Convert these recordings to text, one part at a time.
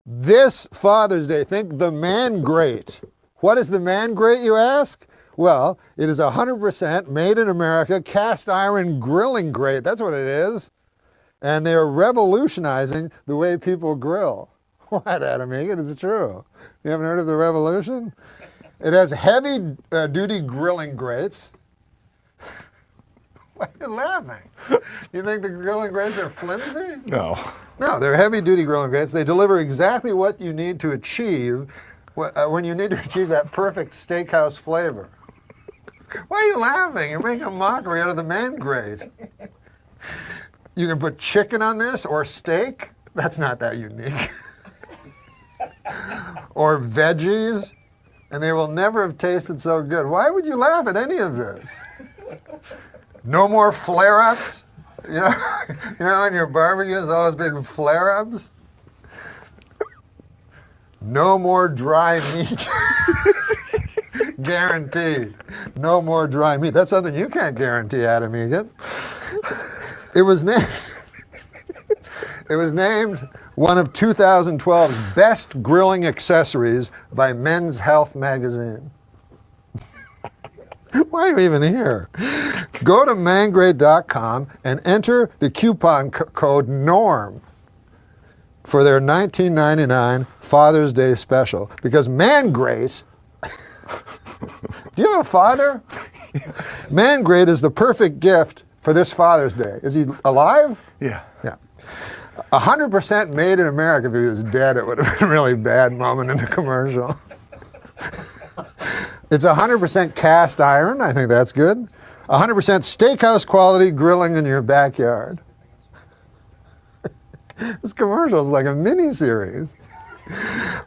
This Father's Day, think the Man Grate. What is the Man Grate, you ask? Well, it is 100% made in America, cast iron grilling grate. That's what it is. And they are revolutionizing the way people grill. What, Adam Egan? It's true. You haven't heard of the revolution? It has heavy duty grilling grates. Why are you laughing? You think the grilling grates are flimsy? No. No, they're heavy duty grilling grates. They deliver exactly what you need to achieve when you need to achieve that perfect steakhouse flavor. Why are you laughing? You're making a mockery out of the Man Grate. You can put chicken on this or steak. That's not that unique. Or veggies, and they will never have tasted so good. Why would you laugh at any of this? No more flare-ups. You know, in your barbecues, all those big flare-ups. No more dry meat. Guaranteed. No more dry meat. That's something you can't guarantee, Adam Egan. It was named one of 2012's best grilling accessories by Men's Health magazine. Why are you even here? Go to mangrate.com and enter the coupon code NORM for their $19.99 Father's Day special. Because Man Grate, do you have a father? Man Grate is the perfect gift for this Father's Day. Is he alive? Yeah. Yeah. 100% made in America. If he was dead, it would have been a really bad moment in the commercial. It's 100% cast iron. I think that's good. 100% steakhouse quality grilling in your backyard. This commercial is like a mini-series.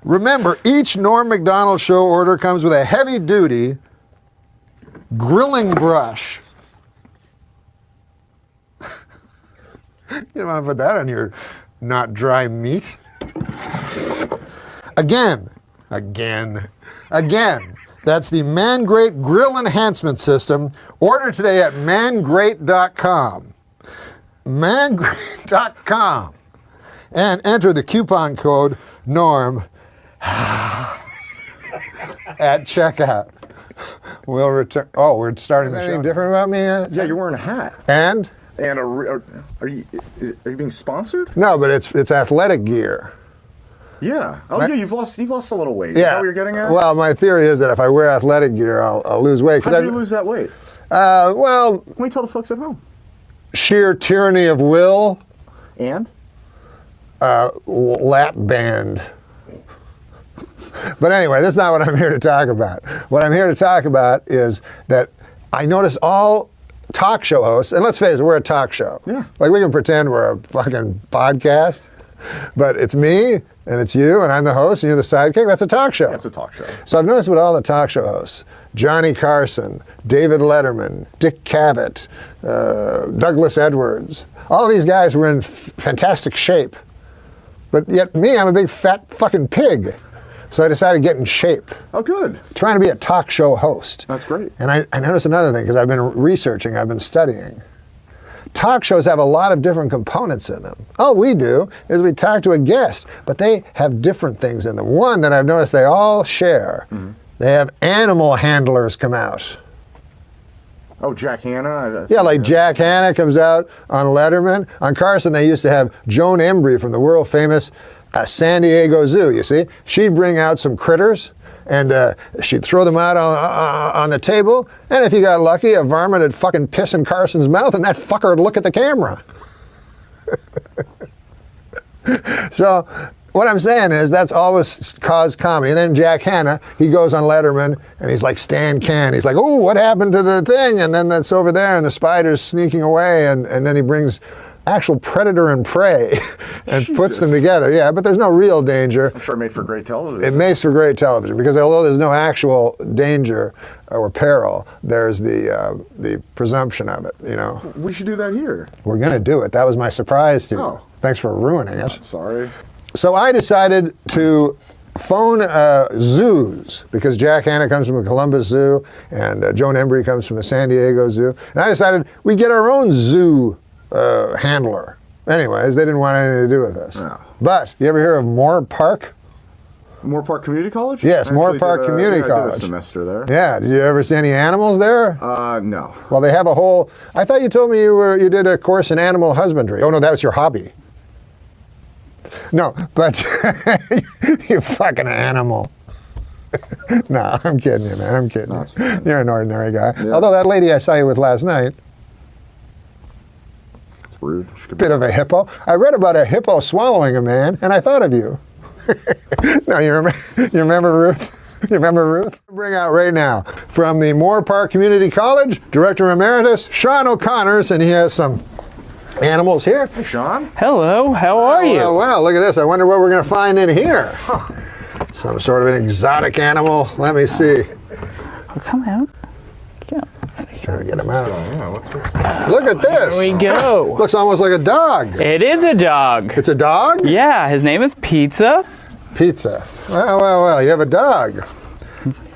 Remember, each Norm Macdonald Show order comes with a heavy-duty grilling brush. You don't want to put that on your not dry meat. Again. That's the Man Grate Grill Enhancement System. Order today at mangrate.com. Mangrate.com. And enter the coupon code NORM at checkout. We'll return. Oh, we're starting the show. Anything different about me? Yeah, you're wearing a hat. And are you being sponsored? No, but it's athletic gear. Yeah. Oh, yeah. You've lost a little weight. Is that what you're getting at? Well, my theory is that if I wear athletic gear, I'll lose weight. How do you lose that weight? Well, let me tell the folks at home. Sheer tyranny of will. And? Lap band. But anyway, that's not what I'm here to talk about. What I'm here to talk about is that I notice all talk show hosts, and let's face it, we're a talk show. Yeah. Like we can pretend we're a fucking podcast, but it's me and it's you and I'm the host and you're the sidekick. That's a talk show. That's a talk show. So I've noticed with all the talk show hosts, Johnny Carson, David Letterman, Dick Cavett, Douglas Edwards, all these guys were in fantastic shape. But yet me, I'm a big fat fucking pig. So I decided to get in shape. Oh, good. Trying to be a talk show host. That's great. And I noticed another thing, because I've been researching, I've been studying. Talk shows have a lot of different components in them. All we do is we talk to a guest, but they have different things in them. One that I've noticed they all share, they have animal handlers come out. Oh, Jack Hanna? Yeah, like Jack Hanna comes out on Letterman. On Carson, they used to have Joan Embry from the world famous San Diego Zoo, you see. She'd bring out some critters, and she'd throw them out on the table, and if you got lucky, a varmint would fucking piss in Carson's mouth, and that fucker would look at the camera. So what I'm saying is that's always caused comedy. And then Jack Hanna, he goes on Letterman, and he's like Stan Can. He's like, oh, what happened to the thing? And then that's over there, and the spider's sneaking away, and then he brings actual predator and prey and puts them together. Yeah, but there's no real danger. I'm sure it made for great television. It makes for great television because although there's no actual danger or peril, there's the presumption of it, you know. We should do that here. We're going to do it. That was my surprise to you. Oh. Thanks for ruining it. I'm sorry. So I decided to phone zoos because Jack Hanna comes from the Columbus Zoo and Joan Embry comes from the San Diego Zoo. And I decided we'd get our own zoo handler. Anyways, they didn't want anything to do with us. Oh. But you ever hear of Moore Park? Moore Park Community College? Yes, I Moore actually Park Community I did College. a semester there. Yeah, did you ever see any animals there? No. Well, they have a whole. I thought you told me you did a course in animal husbandry. Oh no, that was your hobby. No, but you fucking animal. No, I'm kidding you, man. I'm kidding you. You're an ordinary guy. Yeah. Although that lady I saw you with last night, It's rude. She could be- bit of a hippo. I read about a hippo swallowing a man, and I thought of you. No, you remember Ruth? You remember Ruth? Bring out right now from the Moore Park Community College, Director Emeritus Sean O'Connors, and he has some animals here. Hey, Sean? Hello, how are you? Well, look at this. I wonder what we're going to find in here. Some sort of an exotic animal. Let me see. Well, come out. Yeah. Trying to get him out. Yeah, what's this? Look at this. Here we go. Looks almost like a dog. It is a dog. It's a dog? Yeah, his name is Pizza. Pizza. Well, you have a dog.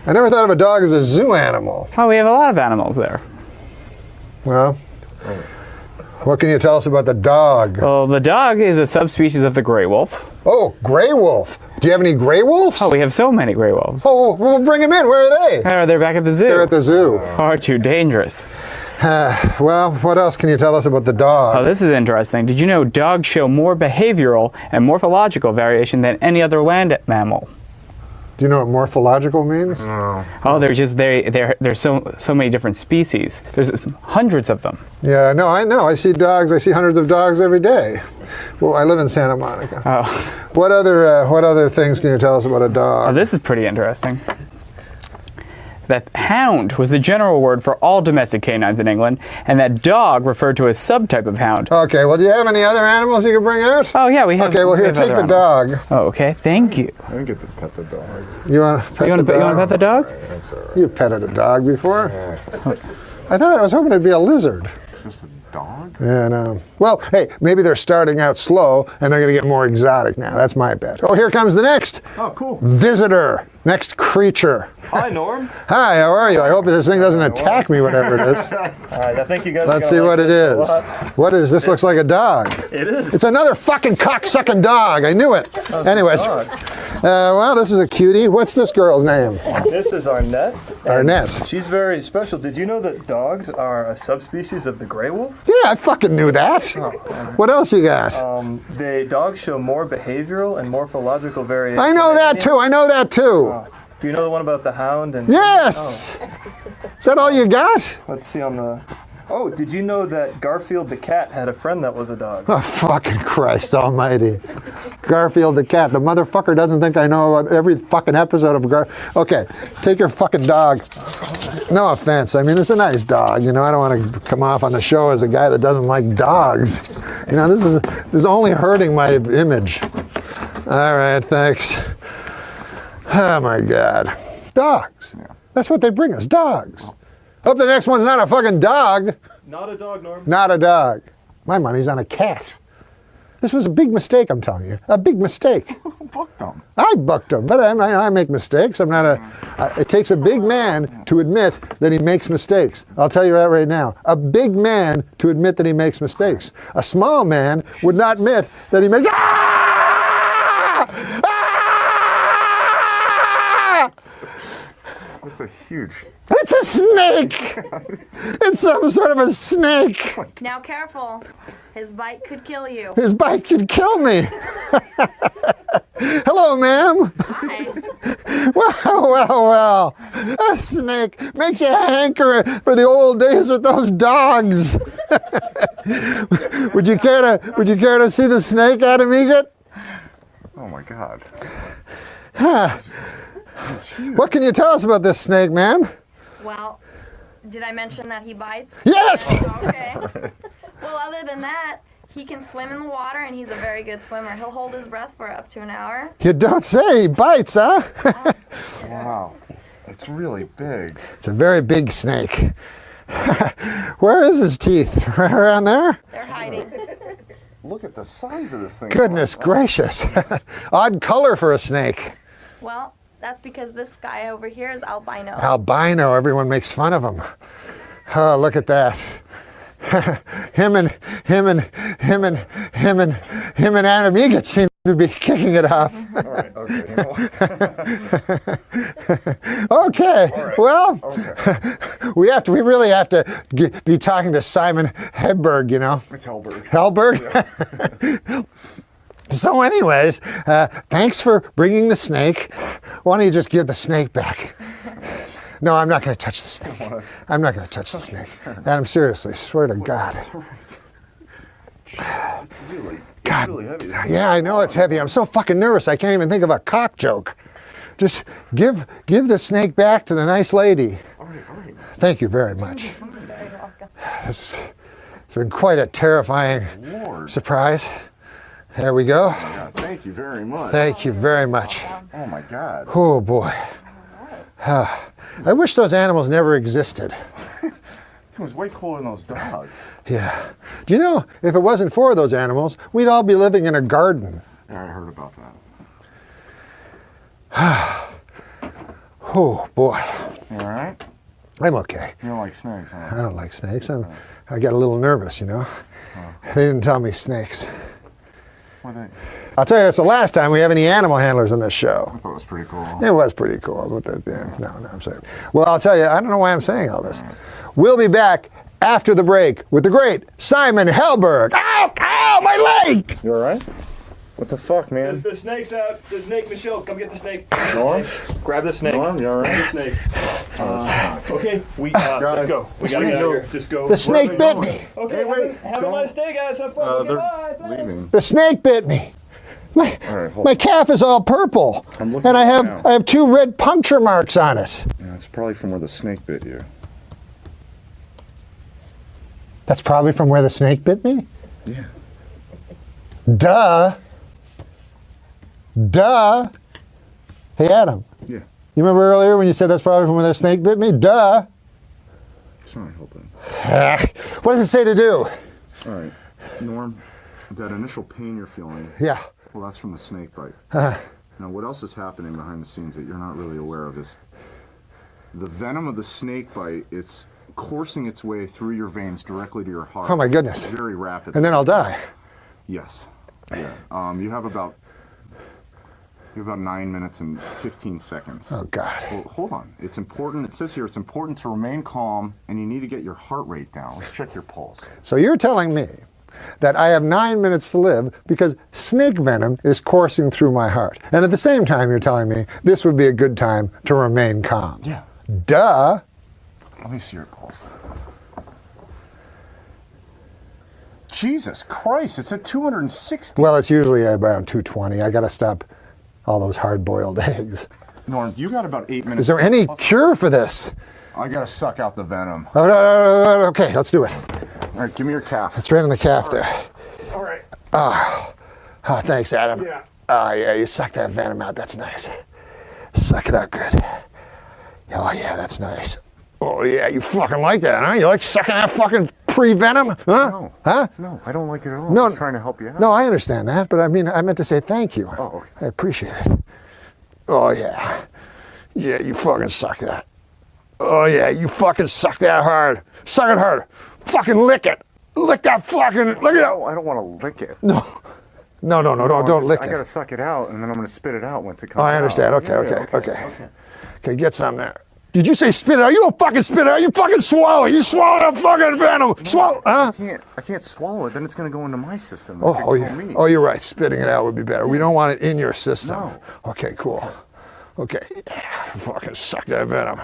I never thought of a dog as a zoo animal. Oh, we have a lot of animals there. Well, what can you tell us about the dog? Well, the dog is a subspecies of the gray wolf. Oh, gray wolf. Do you have any gray wolves? Oh, we have so many gray wolves. Oh, well, bring them in. Where are they? They're back at the zoo. They're at the zoo. Far too dangerous. Well, what else can you tell us about the dog? Oh, this is interesting. Did you know dogs show more behavioral and morphological variation than any other land mammal? Do you know what morphological means? Oh, there's so many different species. There's hundreds of them. Yeah, no, I know. I see dogs. I see hundreds of dogs every day. Well, I live in Santa Monica. Oh, What other things can you tell us about a oh, dog? this is pretty interesting. That hound was the general word for all domestic canines in England, and that dog referred to a subtype of hound. Okay, well, do you have any other animals you can bring out? Oh yeah, we have. Okay, well, we here, have take other the animals. dog. Oh, okay, thank you. I didn't get to pet the dog. You want to pet You want the to dog? pet the dog? That's all right. You petted a dog before? I was hoping it'd be a lizard. Just a dog? And well, hey, maybe they're starting out slow and they're going to get more exotic now. That's my bet. Oh, here comes the next Oh, cool. visitor, next creature. Hi, Norm. Hi, how are you? I hope this thing doesn't attack me, whatever it is. All right, I think you guys. Let's are see gonna what like it this is. a lot. What is this? Looks like a dog. It is. It's another fucking cocksucking dog. I knew it. Anyways, Dog. well, this is a cutie. What's this girl's name? This is Arnett. Arnett. She's very special. Did you know that dogs are a subspecies of the gray wolf? Yeah, I fucking knew that. What else you got? Dogs show more behavioral and morphological variation. I know than that any- too. I know that too. Do you know the one about the hound? And Yes. Is that all you got? Let's see on the. Oh, did you know that Garfield the cat had a friend that was a dog? Oh, fucking Christ almighty. Garfield the cat. The motherfucker doesn't think I know about every fucking episode of Okay, take your fucking dog. No offense. I mean, it's a nice dog. You know, I don't want to come off on the show as a guy that doesn't like dogs. You know, this is only hurting my image. All right, thanks. Oh, my God. Dogs. That's what they bring us, dogs. Hope the next one's not a fucking dog. Not a dog, Norm. Not a dog. My money's on a cat. This was a big mistake, I'm telling you. A big mistake. Booked them. I booked him, but I make mistakes. I'm not it takes a big man to admit that he makes mistakes. I'll tell you that right now. A big man to admit that he makes mistakes. A small man would not admit that he makes. Ah! Ah! That's a huge. It's a snake! It's some sort of a snake! Now careful, his bite could kill you. His bite could kill me! Hello, ma'am! Hi. Well. A snake makes you hanker for the old days with those dogs. Would you care to see the snake, Adam Egot? Oh my God. What can you tell us about this snake, ma'am? Well, did I mention that he bites? Yes! Okay. Well, other than that, he can swim in the water and he's a very good swimmer. He'll hold his breath for up to an hour. You don't say. He bites, huh? Wow. It's really big. It's a very big snake. Where is his teeth? Around there? They're hiding. Look at the size of this thing. Goodness gracious. Odd color for a snake. Well, that's because this guy over here is albino. Albino, everyone makes fun of him. Oh, look at that. him and Adam Egget seem to be kicking it off. All right. Okay. You know Okay. right. Well, okay. we really have to be talking to Simon Hedberg, you know. It's Hellberg. Helberg. So anyways, thanks for bringing the snake. Why don't you just give the snake back? No, I'm not going to touch the snake. I'm not going to touch the snake. Adam, seriously, swear to God. Jesus, it's really heavy. Yeah, I know it's heavy. I'm so fucking nervous. I can't even think of a cock joke. Just give the snake back to the nice lady. All right. Thank you very much. It's been quite a terrifying Lord. surprise. There we go. God, thank you very much. Thank you very much. Oh my God. Oh boy. I wish those animals never existed. It was way cooler than those dogs. Yeah. Do you know, if it wasn't for those animals, we'd all be living in a garden. Yeah, I heard about that. Oh boy. You all right? I'm okay. You don't like snakes, I huh? don't like snakes. I get a little nervous, you know. They didn't tell me snakes. What they? I'll tell you, it's the last time we have any animal handlers on this show. I thought it was pretty cool. It was pretty cool. With that, no, I'm sorry. Well, I'll tell you, I don't know why I'm saying all this. We'll be back after the break with the great Simon Helberg. Ow, ow, my leg! You all right? What the fuck, man? The snake's out. The snake, Michelle, come get the snake. Norm? Grab the snake. Norm, you all Grab the right? snake. Okay, let's go. We gotta get out of here. Just go. The snake they bit going? me. Okay, Hey, wait, have a don't- nice day, guys. Have fun. Okay, They're bye. Thanks. leaving. The snake bit me. All right, hold My on. calf is all purple, I'm looking and at it now. I have 2 red puncture marks on it. Yeah, it's probably from where the snake bit you. That's probably from where the snake bit me? Yeah. Duh. Hey, Adam, Yeah. you remember earlier when you said that's probably from where the snake bit me? Duh. It's not helping. What does it say to do? All right. Norm, that initial pain you're feeling, Yeah. well, that's from the snake bite. Now, what else is happening behind the scenes that you're not really aware of is the venom of the snake bite, it's coursing its way through your veins directly to your heart. Oh, my goodness. Very rapidly. And then I'll die. Yes. Yeah. You have about 9 minutes and 15 seconds. Oh, God. Well, hold on. It's important. It says here it's important to remain calm, and you need to get your heart rate down. Let's check your pulse. So you're telling me that I have 9 minutes to live because snake venom is coursing through my heart. And at the same time, you're telling me this would be a good time to remain calm. Yeah. Duh. Let me see your pulse. Jesus Christ! It's at 260. Well, it's usually around 220. I got to stop all those hard-boiled eggs. Norm, you got about 8 minutes. Is there any cure for this? I gotta suck out the venom. Okay, let's do it. All right, give me your calf. It's right on the calf there. All right. Oh, thanks, Adam. Yeah. Oh, yeah, you suck that venom out. That's nice. Suck it out good. Oh, yeah, that's nice. Oh, yeah, you fucking like that, huh? You like sucking that fucking pre-venom? Huh? No. Huh? No, I don't like it at all. No, I'm just trying to help you out. No, I understand that, but I mean, I meant to say thank you. Oh, okay. I appreciate it. Oh, yeah. Yeah, you fucking suck that. Oh, yeah, you fucking suck that hard. Suck it hard. Fucking lick it. Lick that fucking, lick it out. No, I don't want to lick it. No, don't lick I it. gotta suck it out, and then I'm gonna spit it out once it comes Oh, out. I understand. Okay, Yeah, okay. Okay, get some there. Did you say spit it out? You don't fucking spit it out. You fucking swallow it. You swallow that fucking venom. Swallow, huh? I can't swallow it. Then it's gonna go into my system. It Oh, could oh, kill yeah. me. Oh, you're right. Spitting it out would be better. We don't want it in your system. No. Okay, cool. Okay. Yeah, fucking suck that venom.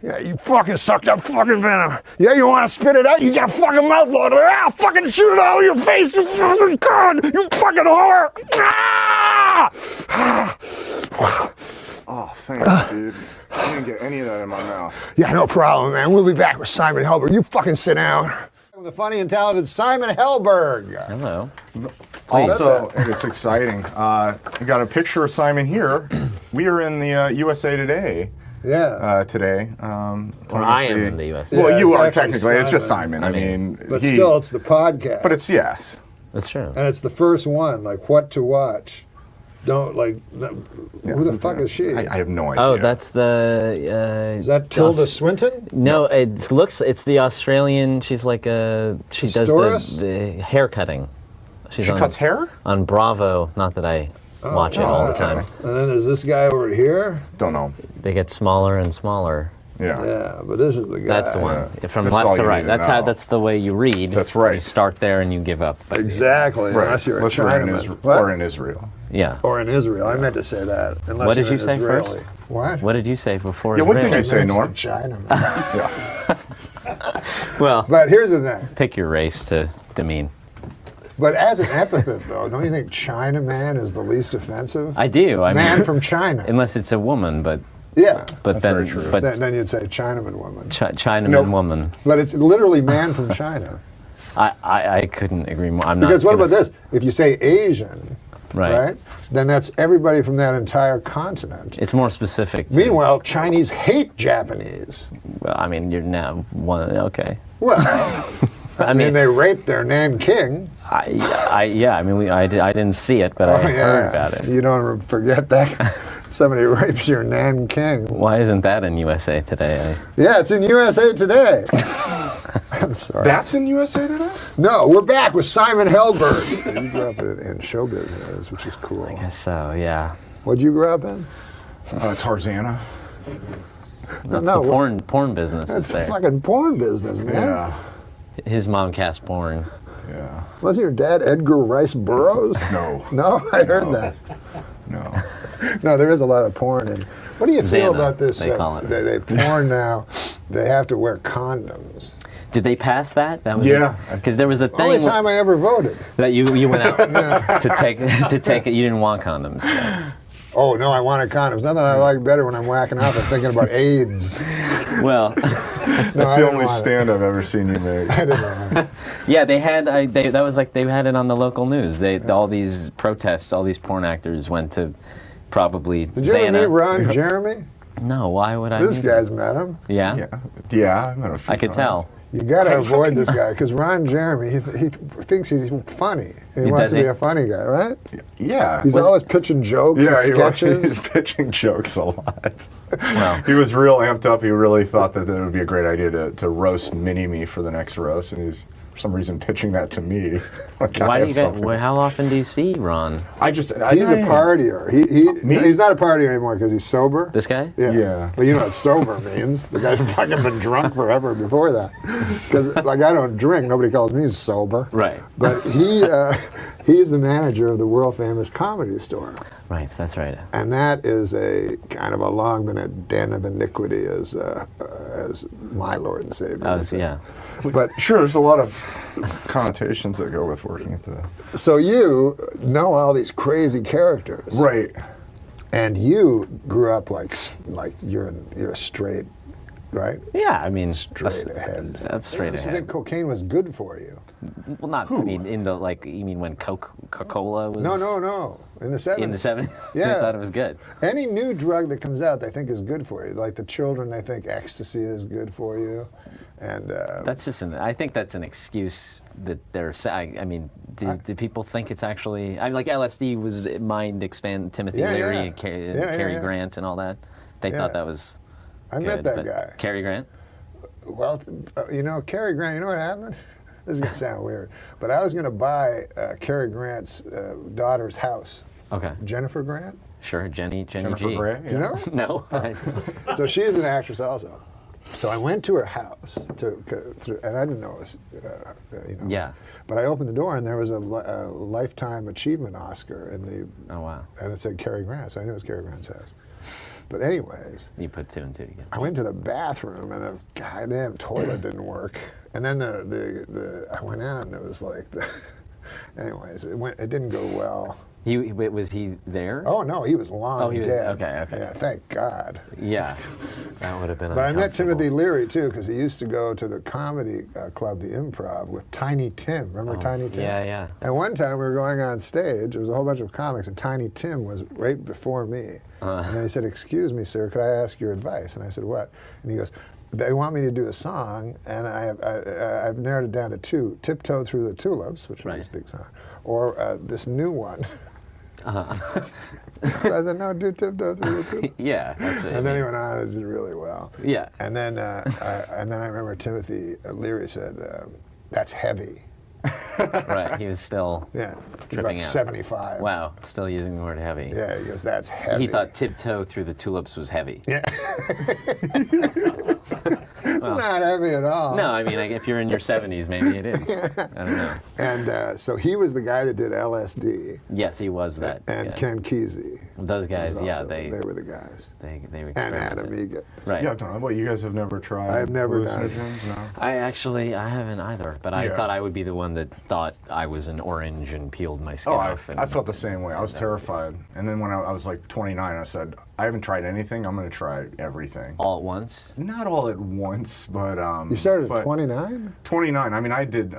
Yeah, you fucking suck that fucking venom. Yeah, you want to spit it out? You got a fucking mouthful of it. Ah, fucking shoot it out of your face, you fucking cunt. You fucking whore. Ah! Oh, thanks, dude. I didn't get any of that in my mouth. Yeah, no problem, man. We'll be back with Simon Helberg. You fucking sit down. The funny and talented Simon Helberg. Hello. Also, it's exciting. We got a picture of Simon here. We are in the USA Today Yeah. today. Well, I am in the USA. Well, Yeah, you it's are actually technically. It's just Simon. Simon. I mean, But he- still, it's the podcast. But it's yes. That's true. And it's the first one, like what to watch. don't like. Who the fuck is she? I have no idea. Oh, that's the. Is that Tilda Swinton? No, it's the Australian. She's like she does Doris? the hair cutting. She cuts hair? on Bravo. Not that I watch it all the time. And then there's this guy over here. Don't know. They get smaller and smaller. Yeah. Yeah, but this is the guy. That's the one. Yeah. From That's all left to you right. need to That's how. know. That's the way you read. That's right. You start there and you give up. Exactly, Right. unless you're a Unless you're in Chinaman. Isra- What? or in Israel. Yeah. Or in Israel. I meant to say that. Unless What did you're you say Israeli. first? What? What did you say before? Yeah, what did Israel? you say, It's the Norm? Chinaman. Yeah. Well, But here's the thing. pick your race to demean. But as an epithet, though, don't you think Chinaman is the least offensive? I do. I Man mean, from China. unless it's a woman, but Yeah. but That's then very true. but Then you'd say Chinaman woman. Chinaman Nope. woman. But it's literally man from China. I couldn't agree more. I'm not. Because what gonna- about this? If you say Asian, Right. then that's everybody from that entire continent. It's more specific. To, Meanwhile, Chinese hate Japanese. well, I mean, you're now one. Okay. Well, I I mean, mean, they raped their Nanking. yeah. I mean, I didn't see it, but I heard about it. You don't forget that. Somebody rapes your Nanking. Why isn't that in USA Today? Yeah, it's in USA Today. I'm sorry. That's in USA Today? No, we're back with Simon Helberg. So you grew up in show business, which is cool. I guess so. Yeah. What'd you grow up in? Tarzana. That's No, the porn business That's is the there. fucking porn business, man. Yeah. His mom cast porn. Yeah. Wasn't your dad Edgar Rice Burroughs? No. No, I heard that. No. No, there is a lot of porn. And what do you feel Xana, about this? they call it. They porn now. They have to wear condoms. Did they pass that? That was Yeah. Because there was a Only thing time I ever voted. that you went out to take it. You didn't want condoms. Right? Oh no, I wanted condoms. Nothing I like better when I'm whacking off and thinking about AIDS. Well, No, That's I the didn't only want it. stand I've ever seen you make. I didn't want it. yeah, they had. That was like they had it on the local news. All these protests, all these porn actors went to probably Did you ever meet Xana. Ron Jeremy? No, why would I? This meet guy's met him. him? Yeah, Yeah. Yeah, I met a few I could times. tell. You got to avoid this guy because Ron Jeremy, he thinks he's funny. He wants does to he? be a funny guy, right? Yeah. He's always pitching jokes Yeah, and he was. sketches. He's pitching jokes a lot. Well, He was real amped up. He really thought that it would be a great idea to roast Mini-Me for the next roast, and he's for some reason pitching that to me. Like, I why do have you something. How often do you see Ron? He's He's a partier. He's not a partier anymore because he's sober. This guy? Yeah. But you know what sober means. The guy's fucking been drunk forever before that. Because, like, I don't drink. Nobody calls me sober. Right. But he's the manager of the world-famous Comedy Store. Right. That's right. And that is a kind of a long-minute den of iniquity, as my Lord and Savior would say. Yeah. But Sure, there's a lot of connotations that go with working at the... so you know all these crazy characters. Right. And you grew up like you're a straight, right? Yeah. I mean, Straight ahead. straight So you ahead. think cocaine was good for you? Well, not. I mean, in the like. You mean when Coca-Cola was? No. In the 70s. In the 70s. Yeah. They thought it was good. Any new drug that comes out, they think is good for you. Like the children, they think ecstasy is good for you, and That's just I think that's an excuse that they're. I mean, do people think it's actually? I mean, like LSD was mind expand. Timothy Yeah, Leary yeah. and Yeah, Cary yeah. Grant and all that. They Yeah. thought that was. I good, met that but guy. Cary Grant. Well, Cary Grant. You know what happened? This is gonna sound weird, but I was gonna buy Cary Grant's daughter's house. Okay. Jennifer Grant. Sure, Jenny Jennifer G. Grey, Do you know? No. So she is an actress also. So I went to her house, and I didn't know it was, Yeah. But I opened the door, and there was a Lifetime Achievement Oscar in the, Oh wow. and it said Cary Grant, so I knew it was Cary Grant's house. But anyways, You put two and two together. I went to the bathroom, and the goddamn toilet didn't work. And then I went out, and it was like, anyways, it didn't go well. Was he there? Oh no, he was long Oh, he was- dead. okay. Yeah, thank God. Yeah. That would have been. But I met uncomfortable. Timothy Leary too, because he used to go to the comedy club, the Improv, with Tiny Tim. Remember Tiny Tim? Yeah, yeah. And one time we were going on stage, there was a whole bunch of comics, and Tiny Tim was right before me. And then he said, "Excuse me, sir, could I ask your advice?" And I said, "What?" And he goes, "They want me to do a song, and I've narrowed it down to two: Tiptoe Through the Tulips," which was Right. this big song, or this new one. So I said, no, do tiptoe through the tulips. Yeah, that's it. And then he went on and did really well. Yeah. And then I remember Timothy Leary said, that's heavy. Right, he was still Yeah, tripping about out. 75. Wow, still using the word heavy. Yeah, he goes, that's heavy. He thought tiptoe through the tulips was heavy. Yeah. Not heavy at all. No, I mean, like, if you're in your 70s, maybe it is. I don't know. And so he was the guy that did LSD, Yes, he was that. and yeah. Ken Kesey. Those guys, was yeah, also- they were the guys. they And experimented. Adam Egget. Right. Yeah, Don, what, you guys have never tried I have never done it. hallucinogens? No? I haven't either, but I Yeah. thought I would be the one that thought I was an orange and peeled my skin Oh, off. I felt the same way. I was terrified. And then when I was like 29, I said, I haven't tried anything. I'm going to try everything. all at once. Not all at once, but You started but at 29? 29. I mean, I did,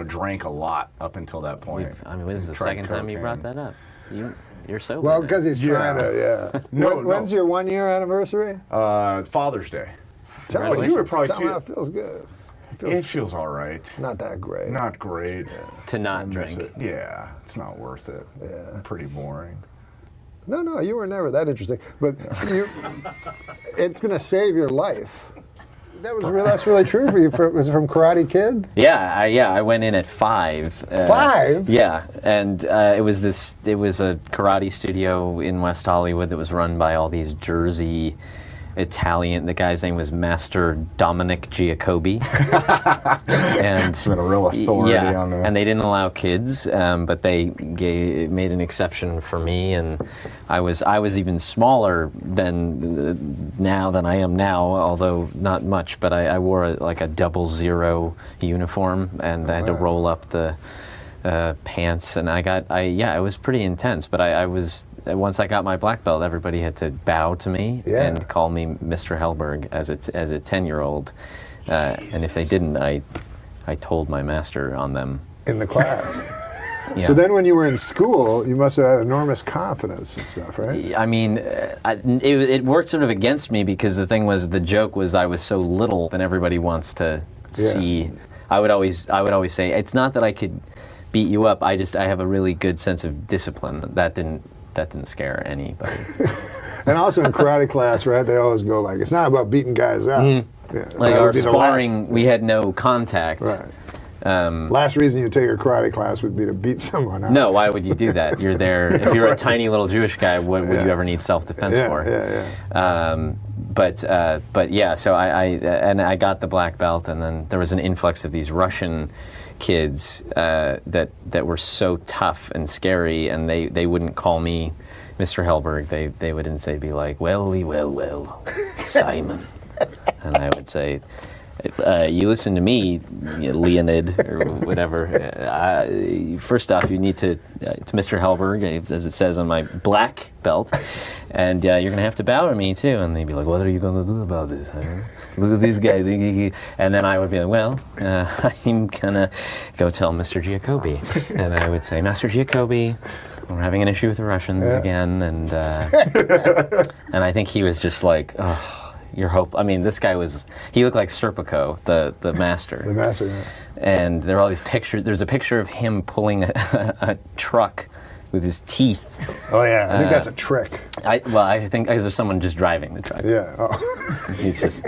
drank a lot up until that point. I mean, this is the Tried second time you brought cocaine. that up. You're sober. Well, now. because he's trying to, yeah. No, When's no. your 1 year anniversary? Father's Day. Tell Well, you were probably tell me too- how it feels good. It feels all right. Not that great. Not great. to not I miss drink. it. Yeah, it's not worth it. Yeah. Pretty boring. No, you were never that interesting. But it's going to save your life. That's really true for you. Was it from Karate Kid? Yeah, I went in at 5. 5? Yeah, and it was a karate studio in West Hollywood that was run by all these Jersey Italian. The guy's name was Master Dominic Giacobbe, and Been a real authority yeah, on that. and they didn't allow kids, but they made an exception for me, and I was even smaller than I am now, although not much. But I wore like a 00 uniform, and I had to roll up the pants, and it was pretty intense. But I was. Once I got my black belt, everybody had to bow to me Yeah. and call me Mr. Hellberg as a 10-year-old, and if they didn't, I told my master on them. In the class. Yeah. So then when you were in school, you must have had enormous confidence and stuff, right? I mean, it worked sort of against me because the thing was, the joke was I was so little, and everybody wants to see. I would always say, it's not that I could beat you up. I have a really good sense of discipline. That didn't scare anybody. And also in karate class, right, they always go like, it's not about beating guys up. Yeah, Like that our would be the sparring, we had no contact. Right. Last reason you take a karate class would be to beat someone up. No, why would you do that? You're there. If you're a tiny little Jewish guy, what would you ever need self-defense for? Yeah. But yeah. So I got the black belt, and then there was an influx of these Russian kids that were so tough and scary, and they wouldn't call me Mr. Hellberg. They would instead be like, well, Simon, and I would say, you listen to me, Leonid, or whatever. First off, you need to Mr. Hellberg, as it says on my black belt, and you're going to have to bow to me too. And they'd be like, what are you going to do about this? Huh? Look at this guy. And then I would be like, well, I'm going to go tell Mr. Giacobbe. And I would say, Master Giacobbe, we're having an issue with the Russians again. And I think he was just like, oh, your hope. I mean, this guy he looked like Serpico, the master. The master, yeah. And there are all these pictures. There's a picture of him pulling a truck with his teeth. Oh, yeah. I think that's a trick. I think there's someone just driving the truck. Yeah. Oh. He's just.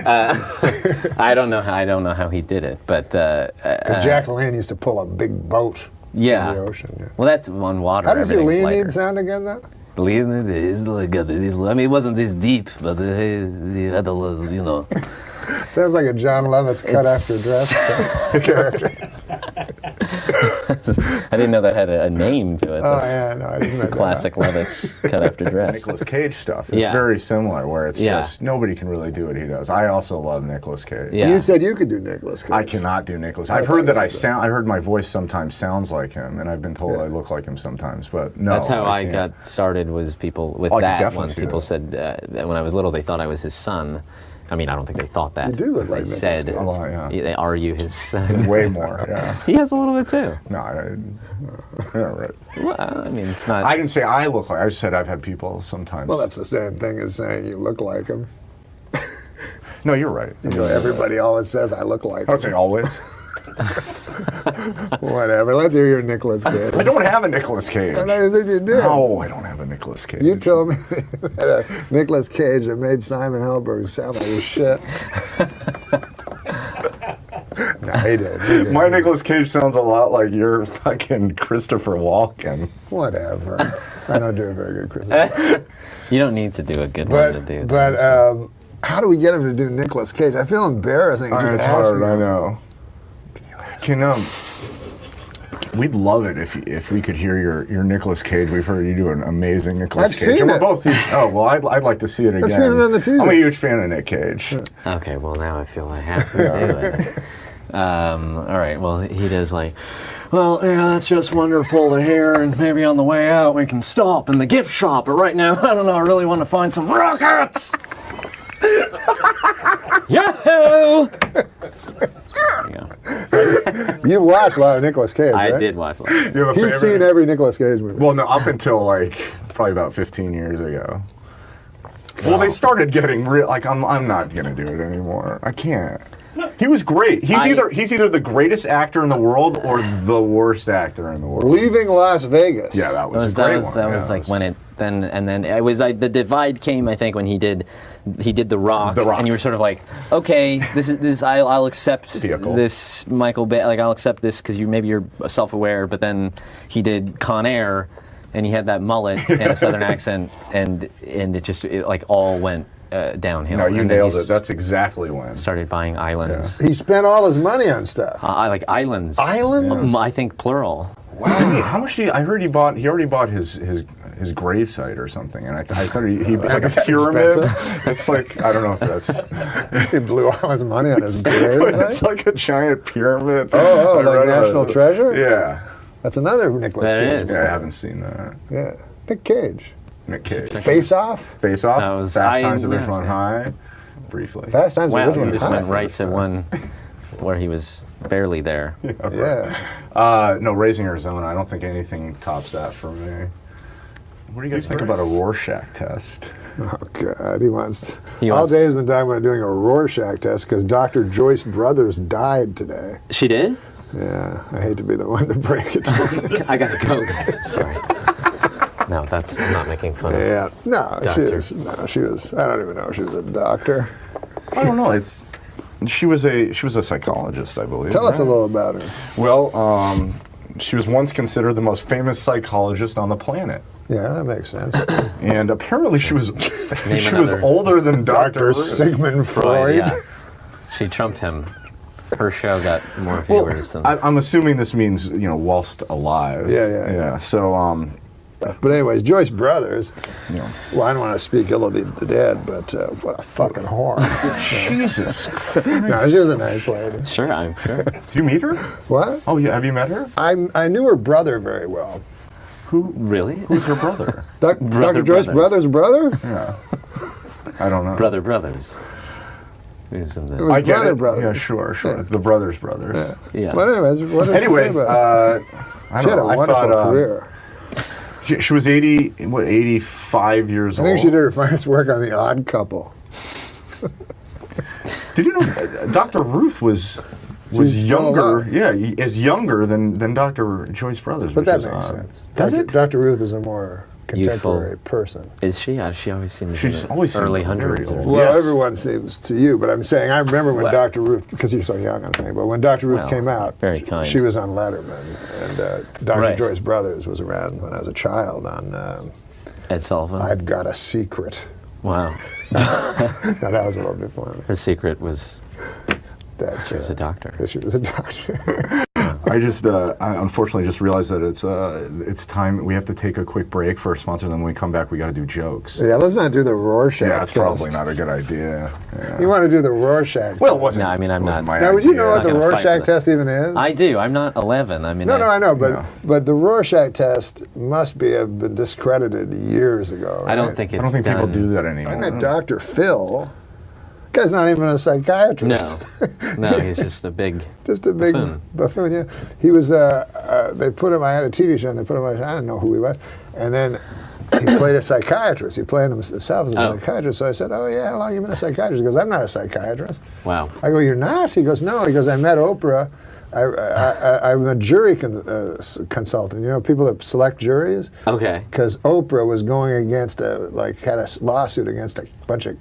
I don't know how he did it, but. Because Jack LaLanne used to pull a big boat Yeah. in the ocean. Yeah. Well, that's on water. How does your everything's Leonid lighter. sound again, though? Leonid is like I mean, it wasn't this deep, but he had a little, Sounds like a John Lovitz cut after dress character. I didn't know that had a name to it. Oh, That's yeah, no, I didn't know that. classic Lovitz cut after dress. Nicolas Cage stuff. It's Yeah. very similar, where it's Yeah. just nobody can really do what he does. I also love Nicolas Cage. Yeah. You said you could do Nicolas Cage. I cannot do Nicolas. I I've thought heard that you I said sound. I heard my voice sometimes sounds like him, and I've been told I look like him sometimes. But no, That's how I can't. got started. Was people with Oh, I can that definitely one? see People that. said when I was little, they thought I was his son. I mean, I don't think they thought that. You do look they like Nicolas said, Cage. A lot, yeah. Are you his son? Way more. Yeah. He has a little bit too. No, yeah, right. Well, I mean, it's not. I didn't say I look like. I just said I've had people sometimes. Well, that's the same thing as saying you look like him. No, you're right. You know, everybody always says I look like I him. would say always. Whatever. Let's hear your Nicolas Cage. I don't have a Nicolas Cage. I know you said you did. No, I don't have a Nicolas Cage. You told me that a Nicolas Cage that made Simon Helberg sound like shit. No, he did. My Nicolas Cage sounds a lot like your fucking Christopher Walken. Whatever. I don't do a very good Christmas. You don't need to do a good one to do. But how do we get him to do Nicolas Cage? I feel embarrassing just It's asking hard, I him. know. We'd love it if we could hear your Nicolas Cage. We've heard you do an amazing Nicolas I've Cage. seen And we're it. both I'd like to see it again. I've seen it on the TV. I'm a huge fan of Nick Cage. Okay, well now I feel I have to do it. All right, well he does like, well, yeah, that's just wonderful to hear, and maybe on the way out we can stop in the gift shop, but right now, I don't know, I really want to find some rockets! Yahoo! There you go. You've watched a lot of Nicolas Cage, I right? did watch that. You have a He's favorite? seen every Nicolas Cage movie. Well, no, up until like probably about 15 years ago. Well, they started getting real. Like I'm not gonna do it anymore. I can't. He was great. He's either the greatest actor in the world or the worst actor in the world. Leaving Las Vegas. Yeah, that was a great one. That was Yeah, like when it then and then it was like the divide came, I think, when he did The Rock, The Rock. and you were sort of like, okay, this I'll accept Vehicle. this Michael Bay, like I'll accept this because you're self-aware, but then he did Con Air, and he had that mullet and a southern accent, and it like all went downhill. No, you And then nailed he it. That's exactly when. started buying islands. He spent all his money on stuff. I like islands. Islands? I think plural. Wow. How much did I heard he already bought his gravesite or something, and I thought he it's like a that pyramid. expensive? It's like I don't know if that's. He blew all his money on his It's grave. like a giant pyramid. Oh, I like read about National it. Treasure? Yeah. That's another Nicolas That Cage. is. Yeah, I haven't seen that. Yeah. Nick Cage. Nick Cage. Face Off? Face Off. That was- Fast I- Times at yes, Ridgemont yeah. High. Briefly. Fast Times at Wow, Ridgemont you just High. went right to one where he was barely there. Yeah. No, Raising Arizona. I don't think anything tops that for me. What do you guys think about a Rorschach test? Oh, God. He wants. He all wants- day he's been talking about doing a Rorschach test because Dr. Joyce Brothers died today. She did? Yeah. I hate to be the one to break it to you. I gotta go, guys. I'm sorry. No, I'm not making fun of. Yeah. No, she Doctor. was. No, she was. I don't even know if she was a doctor. I don't know. She was a psychologist, I believe. Tell us a right? little about her. Well, she was once considered the most famous psychologist on the planet. Yeah, that makes sense. And apparently she was another. older than Dr. Dr. Ruth. Sigmund Freud. Yeah. She trumped him. Her show got more viewers than. I'm assuming this means, whilst alive. Yeah. So, But anyways, Joyce Brothers. Yeah. Well, I don't want to speak ill of the dead, but what a fucking whore. Jesus. No, she was a nice lady. Sure, I'm sure. Did you meet her? What? Oh, yeah. Have you met her? I knew her brother very well. Really? Who's her brother? Dr. Joyce Brothers. Brothers' brother? I don't know. Brothers. Who's in It the? was I get brother it. brother. Yeah, sure. The brothers. Yeah. But anyways, what does Anyway, she say about it? I She don't had a know. I wonderful thought, career. She was 85 years I old. think she did her finest work on The Odd Couple. Did you know Dr. Ruth was She's still younger? alive. Yeah, is younger than Dr. Joyce Brothers. But which that is makes odd. sense. Does Dr. it? Dr. Ruth is a more contemporary Youthful. person. Is she? She always seems. She's in the always seemed early very hundreds. old. Well, Yes. everyone seems to you, but I'm saying I remember when Well- Dr. Ruth, because you're so young, I'm saying, but when Dr. Ruth Well, came out, very kind. she was on Letterman, and Dr. Right. Joyce Brothers was around when I was a child on Ed Sullivan. I've Got a Secret. Wow. Now, that was a little before me. Her secret was That she was a doctor. She was a doctor. I just, I unfortunately just realized that it's time. We have to take a quick break for a sponsor. Then when we come back, we got to do jokes. Yeah, let's not do the Rorschach Yeah, that's test. probably not a good idea. Yeah. You want to do the Rorschach Well, it test. wasn't. No, I mean, I'm wasn't not- my Now, would you know idea. what the I'm not gonna fight Rorschach with it. test even is? I do. I'm not 11. I mean. No, I know, but No. but the Rorschach test must have been discredited years ago. I don't right? think I it's don't think people done. do that anymore. I met Dr. Phil. Guy's not even a psychiatrist. No, no, he's just a big. Just a big Buffoon. buffoon. Yeah, he was. They put him. I had a TV show, and they put him. I didn't know who he was, and then he played a psychiatrist. He played himself as a Oh. psychiatrist. So I said, "Oh yeah, how long you been a psychiatrist?" He goes, "I'm not a psychiatrist." Wow. I go, "You're not?" He goes, "No." He goes, "I met Oprah I'm a jury consultant. You know, people that select juries. Okay. Because Oprah was going against had a lawsuit against a bunch of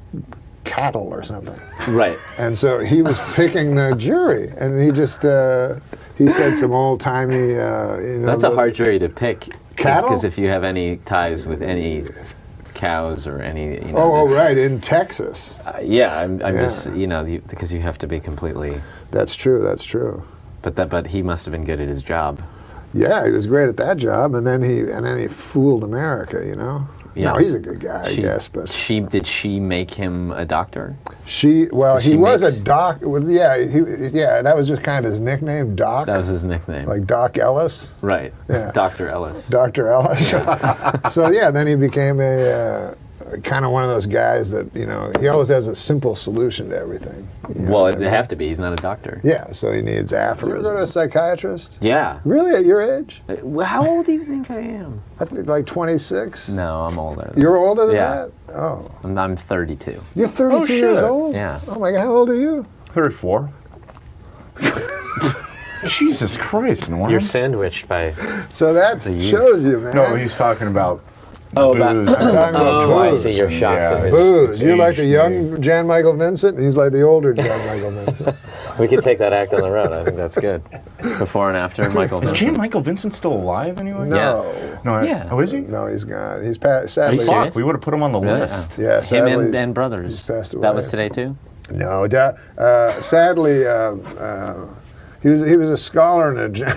cattle or something. Right. And so he was picking the jury, and he just he said some old timey. That's a hard jury to pick. Cattle? Because if you have any ties with any cows or any, Oh, right, in Texas. yeah, I'm just, because you have to be completely. That's true. That's true. But he must have been good at his job. Yeah, he was great at that job, and then he fooled America. You know. Yeah. No, he's a good guy, I guess. But did she make him a doctor? he was makes- a doc. Well, yeah, that was just kind of his nickname, Doc. That was his nickname. Like Doc Ellis. Right. Yeah. Dr. Ellis. Dr. Ellis. So yeah, then he became a kind of one of those guys that he always has a simple solution to everything. Well, it'd have to be. He's not a doctor. Yeah, so he needs aphorisms. You ever go to a psychiatrist? Yeah. Really, at your age? How old do you think I am? I think like 26. No, I'm older. than You're older than Yeah. that? Oh. I'm 32. You're 32 years shit. old? Yeah. Oh my God, how old are you? 34. Jesus Christ, Norm. You're sandwiched by. So that shows you, man. No, he's talking about Oh, booze. I'm talking about Oh, I booze. see. You're shocked Yeah. at his. Booze. You're like the aged young Jan Michael Vincent. He's like the older Jan Michael Vincent. We could take that act on the road. I think that's good. Before and after Michael Is Vincent. Jan Michael Vincent still alive anyway? No. No. Yeah. Oh, is he? No, he's gone. He's sadly. you Fuck, serious? we would have put him on the Really? list. Yeah, Him sadly. and he's brothers. passed away. That was today too. No, sadly, he was a scholar and a.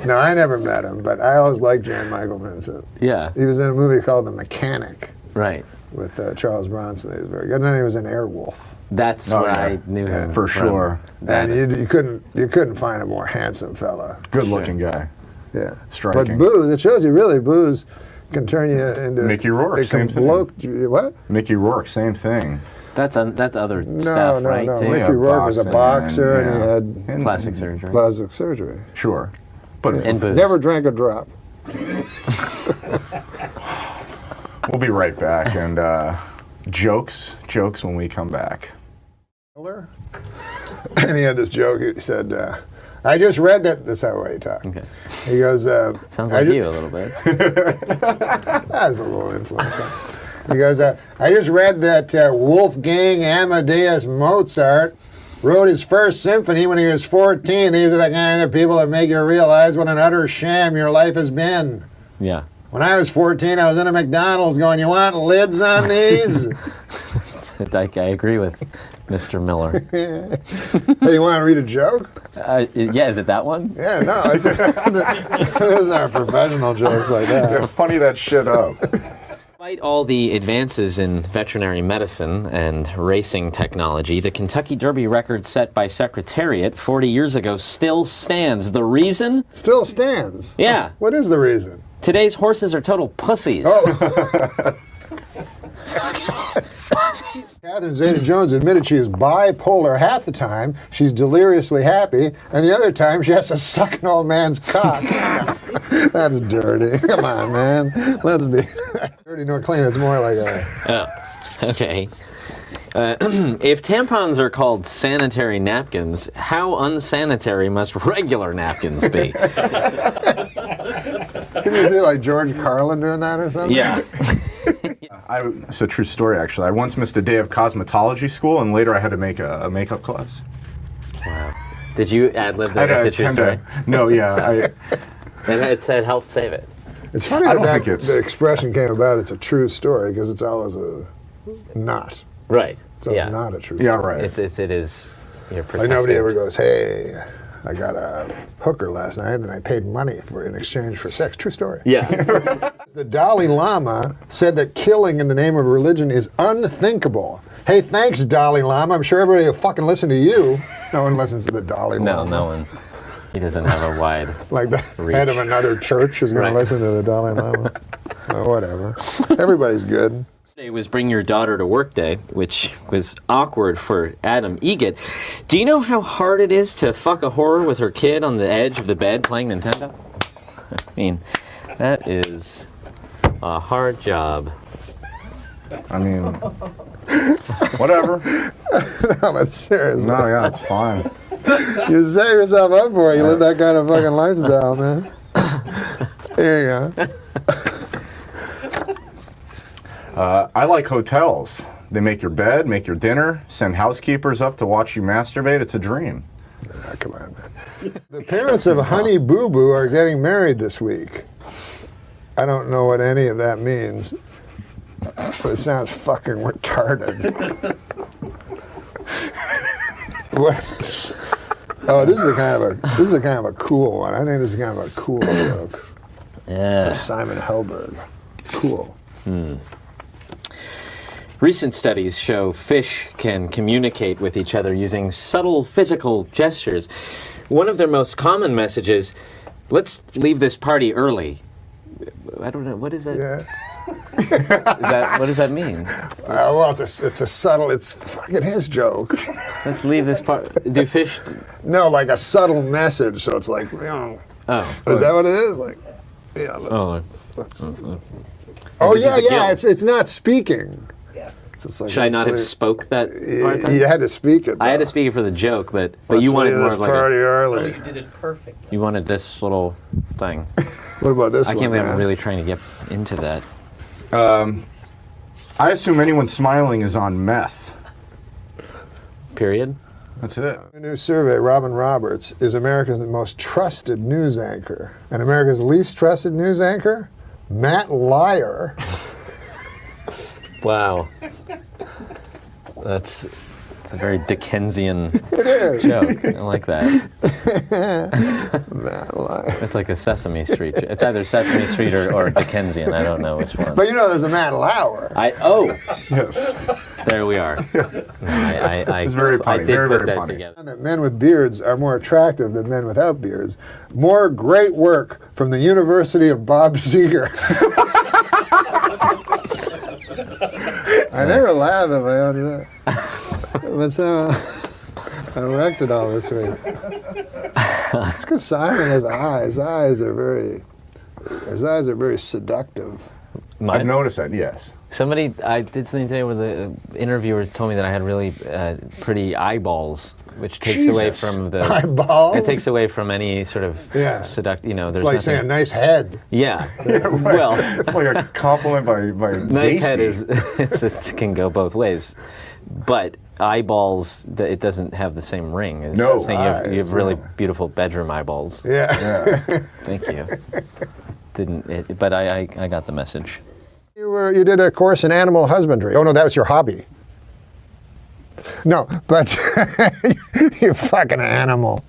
No, I never met him, but I always liked Jan Michael Vincent. Yeah. He was in a movie called The Mechanic Right. with Charles Bronson. He was very good. And then he was in Airwolf. That's Oh, where yeah. I knew him For from. sure. That- And you couldn't find a more handsome fella. Good looking guy. Yeah. Striking. But booze, it shows you really booze can turn you into Mickey Rourke, it can same thing. bloat- What? Mickey Rourke, same thing. That's other No, stuff, no, right? no. too? Mickey Yeah, Rourke was a boxing boxer and, and yeah. he had Plastic surgery. plastic surgery. Sure. But And booze. Never drank a drop. we'll be right back. And jokes when we come back. And he had this joke. He said, I just read that. That's how he talked. Okay. He goes, Sounds I like ju- you a little bit. That's a little influence. He goes, I just read that Wolfgang Amadeus Mozart wrote his first symphony when he was 14. These are the kind of people that make you realize what an utter sham your life has been. Yeah. When I was 14, I was in a McDonald's going, you want lids on these? I agree with Mr. Miller. Hey, you want to read a joke? Yeah, is it that one? Yeah, no. Those aren't professional jokes like that. Funny that shit up. Despite all the advances in veterinary medicine and racing technology, the Kentucky Derby record set by Secretariat 40 years ago still stands. The reason? Still stands. Yeah. What is the reason? Today's horses are total pussies. Catherine Zeta-Jones admitted she is bipolar. Half the time, she's deliriously happy, and the other time, she has to suck an old man's cock. That's dirty. Come on, man. Let's be dirty nor clean. It's more like a... Okay. If tampons are called sanitary napkins, how unsanitary must regular napkins be? Can you see like George Carlin doing that or something? Yeah. It's a true story, actually. I once missed a day of cosmetology school, and later I had to make a makeup class. Wow. Did you ad-lib that? I That's a true story. No, yeah. And it said, help save it. It's funny I that, don't think it's- the expression came about, it's a true story, because it's always a not. Right. It's always Yeah. not a true Yeah, story. right. It is. You're Like protesting. nobody ever goes, hey, I got a hooker last night and I paid money in exchange for sex. True story. Yeah. The Dalai Lama said that killing in the name of religion is unthinkable. Hey, thanks, Dalai Lama. I'm sure everybody will fucking listen to you. No one listens to the Dalai No, Lama. no one. He doesn't have a wide. Like the head of another church is going Right. to listen to the Dalai Lama. Oh, whatever. Everybody's good. Today was Bring Your Daughter to Work Day, which was awkward for Adam Egan. Do you know how hard it is to fuck a whore with her kid on the edge of the bed playing Nintendo? I mean, that is a hard job. I mean, Whatever. No, but seriously. No, yeah, it's fine. You set yourself up for it. You live that kind of fucking lifestyle, man. There you go. I like hotels. They make your bed, make your dinner, send housekeepers up to watch you masturbate. It's a dream. Oh, come on, man. The parents of Honey Boo Boo are getting married this week. I don't know what any of that means, but it sounds fucking retarded. What? Oh, this is a kind of a cool one. I think this is kind of a cool joke. Yeah. Simon Helberg. Cool. Recent studies show fish can communicate with each other using subtle physical gestures. One of their most common messages, let's leave this party early. I don't know, what is that? Yeah. What does that mean? Well, it's a subtle. It's fucking his joke. Let's leave this party. Do fish? No, like a subtle message. So it's like, you know, Oh. is that what it is? Like, yeah. Let's. Oh This is yeah, the yeah. guilt. It's not speaking. So it's like, Should I not have let's spoke that part leave- then? You had to speak it. I had to though. speak it for the joke, but Let's you wanted leave more this of like party early. You did it perfect. you wanted this little thing. What about this I one? can't believe man? I'm really trying to get into that. I assume anyone smiling is on meth. Period. That's it. A new survey, Robin Roberts is America's most trusted news anchor. And America's least trusted news anchor? Matt Lyer. Wow. It's a very Dickensian It is. joke. I like that. Matt Lyer. It's like a Sesame Street. It's either Sesame Street or Dickensian. I don't know which one. But you know there's a Matt Lauer. Yes. There we are. No, I It's very I funny, did very, put very that funny. together. That men with beards are more attractive than men without beards. More great work from the University of Bob Seger. I never laugh if I only know. But so I wrecked it all this week. It's because Simon has eyes. His eyes are very seductive. I've noticed that, yes. I did something today where the interviewers told me that I had really pretty eyeballs, which takes away Jesus. from the Eyeballs? It takes away from any sort of Yeah. seduct. You know, It's there's like nothing. saying nice head. Yeah. Well, It's like a compliment by nice Gacy. head is it can go both ways, but eyeballs it doesn't have the same ring. It's No. saying you have Eyes, really no. beautiful bedroom eyeballs. Yeah. Thank you. But I got the message. You did a course in animal husbandry. Oh no, that was your hobby. No, but you fucking animal.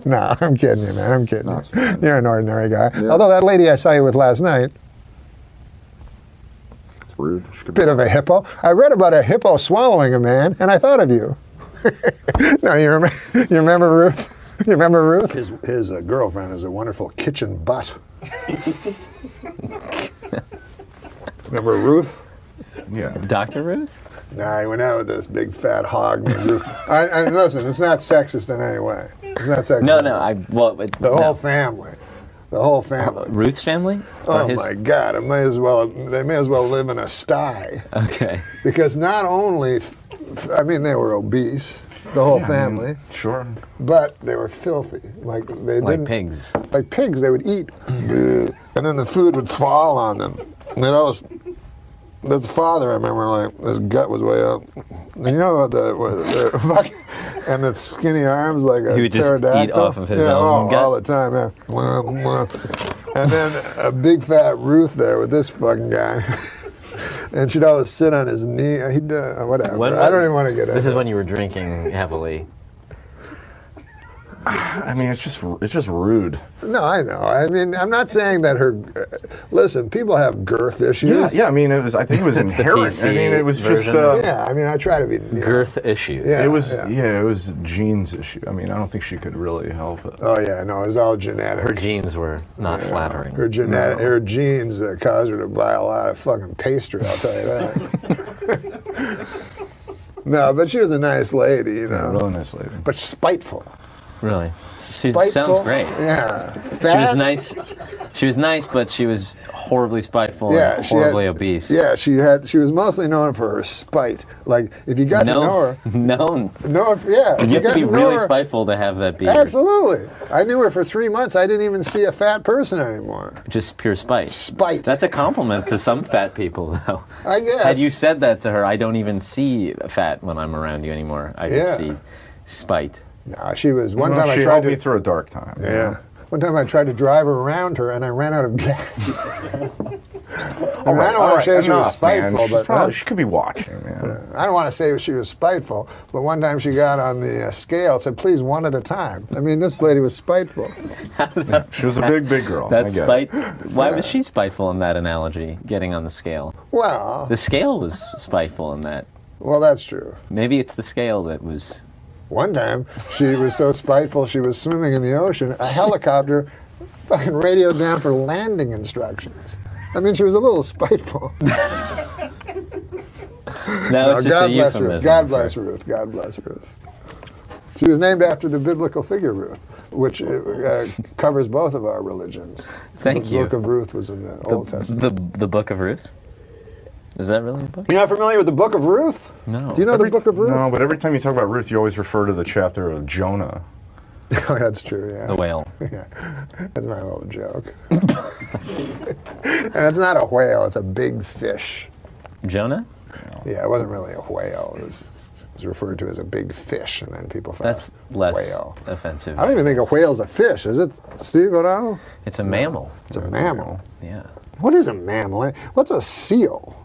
No, I'm kidding you, man. I'm kidding you. You're an ordinary guy. Although that lady I saw you with last night, It's rude. She could- bit of a hippo. I read about a hippo swallowing a man, and I thought of you. No, you remember Ruth? You remember Ruth? His girlfriend is a wonderful kitchen butt. Remember Ruth? Yeah. Dr. Ruth? Nah, he went out with this big fat hog named Ruth. And listen, it's not sexist in any way. It's not sexist. No, in no. any way. The The whole family. The whole family. Ruth's family? Or Oh my God! They may as well live in a sty Okay. because not only, I mean, they were obese, the whole family, Sure. but they were filthy. Like they Like didn't. pigs. Like pigs, they would eat, and then the food would fall on them. And it always, the father, I remember, like his gut was way up. And you know what the fucking, and the skinny arms like a He would just eat pterodactyl. off of his yeah, own gut? all the time. Yeah. Mwah, mwah. And then a big fat Ruth there with this fucking guy. And she'd always sit on his knee. He'd whatever. I don't even want to get into This is it. when you were drinking heavily. I mean, it's just rude. No, I know. I mean, I'm not saying that her. Listen, people have girth issues. Yeah. I mean, I think it was It's the inherent. PC I mean, it was just. version. Yeah, I mean, I try to be. You know, Girth issues. Yeah. It was. Yeah. It was Jean's issue. I mean, I don't think she could really help it. Oh yeah, no, it's all genetic. Her genes were not flattering. Her her genes caused her to buy a lot of fucking pastry. I'll tell you that. No, but she was a nice lady, you know. Really nice lady. But spiteful. Really? She spiteful. sounds great. Yeah. She was Fat. nice. She was nice, but she was horribly spiteful Yeah, and she had- horribly obese. Yeah, she was mostly known for her spite. Like if you got to know her, No. yeah. You have to got be know really her- spiteful to have that beard. Absolutely. I knew her for 3 months. I didn't even see a fat person anymore. Just pure spite. Spite. That's a compliment to some fat people, though. I guess. Had you said that to her, I don't even see fat when I'm around you anymore. I just Yeah. see spite. No, she was. One Well, time I she tried helped to. me through a dark time. Yeah. One time I tried to drive her around her and I ran out of gas. All I don't want to say she was enough, man. spiteful, She's but probably, she could be watching, man. I don't want to say she was spiteful, but one time she got on the scale and said, please, one at a time. I mean, this lady was spiteful. She was a big girl. That's I get it. spite. Why was she spiteful in that analogy, getting on the scale? Well, The scale was spiteful in that. well, that's true. Maybe it's the scale that was. One time, she was so spiteful, she was swimming in the ocean. A helicopter fucking radioed down for landing instructions. I mean, she was a little spiteful. Now it's just a God bless euphemism. Ruth. God bless Ruth. God bless Ruth. She was named after the biblical figure Ruth, which covers both of our religions. Thank the you. Book of Ruth was in the Old Testament. The Book of Ruth? Is that really a book? You're not familiar with the Book of Ruth? No. Do you know the Book of Ruth? No, but every time you talk about Ruth, you always refer to the chapter of Jonah. Oh, that's true, yeah. The whale. Yeah. That's my little joke. And it's not a whale, it's a big fish. Jonah? Yeah, it wasn't really a whale. It was referred to as a big fish, and then people thought That's less whale. offensive. I don't even think a whale's a fish, is it, Steve O'Donnell? It's a mammal. It's a mammal. Yeah. What is a mammal? What's a seal?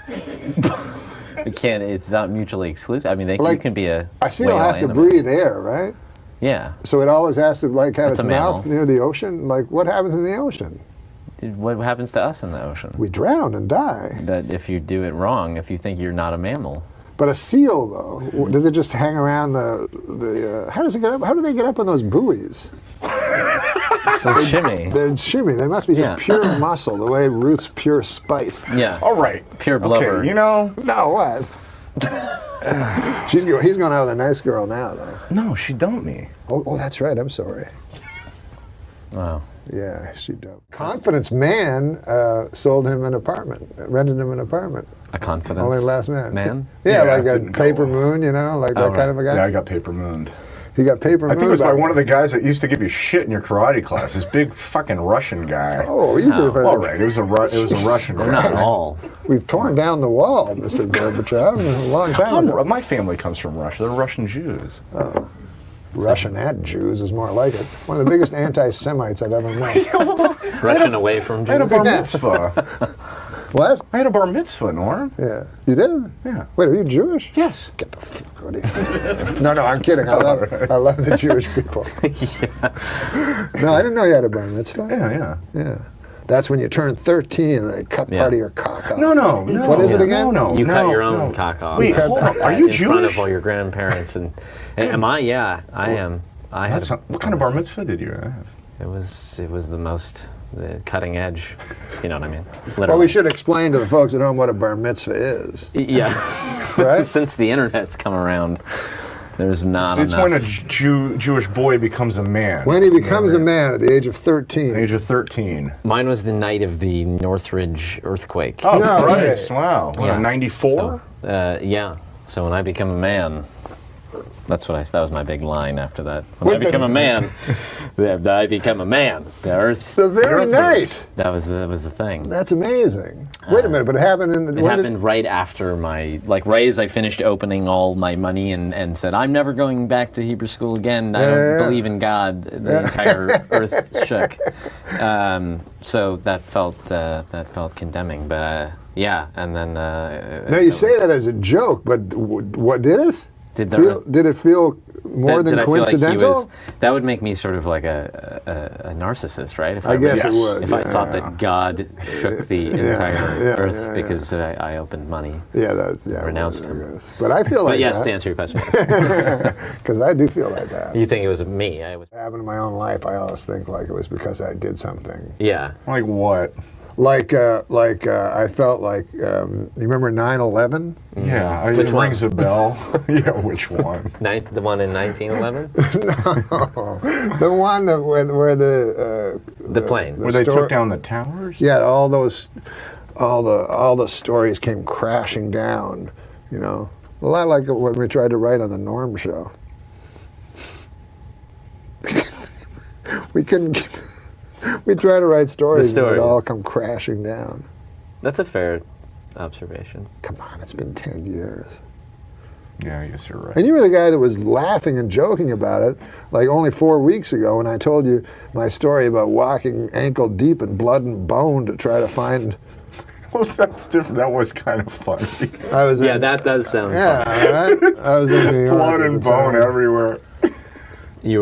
It can't. It's not mutually exclusive. I mean, you Like, can be a. A seal whale has to animal. breathe air, right? Yeah. So it always has to like have It's its a mouth mammal. near the ocean. Like what happens in the ocean? What happens to us in the ocean? We drown and die. That if you do it wrong, if you think you're not a mammal, But a seal, though, does it just hang around the? How does it get up? How do they get up on those buoys? it's a shimmy. They're shimmy. They must be just Yeah. pure muscle, the way Ruth's pure spite. Yeah. All right. Pure blubber. Okay, you know, No, what? He's going out with a nice girl now, though. no, she dumped me. Oh, that's right. I'm sorry. Wow. Yeah, she don't. Confidence Man sold him an apartment, rented him an apartment. A confidence. Only last man. Man. Yeah, Yeah, like it a didn't go paper well. moon, you know, like that kind of a guy. Yeah, I got paper mooned. He got paper I moon. think it was by about one of the guys that used to give you shit in your karate class. This big fucking Russian guy. Oh, easy. No. All right, it was a Russian They're guy. not all. We've torn down the wall, Mr. Gorbachev, a long time ago. My family comes from Russia. They're Russian Jews. Russian at Jews is more like it. One of the biggest anti-Semites I've ever met. Rushing away from I had a Jews. bar mitzvah. What? I had a bar mitzvah, Norm. Yeah. You did? Yeah. Wait, are you Jewish? Yes. Get the fuck out of here. No, I'm kidding. I love the Jewish people. No, I didn't know you had a bar mitzvah. Yeah. Yeah. That's when you turn 13 and they cut Yeah. part of your cock off. No. What is it again? No. You cut your no. own cock off. Wait, hold on. Are you in front Jewish? of all your grandparents and am I? Yeah, I am. I had. That's not- what kind of bar mitzvah did you have? It was the most cutting edge. You know what I mean? Literally. Well, we should explain to the folks at home what a bar mitzvah is. Yeah. Right? Since the internet's come around, there's not It's enough. when a Jewish boy becomes a man. When he becomes a man at the age of 13. Age of 13. Mine was the night of the Northridge earthquake. Oh, No, Christ. okay. Wow. What, Yeah. 94? Yeah. So when I become a man, that was my big line after that. When What I become the- a man, I become a man. The earth. The very Earth night. That was the thing. That's amazing. Wait a minute, but it happened in the... It happened right after right as I finished opening all my money and said, I'm never going back to Hebrew school again. I don't Yeah. believe in God. The entire earth shook. So that felt condemning. But yeah, and then. Now, you say that as a joke, but what did it? Did the Feel, earth- did it feel more than did I feel like he coincidental? was- that would make me sort of like a narcissist, right? If I guess it would, If I yeah. thought that God shook the entire yeah, earth yeah. because I opened money. Yeah, that's Renounced I him. guess. But I feel like But yes, to that answer your question, because I do feel like that. you think it was me? Happened in my own life. I always think like it was because I did something. Yeah. Like what? I felt like, you remember 9/11? Yeah, Which it one? rings a bell. Yeah, which one? The one in 1911? The one that where the plane. Where they story- took down the towers? Yeah, all the stories came crashing down. You know, a lot like when we tried to write on the Norm Show. We couldn't. We tried to write stories, and it stories. all come crashing down. That's a fair observation. Come on, it's been 10 years. Yeah, I guess you're right. And you were the guy that was laughing and joking about it, like only 4 weeks ago when I told you my story about walking ankle deep in blood and bone to try to find. Well, that's different. That was kind of funny. I was Yeah, in, that does sound yeah, fun. right? I was in New York. Blood at and the bone time. everywhere. You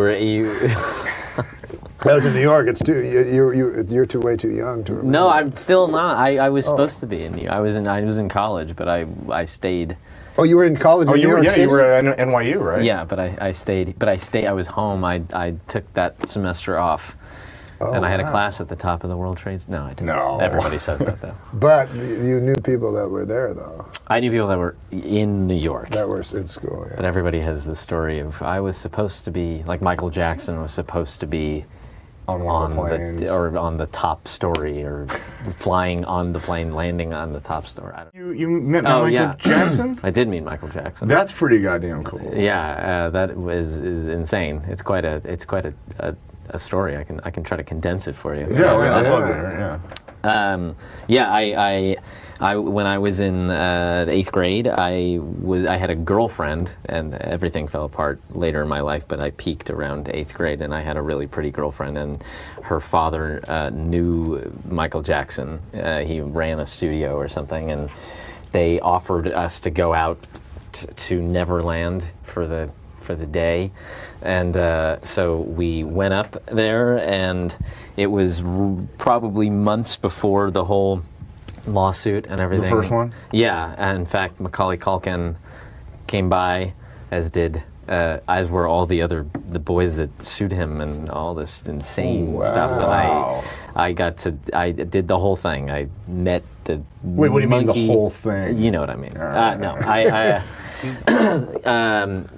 I was in New York. It's you're way too young to remember. No, I'm still not. I was supposed to be in New York. I was in college, but I stayed. Oh, you were in college in Oh, New York City? you were at NYU, right? Yeah, but I stayed. But I was home. I took that semester off, and I had a class at the top of the World Trade. No, I didn't. No. Everybody says that though. But you knew people that were there, though, I knew people that were in New York. that were in school. But Yeah. everybody has the story of I was supposed to be like Michael Jackson was supposed to be On one of the planes. or on the top story or flying on the plane, landing on the top story. I don't You met Oh, Michael yeah. Jackson? I did meet Michael Jackson. That's pretty goddamn cool. Yeah, that is insane. It's quite a story. I can try to condense it for you. Yeah, I love it. Yeah. I when I was in the 8th grade, I had a girlfriend, and everything fell apart later in my life. But I peaked around 8th grade, and I had a really pretty girlfriend, and her father knew Michael Jackson. He ran a studio or something, and they offered us to go out to Neverland for the day, and so we went up there, and it was probably months before the whole lawsuit and everything. first one? Yeah, and in fact, Macaulay Culkin came by, as were all the boys that sued him, and all this insane stuff. And I did the whole thing. I met the Wait, what do you mean the monkey- whole thing? You know what I mean? right. No,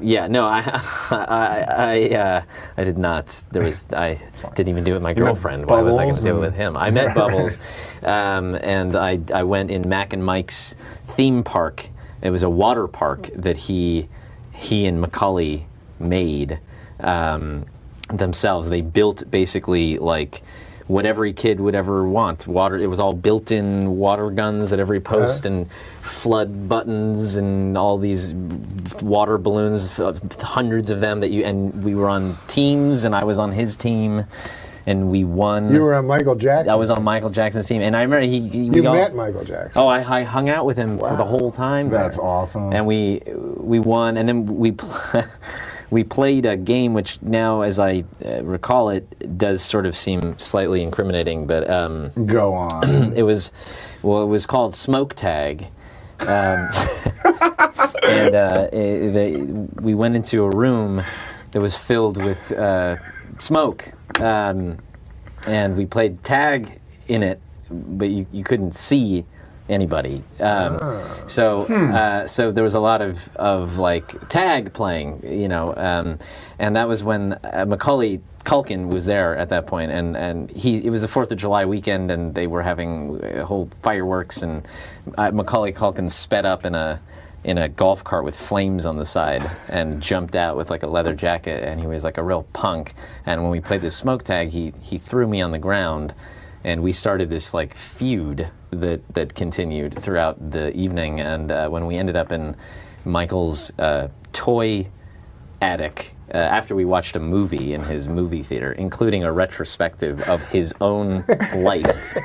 yeah, no, I did not. I didn't even do it with my girlfriend. Why was I going to do it with him? I met Bubbles, and I went in Mac and Mike's theme park. It was a water park that he and Macaulay made themselves. They built basically like what every kid would ever want. Water. It was all built-in water guns at every post, and flood buttons, and all these water balloons, hundreds of them. And we were on teams, and I was on his team, and we won. You were on Michael Jackson. I was on Michael Jackson's team, and I remember You met Michael Jackson. Oh, I hung out with him for the whole time. That's there. awesome. And we won, and then we played a game which now, as I recall it, does sort of seem slightly incriminating, but Go on. it was called Smoke Tag. And we went into a room that was filled with smoke, and we played tag in it, but you couldn't see anybody. So there was a lot of like tag playing, you know, and that was when Macaulay Culkin was there at that point, and it was the 4th of July weekend, and they were having whole fireworks, and Macaulay Culkin sped up in a golf cart with flames on the side and jumped out with like a leather jacket, and he was like a real punk. And when we played this smoke tag, he threw me on the ground, and we started this like feud that continued throughout the evening. And when we ended up in Michael's toy attic, after we watched a movie in his movie theater, including a retrospective of his own life,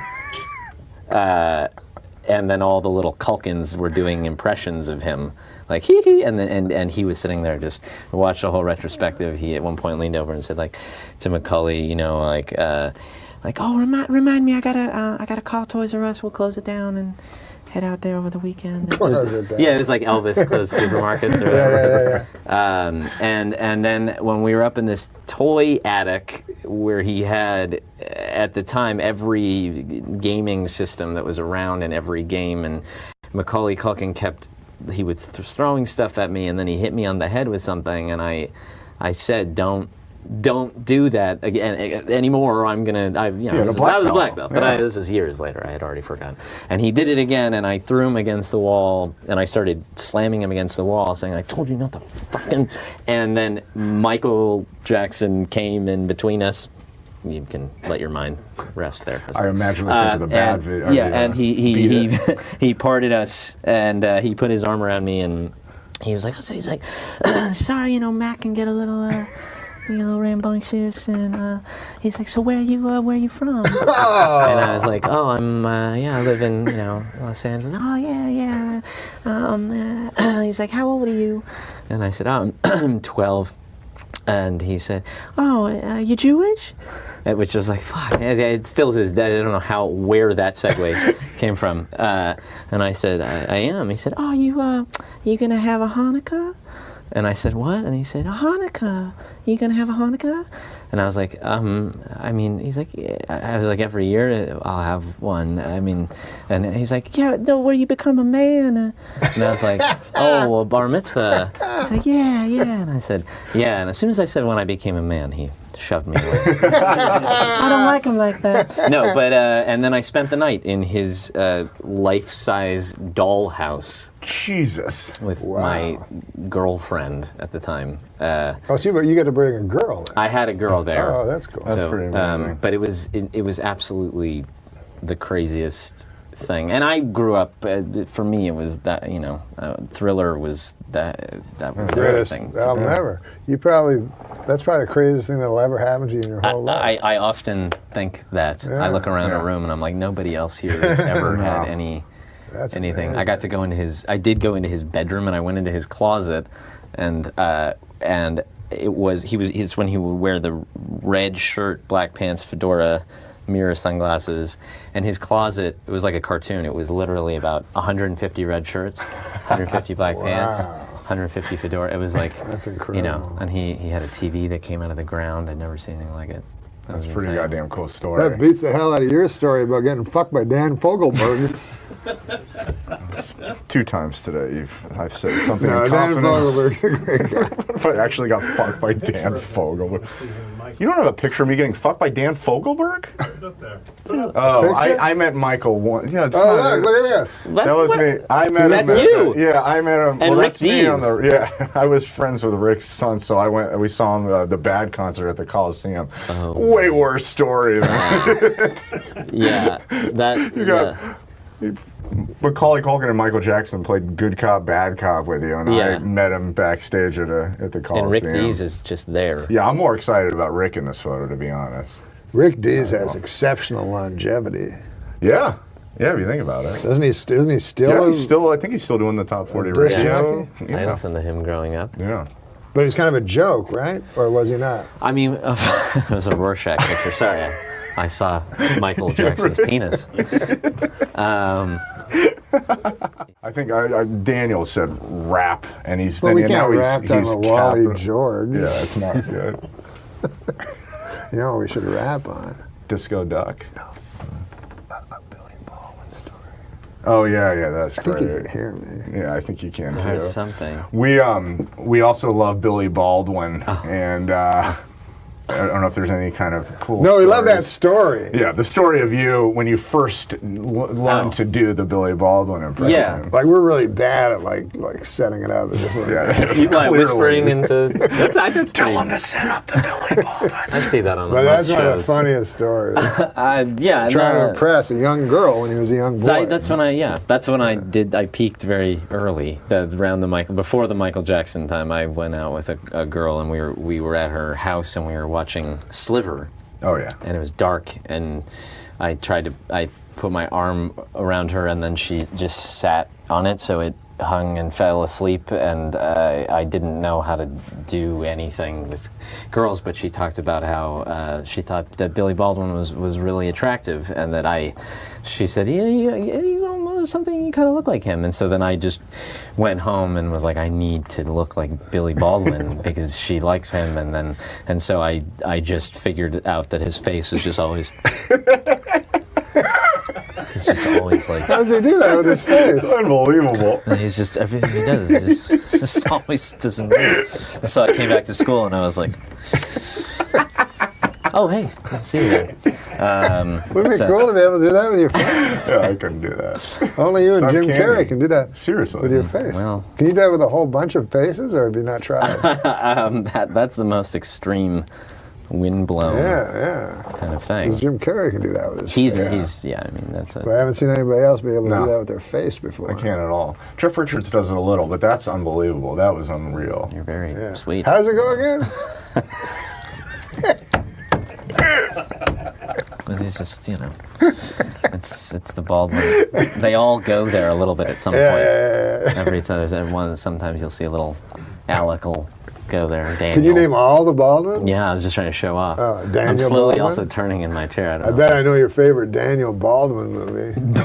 and then all the little Culkins were doing impressions of him, like hee hee, and he was sitting there just watched the whole retrospective. He at one point leaned over and said, like, to Macaulay, you know, like, oh, remind me, I gotta call Toys R Us. We'll close it down, head out there over the weekend? Close it down. Yeah, it was like Elvis closed supermarkets or whatever. And then when we were up in this toy attic where he had, at the time, every gaming system that was around in every game, and Macaulay Culkin he was throwing stuff at me, and then he hit me on the head with something, and I said, don't do that again anymore, or I'm gonna. I was a black belt, but this was years later. I had already forgotten. And he did it again, and I threw him against the wall, and I started slamming him against the wall, saying, "I told you not to fucking." And then Michael Jackson came in between us. You can let your mind rest there for a second. I imagine the think of the bad video. Yeah, and he parted us, and he put his arm around me, and he was like, sorry, Mac can get a little. Rambunctious, and he's like, so where are you from? And I was like, oh, I live in, Los Angeles. Oh, yeah. He's like, how old are you? And I said, oh, I'm 12. And he said, oh, you Jewish? Which was like, fuck, it's still to this day, I don't know where that segue came from. And I said, I am. He said, oh, you gonna have a Hanukkah? And I said, what? And he said, a Hanukkah. You gonna have a Hanukkah? And I was like, he's like, I was like, every year I'll have one. And he's like, yeah, no, where you become a man. And I was like, oh, a bar mitzvah. He's like, yeah. And I said, yeah. And as soon as I said when I became a man, he shoved me away. I don't like him like that. No, but, and then I spent the night in his life-size dollhouse. Jesus. With my girlfriend at the time. So you got to bring a girl then. I had a girl there. Oh, that's cool. That's pretty amazing. But it was absolutely the craziest thing. And I grew up. For me, it was that Thriller was that was Greatest everything. album ever. That's probably the craziest thing that'll ever happen to you in your whole life. I often think that. Yeah. I look around a room and I'm like, nobody else here has ever had anything. Amazing. I got to go into I did go into his bedroom, and I went into his closet, and it was when he would wear the red shirt, black pants, fedora, mirror sunglasses, and his closet, it was like a cartoon. It was literally about 150 red shirts, 150 black pants, 150 fedora. It was like, that's incredible. And he had a TV that came out of the ground. I'd never seen anything like it. That's a pretty goddamn cool story. That beats the hell out of your story about getting fucked by Dan Fogelberg. 2 times today I've said something No, in Dan confidence. Fogelberg's a great guy. If I actually got fucked by Dan Fogelberg. You don't have a picture of me getting fucked by Dan Fogelberg? Oh, I met Michael once. Yeah, Look at this. That was me. I met him. That's you. Yeah, I met him. And Rick that's me on Dees. I was friends with Rick's son, so we saw him the Bad concert at the Coliseum. Oh. Way worse story than Yeah, that. Macaulay Culkin and Michael Jackson played Good Cop, Bad Cop with you, and I met him backstage at the Coliseum. And Rick Dees is just there. Yeah, I'm more excited about Rick in this photo, to be honest. Rick Dees has exceptional longevity. Yeah, if you think about it. Isn't he still? I think he's still doing the top 40 disc radio. jockey? I listened to him growing up. Yeah. But he's kind of a joke, right? Or was he not? I mean, it was a Rorschach picture. Sorry, I saw Michael Jackson's penis. I think Daniel said rap, and he's. Well, we and can't now rap he's time with Wally capital- George. Yeah, it's not good. You know what we should rap on? Disco Duck. Billy Baldwin story. Oh yeah, that's I think great. you can hear me. Yeah, I think you can I heard too. something. We also love Billy Baldwin, Oh. and I don't know if there's any kind of cool. No, we love that stories. story. Yeah, the story of you when you first learned to do the Billy Baldwin impression. Yeah. Like we're really bad at like setting it up. Yeah, You like clearly. whispering into. That's Tell him to set up the Billy Baldwin. I see that on But most that's one of the shows. funniest stories. Yeah, Trying to no, impress a young girl when he was a young boy. That's when I peaked very early. Before the Michael Jackson time. I went out with a girl, and we were at her house, and we were watching Sliver. Oh yeah. And it was dark, and I put my arm around her, and then she just sat on it, so it hung and fell asleep, and I didn't know how to do anything with girls, but she talked about how she thought that Billy Baldwin was really attractive, and that she said, you there's something you kind of look like him. And so then I just went home and was like, I need to look like Billy Baldwin because she likes him. And so I just figured out that his face is just always. He's just always like. How does he do that with his face? Unbelievable. And he's just, everything he does is just always doesn't move. And so I came back to school and I was like, oh, hey, I see you there. Wouldn't it be cool to be able to do that with your face? Yeah, I couldn't do that. Only you and It's Jim uncanny. Carrey can do that Seriously. with your face. Well. Can you do that with a whole bunch of faces, or have you not tried? That's the most extreme windblown Yeah. kind of thing. Because Jim Carrey can do that with his face. He's, yeah, I mean, that's But I a, haven't seen anybody else be able to No. do that with their face before. I can't at all. Jeff Richards does it a little, but that's unbelievable. That was unreal. you're very Yeah. sweet. How does it go again? But it's just, it's the Baldwin. They all go there a little bit at some point. Every time there's everyone, sometimes you'll see a little Alec will go there. Daniel. Can you name all the Baldwins? Yeah, I was just trying to show off. Oh, Daniel I'm slowly Baldwin? also turning in my chair. I don't I know. bet I know your favorite Daniel Baldwin movie.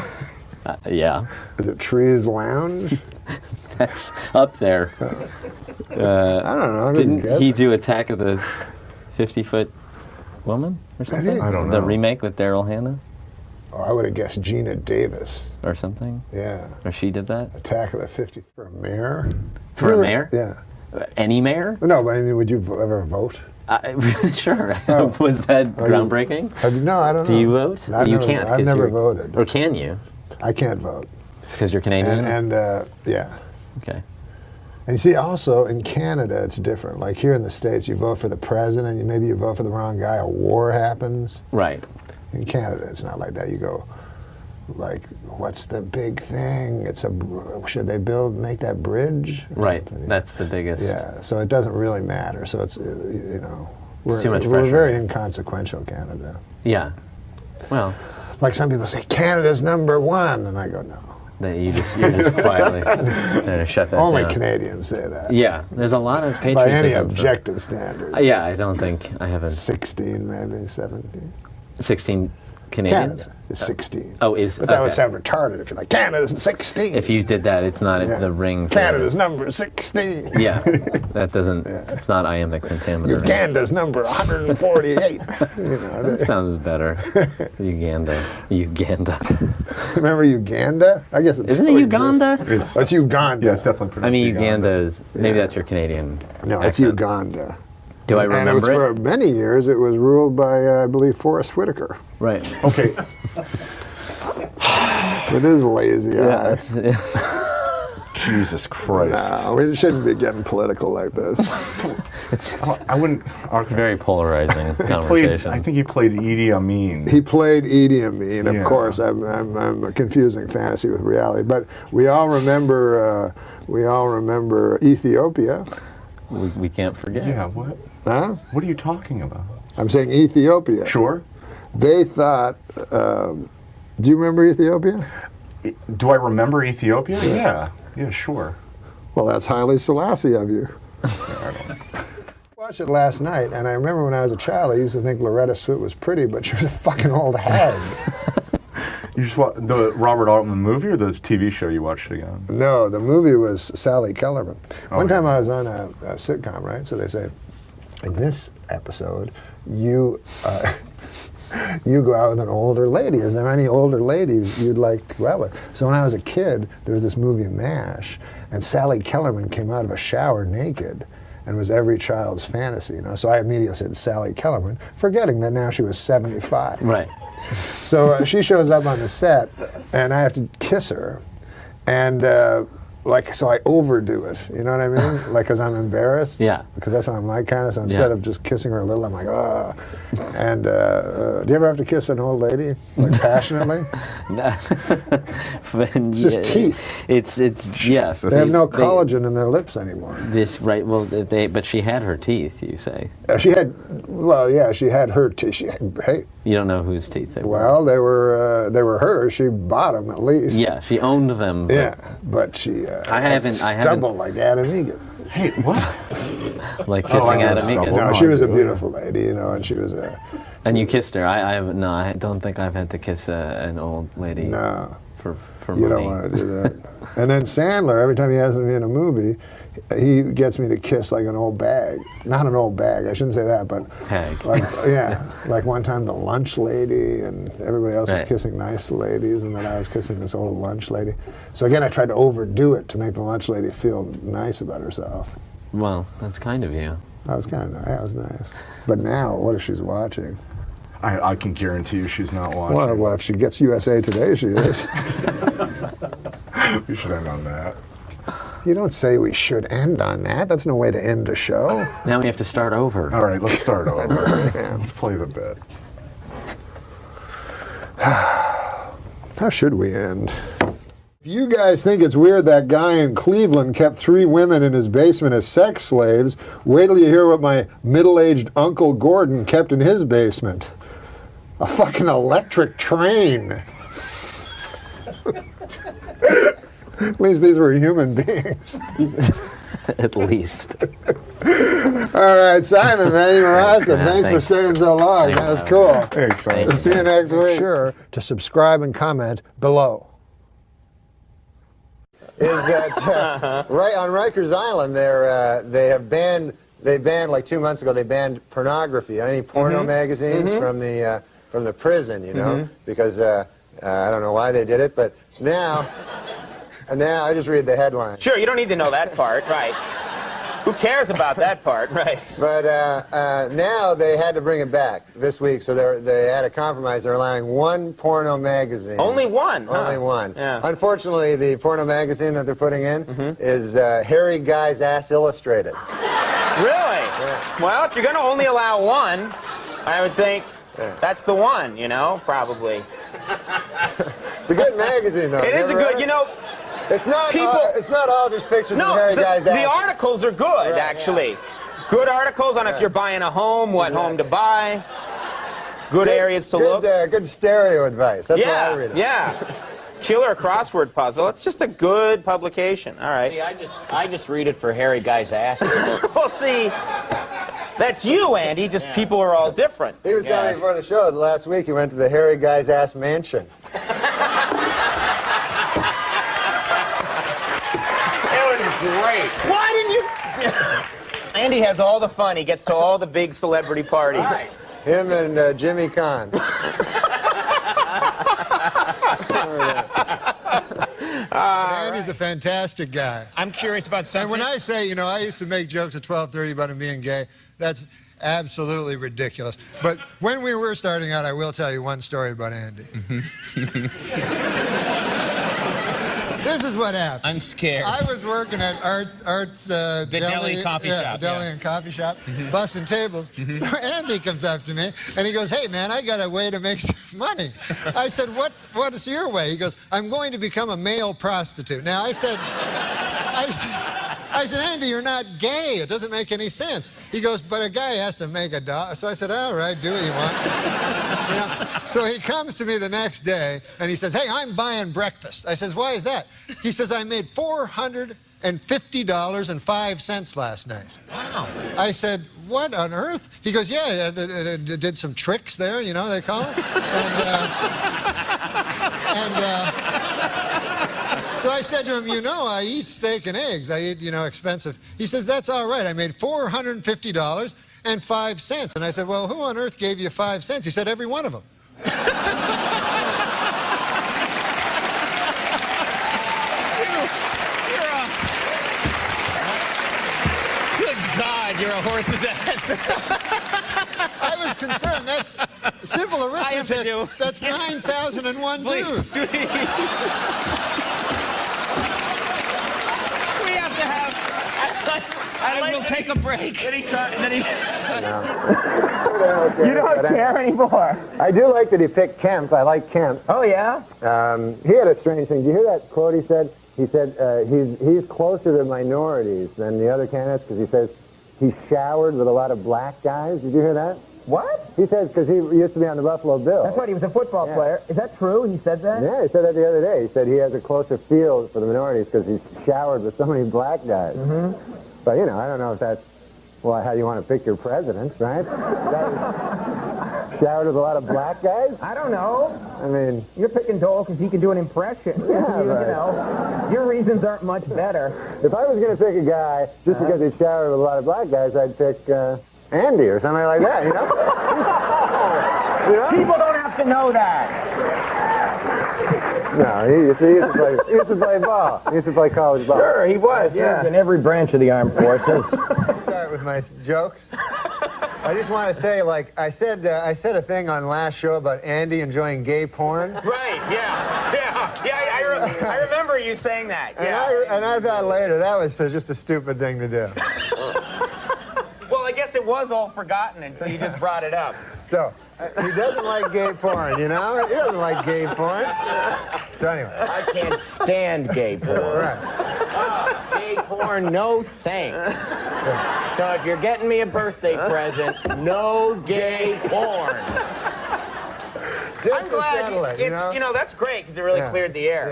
Yeah, Is it Trees Lounge? that's up there. I don't know. I'm just Didn't guessing. he do Attack of the 50-Foot Woman or something? I don't The know. remake with Daryl Hannah Oh, I would have guessed Gina Davis. or something? Yeah. Or she did that? Attack of the 50 for a mayor. For a mayor? Yeah. Any mayor? No, but I mean, would you ever vote? Sure. Oh. Was that Oh, you- groundbreaking? No, I don't know. Do you vote? I've You never, can't. I've 'cause never you're- voted. Or can you? I can't vote. Because you're Canadian? And yeah. Okay. And you see, also in Canada, it's different. Like here in the States, you vote for the president, maybe you vote for the wrong guy, a war happens. Right. In Canada, it's not like that. You go, like, what's the big thing? Should they make that bridge? Or Right. something? That's the biggest. Yeah, so it doesn't really matter. So it's, we're, too much we're pressure. very inconsequential, Canada. Yeah. Well, Like some people say, Canada's #1, and I go, no. you're just quietly trying to shut that Only down. Canadians say that. Yeah. There's a lot of By patriotism. any objective standard. Yeah, I don't think I have a 16, maybe 17. 16 Canadians. Canada is 16. Oh, is But that would okay. sound retarded if you're like, Canada's 16. If you did that, it's not Yeah. the ring. thing. Canada's number 16. Yeah, that doesn't. It's not iambic pentameter. Uganda's number 148. That sounds better. Uganda. Remember Uganda? I guess it's Isn't it Uganda? It's Uganda. Yeah, it's definitely pronounced I mean, Uganda. Uganda is maybe that's your Canadian. No, it's accent. Uganda. Do I And it was remember for many years. It was ruled by, I believe, Forrest Whitaker. Right. Okay, With his lazy Yeah, eyes. that's. Jesus Christ. No, we shouldn't be getting political like this. I wouldn't. Very polarizing Played, conversation. I think he played Idi Amin. He played Idi Amin. Of Yeah. course, I'm confusing fantasy with reality. But we all remember Ethiopia. we can't forget. Yeah, what? Huh? What are you talking about? I'm saying Ethiopia. Sure. They thought. Do you remember Ethiopia? Do I remember Ethiopia? Yeah. Yeah, sure. Well, that's Haile Selassie of you. Watched it last night, and I remember when I was a child, I used to think Loretta Swit was pretty, but she was a fucking old hag. You just watched the Robert Altman movie or the TV show you watched again? No, the movie was Sally Kellerman. One time yeah. I was on a sitcom, right? So they say, in this episode, you you go out with an older lady. Is there any older ladies you'd like to go out with? So when I was a kid, there was this movie MASH, and Sally Kellerman came out of a shower naked and was every child's fantasy. So I immediately said Sally Kellerman, forgetting that now she was 75. Right. So she shows up on the set, and I have to kiss her, and so I overdo it. You know what I mean? Like, because I'm embarrassed. Yeah. Because that's what I'm like, kind of. So instead of just kissing her a little, I'm like, ah. And do you ever have to kiss an old lady, like passionately? It's just teeth. It's yes. They have no collagen in their lips anymore. This right. Well, but she had her teeth. You say. She had her teeth. Hey, You don't know whose teeth they were. well, they were hers. She bought them at least. Yeah, she owned them. But Yeah, but she I haven't- stubble like Adam Egan. Hey, what? Like kissing I Adam understand. Egan. Well, No, she was a I do. beautiful lady, and she was a And you kissed her. I don't think I've had to kiss an old lady. no. for You money. don't want to do that. And then Sandler, every time he has me in a movie, he gets me to kiss like an old bag. Not an old bag, I shouldn't say that, but Hag. like, yeah, like one time the lunch lady and everybody else was Right. kissing nice ladies, and then I was kissing this old lunch lady. So again, I tried to overdo it to make the lunch lady feel nice about herself. Well, that's kind of you. That was kind of nice. That was nice. But now, what if she's watching? I can guarantee you she's not watching. Well, if she gets USA Today, she is. We should end on that. You don't say we should end on that. That's no way to end a show. Now we have to start over. All right, let's start over. Let's play the bit. How should we end? If you guys think it's weird that guy in Cleveland kept 3 women in his basement as sex slaves, wait till you hear what my middle-aged Uncle Gordon kept in his basement. A fucking electric train. At least these were human beings. At least. All right, Simon, man, you were awesome. Yeah, Thanks for thanks. staying so long. That was cool. Thanks, Simon. We'll see you next week. Make sure to subscribe and comment below. Is that right on Rikers Island? They banned like 2 months ago. They banned pornography, any porno magazines from the prison. You know, because I don't know why they did it, but now I just read the headline. Sure, you don't need to know that part, right? Who cares about that part, right? But now they had to bring it back this week, so they had a compromise. They're allowing 1 porno magazine. Only one, huh? Only one. Yeah. Unfortunately, the porno magazine that they're putting in is Hairy Guy's Ass Illustrated. Really? Yeah. Well, if you're going to only allow one, I would think that's the one, you know, probably. It's a good magazine, though. It is a good, you know, It's not. people- It's not all just pictures of no, Hairy Guy's ass. the articles are good, Right, actually. Good articles on if you're buying a home, what home to buy, good areas to look. Good stereo advice. That's why I read it. Yeah. Killer crossword puzzle. It's just a good publication. All right. See, I just read it for Hairy Guy's ass. Well, see, that's you, Andy. Just people are all different. He was telling me before the show that last week he went to the Hairy Guy's Ass Mansion. Great. Why didn't you? Andy has all the fun. He gets to all the big celebrity parties. Him and Jimmy Kahn. Andy's a fantastic guy. I'm curious about something. And when I say, you know, I used to make jokes at 12:30 about him being gay, that's absolutely ridiculous. But when we were starting out, I will tell you one story about Andy. This is what happened. I'm scared. I was working at Art's deli coffee shop, deli yeah. and coffee shop, bussing tables. So Andy comes up to me and he goes, "Hey man, I got a way to make some money." I said, "What is your way?" He goes, "I'm going to become a male prostitute." Now I said, "Andy, you're not gay. It doesn't make any sense." He goes, "But a guy has to make a dollar." So I said, "All right, do what you want." You know? So he comes to me the next day and he says, "Hey, I'm buying breakfast." I says, "Why is that?" He says, "I made $450.05 last night." Wow. I said, "What on earth?" He goes, "Yeah, did some tricks there, you know, they call it." So I said to him, "You know, I eat steak and eggs. I eat, you know, expensive." He says, "That's all right. I made $450.05. And I said, "Well, who on earth gave you 5 cents?" He said, "Every one of them." Good God, you're a horse's ass. I was concerned. That's simple have to arithmetic. do. That's 9,001 Please, dudes. we have to have. I will take a break. You don't care anymore. I do like that he picked Kemp. I like Kemp. Oh, yeah? He had a strange thing. Did you hear that quote he said? He said he's closer to minorities than the other candidates because he says he showered with a lot of black guys. Did you hear that? What? He says because he used to be on the Buffalo Bills. That's right, he was a football player. Is that true? He said that? Yeah, he said that the other day. He said he has a closer feel for the minorities because he's showered with so many black guys. Mm-hmm. But, you know, I don't know if that's, well, how you want to pick your presidents, right? Showered with a lot of black guys? I don't know. I mean, You're picking Dole because he can do an impression. Yeah, you right. know, your reasons aren't much better. if I was going to pick a guy just because he showered with a lot of black guys, I'd pick Andy or something like that, you know? You know? People don't have to know that. No, he used to play ball. He used to play college ball. Sure, he was, yeah. In every branch of the armed forces. Start with my jokes. I just want to say, like, I said a thing on last show about Andy enjoying gay porn. Right, I remember you saying that. And I thought later, that was just a stupid thing to do. Well, I guess it was all forgotten until you just brought it up. So, he doesn't like gay porn, you know? He doesn't like gay porn. So anyway. I can't stand gay porn. Right. Gay porn, no thanks. So if you're getting me a birthday present, no gay porn. I'm glad it's, that's great because it really cleared the air.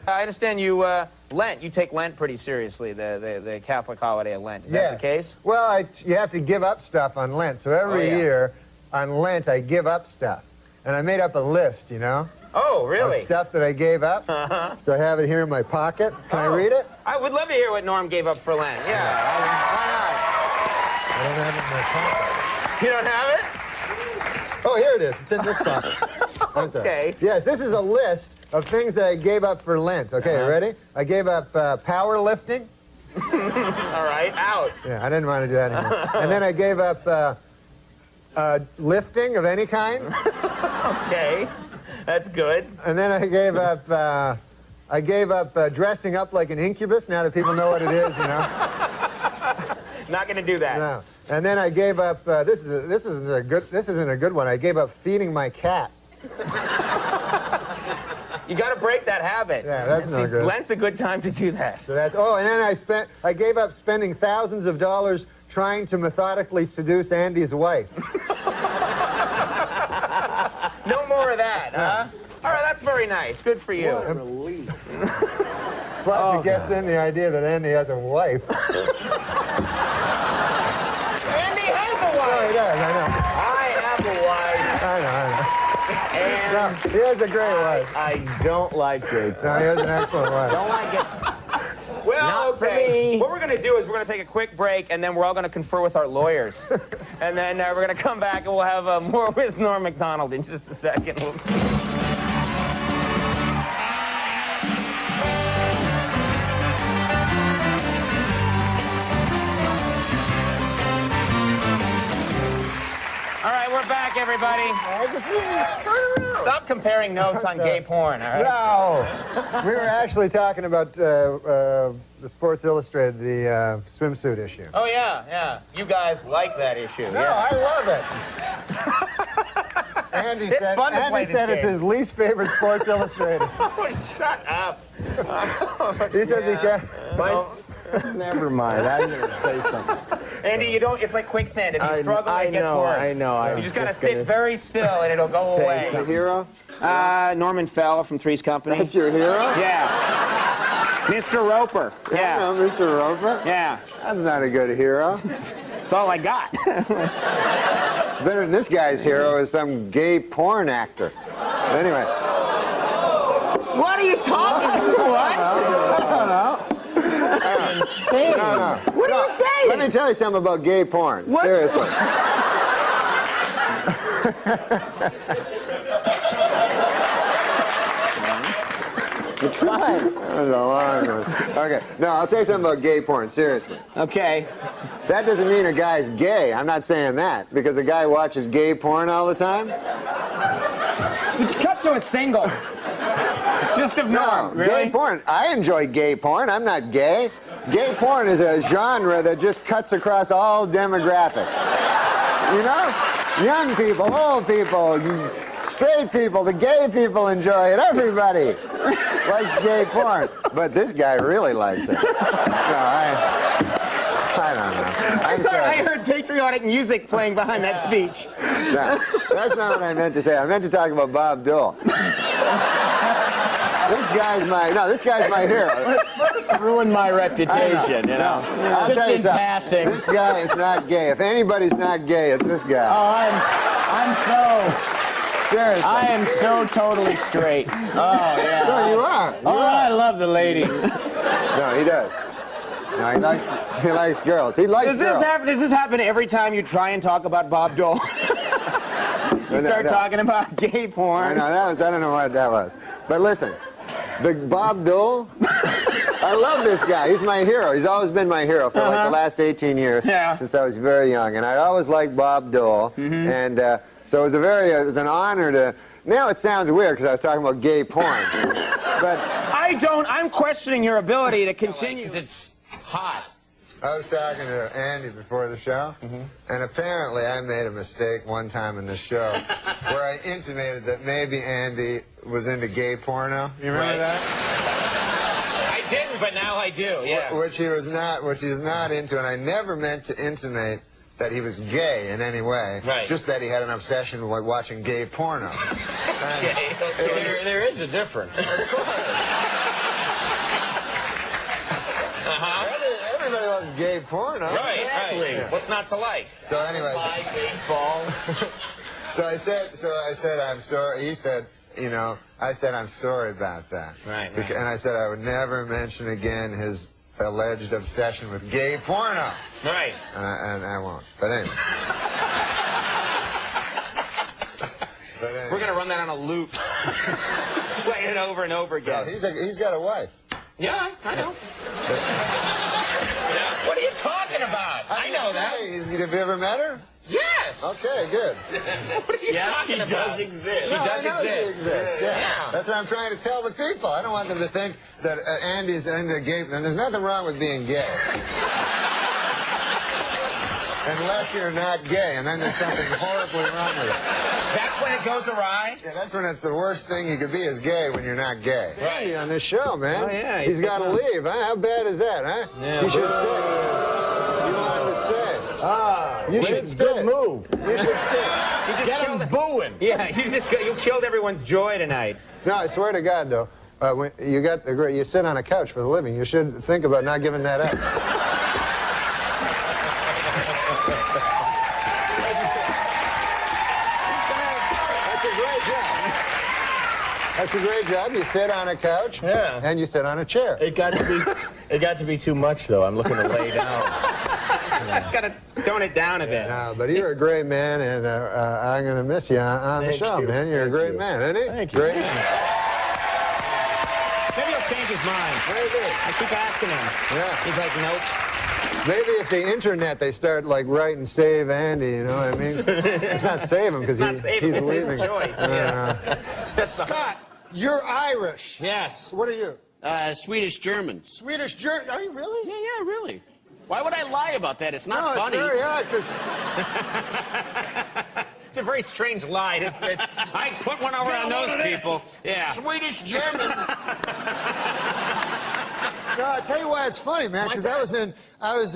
Yeah. I understand you, Lent, you take Lent pretty seriously, the Catholic holiday of Lent. Is that the case? Well, you have to give up stuff on Lent. So every year on Lent, I give up stuff. And I made up a list, you know? Oh, really? Of stuff that I gave up. So I have it here in my pocket. Can I read it? I would love to hear what Norm gave up for Lent. Yeah, I don't have it in my pocket. why not? You don't have it? Oh, here it is. It's in this pocket. I'm sorry. Okay. Yes, this is a list of things that I gave up for Lent. Okay, you ready? I gave up powerlifting. All right, out. Yeah, I didn't want to do that anymore. And then I gave up lifting of any kind. Okay, that's good. And then I gave up dressing up like an incubus. Now that people know what it is, you know. Not going to do that. No. And then I gave up. This isn't a good one. I gave up feeding my cat. You got to break that habit. Yeah, that's no good. Lent's a good time to do that. So that's. Oh, and then I gave up spending thousands of dollars trying to methodically seduce Andy's wife. No more of that, huh? All right, that's very nice. Good for you. What a relief. Plus, it gets in the idea that Andy has a wife. Andy has a wife. Oh, he does. I know. I have a wife. I know. And No, he has a great wife. I don't like gay porn. No, he has an excellent wife. Don't like it. Well, Not for okay. me. What we're going to do is we're going to take a quick break, and then we're all going to confer with our lawyers. And then we're going to come back, and we'll have more with Norm Macdonald in just a second. We'll see. All right, we're back, everybody. Stop comparing notes on gay porn, all right? No! We were actually talking about the Sports Illustrated, the swimsuit issue. Oh, yeah. You guys like that issue. No, yeah. I love it. Andy It's said, fun to play Andy this said it's game. his least favorite Sports Illustrated. Oh, shut up. He says he can't. Never mind. I'm going to say something. Andy, you don't, it's like quicksand. If you struggle, I it gets know, worse. I know. You just got to sit very still, and it'll go away. The hero? Norman Fell from Three's Company. That's your hero? Yeah. Mr. Roper. Yeah. No, Mr. Roper? Yeah. That's not a good hero. That's all I got. Better than this guy's hero is some gay porn actor. Anyway. What are you talking about? What? I don't know. Insane. No. What are you saying? Let me tell you something about gay porn. What's- Seriously. It's fine. Okay. No, I'll tell you something about gay porn. Seriously. Okay. That doesn't mean a guy's gay. I'm not saying that. Because a guy watches gay porn all the time. Cut to a single. Just of Norm, really? Gay porn. I enjoy gay porn. I'm not gay. Gay porn is a genre that just cuts across all demographics. You know? Young people, old people, straight people, the gay people enjoy it. Everybody likes gay porn. But this guy really likes it. No, I don't know. I heard patriotic music playing behind that speech. No, that's not what I meant to say. I meant to talk about Bob Dole. This guy's my hero. First ruined my reputation, you know. I'll Just tell you in something. passing. This guy is not gay. If anybody's not gay, it's this guy. Oh, Seriously. I am so totally straight. Oh, yeah. No, you are. Oh, I love the ladies. No, he does. No, he likes girls. He likes girls. Does this happen every time you try and talk about Bob Dole? You start talking about gay porn. I don't know what that was. But listen, the Bob Dole, I love this guy. He's my hero. He's always been my hero for like the last 18 years since I was very young. And I always liked Bob Dole. And so it was an honor to, now it sounds weird because I was talking about gay porn. But I'm questioning your ability to continue. Because it's hot. I was talking to Andy before the show, and apparently I made a mistake one time in the show where I intimated that maybe Andy was into gay porno. You remember that? I didn't, but now I do, yeah. Which he is not into, and I never meant to intimate that he was gay in any way. Right. Just that he had an obsession with watching gay porno. Okay. There is a difference. Everybody loves gay porno. Right, Exactly. right. Yeah. What's not to like? So anyway, so I said I'm sorry. He said, I said I'm sorry about that. Right. And I said I would never mention again his alleged obsession with gay porno. Right. And I won't. But anyway. We're gonna run that on a loop. Play it over and over again. Well, he's got a wife. Yeah, I know. What are you talking about? I know that. Have you ever met her? Yes. Okay, good. What are you talking about? does exist. She No, does I know exist. she exists. Yeah. Yeah. That's what I'm trying to tell the people. I don't want them to think that Andy's into gay. And there's nothing wrong with being gay. Unless you're not gay, and then there's something horribly wrong with it. That's when it goes awry? Yeah, that's when it's the worst thing you could be is gay when you're not gay. Right. Andy on this show, man. Oh, yeah, He's got to leave, huh? How bad is that, huh? Yeah. He should stay. You want him to stay. You should stay. Good move. You should stay. You just Get killed him booing. Yeah, you killed everyone's joy tonight. No, I swear to God, though, when you sit on a couch for the living. You should think about not giving that up. That's a great job. You sit on a couch, and you sit on a chair. It got to be too much, though. I'm looking to lay down. Gotta tone it down a bit. No, but you're a great man, and I'm going to miss you on the show, man. You're a great man, isn't he? Thank you. Great. Maybe he'll change his mind. Maybe. I keep asking him. Yeah. He's like, nope. Maybe if the internet, they start like writing "Save Andy," you know what I mean? It's not save him because he's It's leaving. his choice. Scott, you're Irish. Yes. What are you? Swedish German. Swedish German. Are you really? Yeah, really. Why would I lie about that? It's not No, funny. it's very odd because It's a very strange lie. I put one over on those people. Yeah. Swedish German. No, I tell you why it's funny, man. Because I was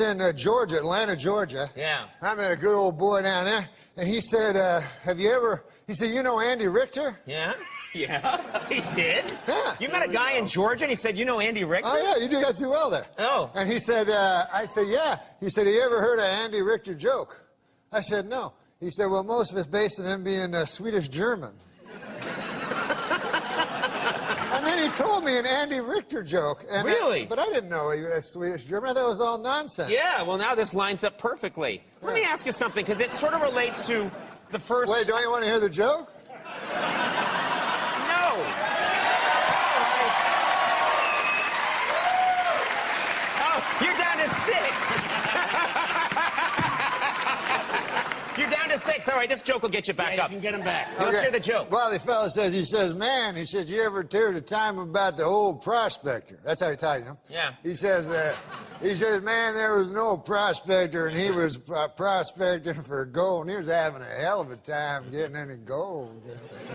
in Georgia, Atlanta, Georgia. Yeah. I met a good old boy down there, and he said, "Have you ever?" He said, "You know Andy Richter?" Yeah? Yeah, he did? Yeah. You met a guy in Georgia and he said, you know Andy Richter? Oh yeah, you guys do well there. Oh. And he said, I said, yeah. He said, you ever heard of Andy Richter joke? I said, no. He said, well, most of it's based on him being Swedish German. And then he told me an Andy Richter joke. And Really? But I didn't know he was Swedish German. I thought it was all nonsense. Yeah, well, now this lines up perfectly. Let me ask you something, because it sort of relates to the first... Wait, don't you want to hear the joke? No. Oh, you're down to 6. You're down to 6. All right, this joke will get you back up. You can get him back. Let's hear the joke. Well, the fella says, he says, you ever hear the time about the old prospector? That's how he tells you. Yeah. He says, man, there was an old prospector, and he was prospecting for gold, and he was having a hell of a time getting any gold.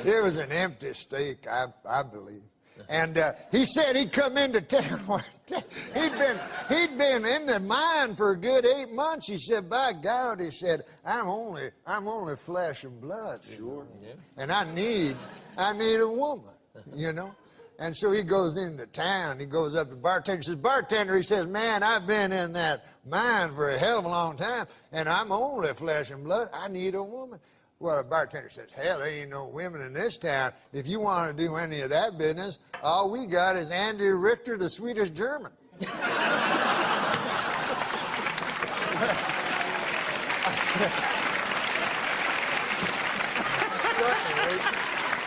It was an empty stake, I believe. And he said he'd come into town one day. He'd been in the mine for a good 8 months. He said, by God, he said, I'm only flesh and blood. Sure. Yeah. And I need a woman, you know. And so he goes into town. He goes up to the bartender. He says, bartender, he says, man, I've been in that mine for a hell of a long time, and I'm only flesh and blood. I need a woman. Well, the bartender says, hell, there ain't no women in this town. If you want to do any of that business, all we got is Andy Richter, the Swedish German.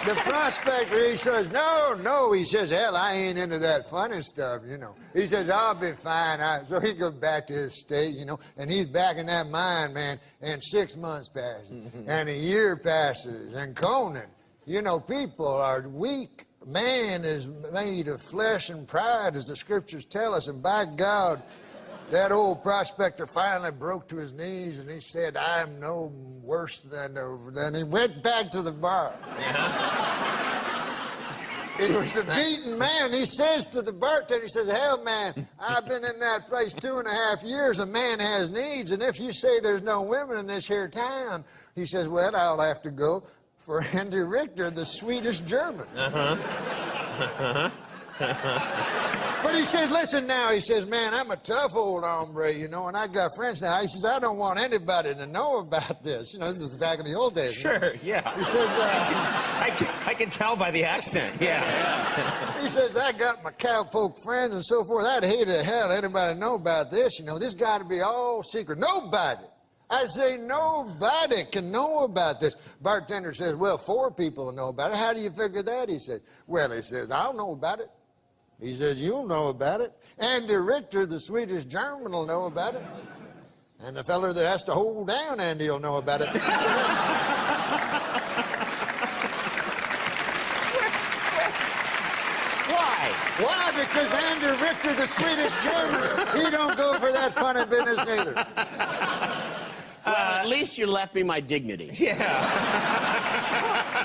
The prospector, he says, no, he says, hell, I ain't into that funny stuff, you know. He says, I'll be fine. So he goes back to his state, you know, and he's back in that mine, man, and 6 months passes, and a year passes, and Conan, you know, people are weak. Man is made of flesh and pride, as the scriptures tell us, and by God, that old prospector finally broke to his knees and he said, I'm no worse than he went back to the bar. He was a beaten man. He says to the bartender, he says, hell, man, I've been in that place 2.5 years. A man has needs, and if you say there's no women in this here town, he says, well, I'll have to go for Andy Richter, the Swedish German. But he says, listen now, he says, man, I'm a tough old hombre, you know, and I got friends now. He says, I don't want anybody to know about this. You know, this is back in the old days. Sure, yeah. He says, I can tell by the accent, yeah. He says, I got my cowpoke friends and so forth. I'd hate to hell anybody know about this, you know. This got to be all secret. Nobody. I say nobody can know about this. Bartender says, well, 4 people will know about it. How do you figure that? He says, well, he says, I'll know about it. He says, you'll know about it. Andy Richter, the Swedish German, will know about it. And the feller that has to hold down Andy will know about it. Why? Why? Because Andy Richter, the Swedish German, he don't go for that funny business neither. Well, at least you left me my dignity. Yeah.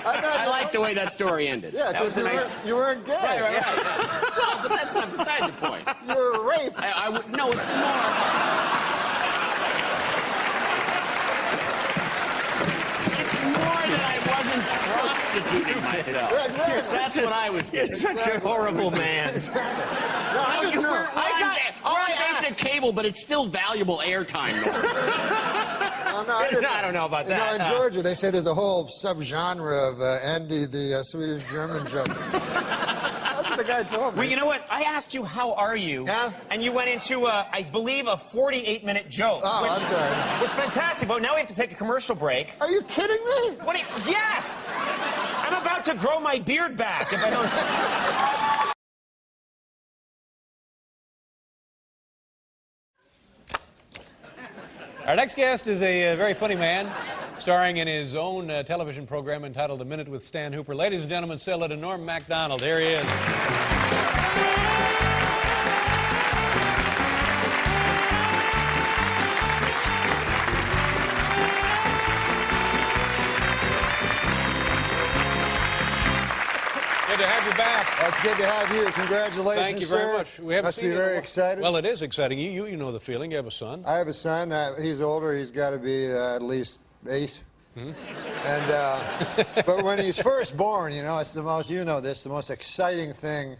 I like the way that story ended. Yeah, that was a nice. You weren't gay. Right. Well, but that's not beside the point. You were raped. No, it's more. It's more that I wasn't prostituting myself. That's what I was getting. You're such a horrible man. We're on basic cable, but it's still valuable airtime. I don't know about that. You know, in Georgia, they say there's a whole subgenre of Andy, the Swedish German joke. That's what the guy told me. Well, you know what? I asked you, how are you? Yeah? And you went into, I believe, a 48-minute joke. Oh, which I'm sorry. was fantastic, but now we have to take a commercial break. Are you kidding me? Yes! I'm about to grow my beard back if I don't... Our next guest is a very funny man, starring in his own television program entitled A Minute with Stan Hooper. Ladies and gentlemen, say hello to Norm Macdonald. Here he is. Good to have you back. That's good to have you. Congratulations, Thank you very sir. much. We haven't Must seen be you in a very while. excited. Well, it is exciting. You know the feeling. You have a son. I have a son. He's older. He's got to be at least 8. And but when he's first born, you know, it's the most. You know this, the most exciting thing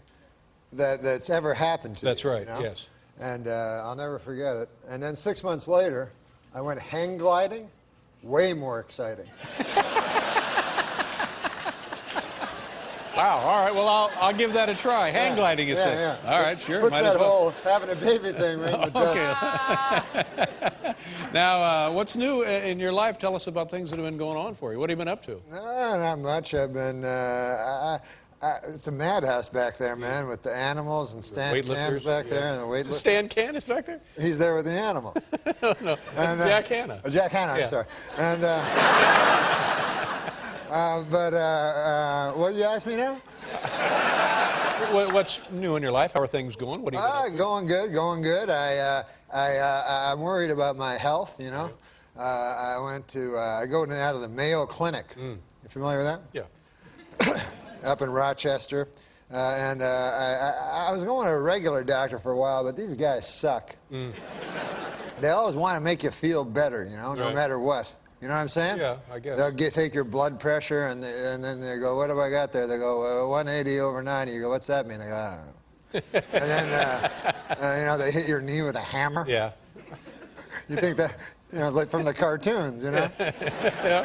that's ever happened to That's me, right. you know? Yes. And I'll never forget it. And then 6 months later, I went hang gliding. Way more exciting. Wow. All right. Well, I'll give that a try. Hang gliding, you say? Yeah. All right. Sure. Puts Might that as well. whole having a baby thing right in the dust. Now, what's new in your life? Tell us about things that have been going on for you. What have you been up to? Not much. I've been. It's a madhouse back there, man, with the animals and Stan Can's back there and the weightlifters. Stan Can is back there? He's there with the animals. No, that's Jack Hanna. Jack Hanna, Yeah. I'm sorry. And what did you ask me now? What's new in your life? How are things going? What are you Going good, going good. I'm worried about my health, you know. I went to, I go out of the Mayo Clinic. You familiar with that? Yeah. Up in Rochester. And I was going to a regular doctor for a while, but these guys suck. They always want to make you feel better, you know, no Right. matter what. You know what I'm saying? Yeah, I guess. They'll take your blood pressure, and then they go, what have I got there? They go, 180/90. You go, what's that mean? They go, I don't know. And then, you know, they hit your knee with a hammer. Yeah. You think that, you know, like from the cartoons, you know? Yeah.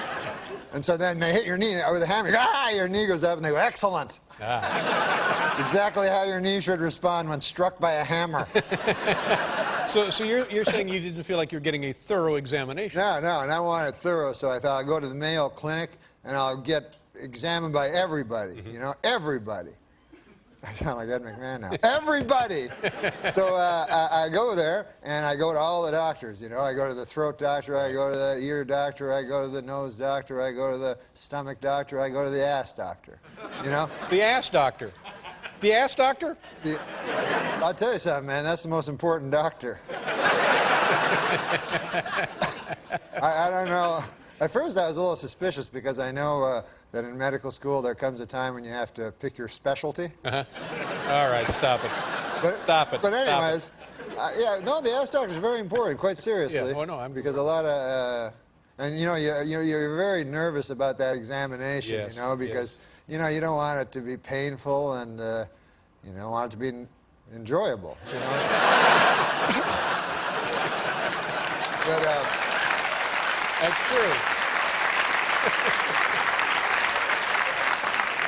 And so then they hit your knee with a hammer. Your knee goes up, and they go, excellent. It's exactly how your knee should respond when struck by a hammer. So you're saying you didn't feel like you're getting a thorough examination? No, and I wanted thorough, so I thought I'd go to the Mayo Clinic, and I'll get examined by everybody, you know, everybody. I sound like Ed McMahon now. Everybody! So I go there, and I go to all the doctors, you know. I go to the throat doctor, I go to the ear doctor, I go to the nose doctor, I go to the stomach doctor, I go to the ass doctor, you know. The ass doctor? The ass doctor? I'll tell you something, man, that's the most important doctor. I don't know. At first I was a little suspicious because I know that in medical school there comes a time when you have to pick your specialty. All right, stop it. Stop it. But anyways, yeah, no, the ass doctor is very important, quite seriously. Yeah, oh no, because a lot of, and you know, you're very nervous about that examination, yes, you know, because you know you don't want it to be painful and you know want it to be enjoyable. You know? But that's true.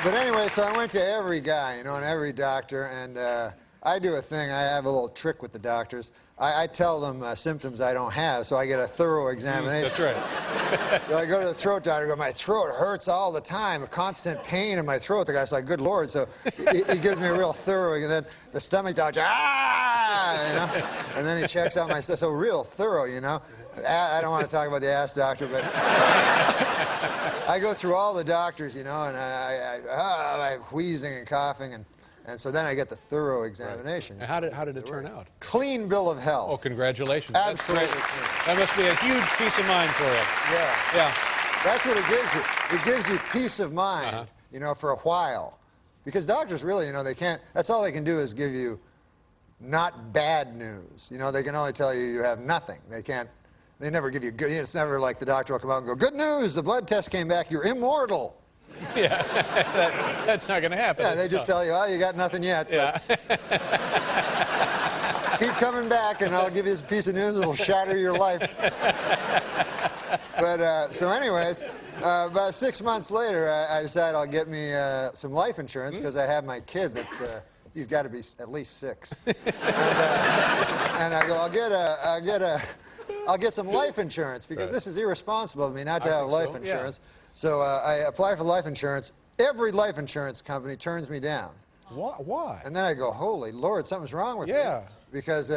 But anyway, so I went to every guy, you know, and every doctor, and I do a thing. I have a little trick with the doctors. I tell them symptoms I don't have, so I get a thorough examination. That's right. So I go to the throat doctor, I go, my throat hurts all the time, a constant pain in my throat. The guy's like, good Lord. So he gives me a real thorough, and then the stomach doctor, you know, and then he checks out my stuff. So real thorough, you know. I don't want to talk about the ass doctor, but I go through all the doctors, you know, and I'm wheezing and coughing, and so then I get the thorough examination. Right. And how did it turn out? Clean bill of health. Oh, congratulations. Absolutely. That must be a huge peace of mind for you. Yeah. That's what it gives you. It gives you peace of mind, you know, for a while. Because doctors really, you know, they can't, that's all they can do is give you not bad news. You know, they can only tell you you have nothing. They never give you good. It's never like the doctor will come out and go, good news, the blood test came back, you're immortal. Yeah, that's not going to happen. Yeah, they just tell you, oh, you got nothing yet. Yeah. Keep coming back and I'll give you this piece of news that'll shatter your life. But, so anyways, about 6 months later, I decided I'll get me some life insurance because I have my kid that's, he's got to be at least 6. And I go, I'll get some life insurance because this is irresponsible of me not to have life insurance. Yeah. So I apply for life insurance. Every life insurance company turns me down. Why? And then I go, holy Lord, something's wrong with me. Because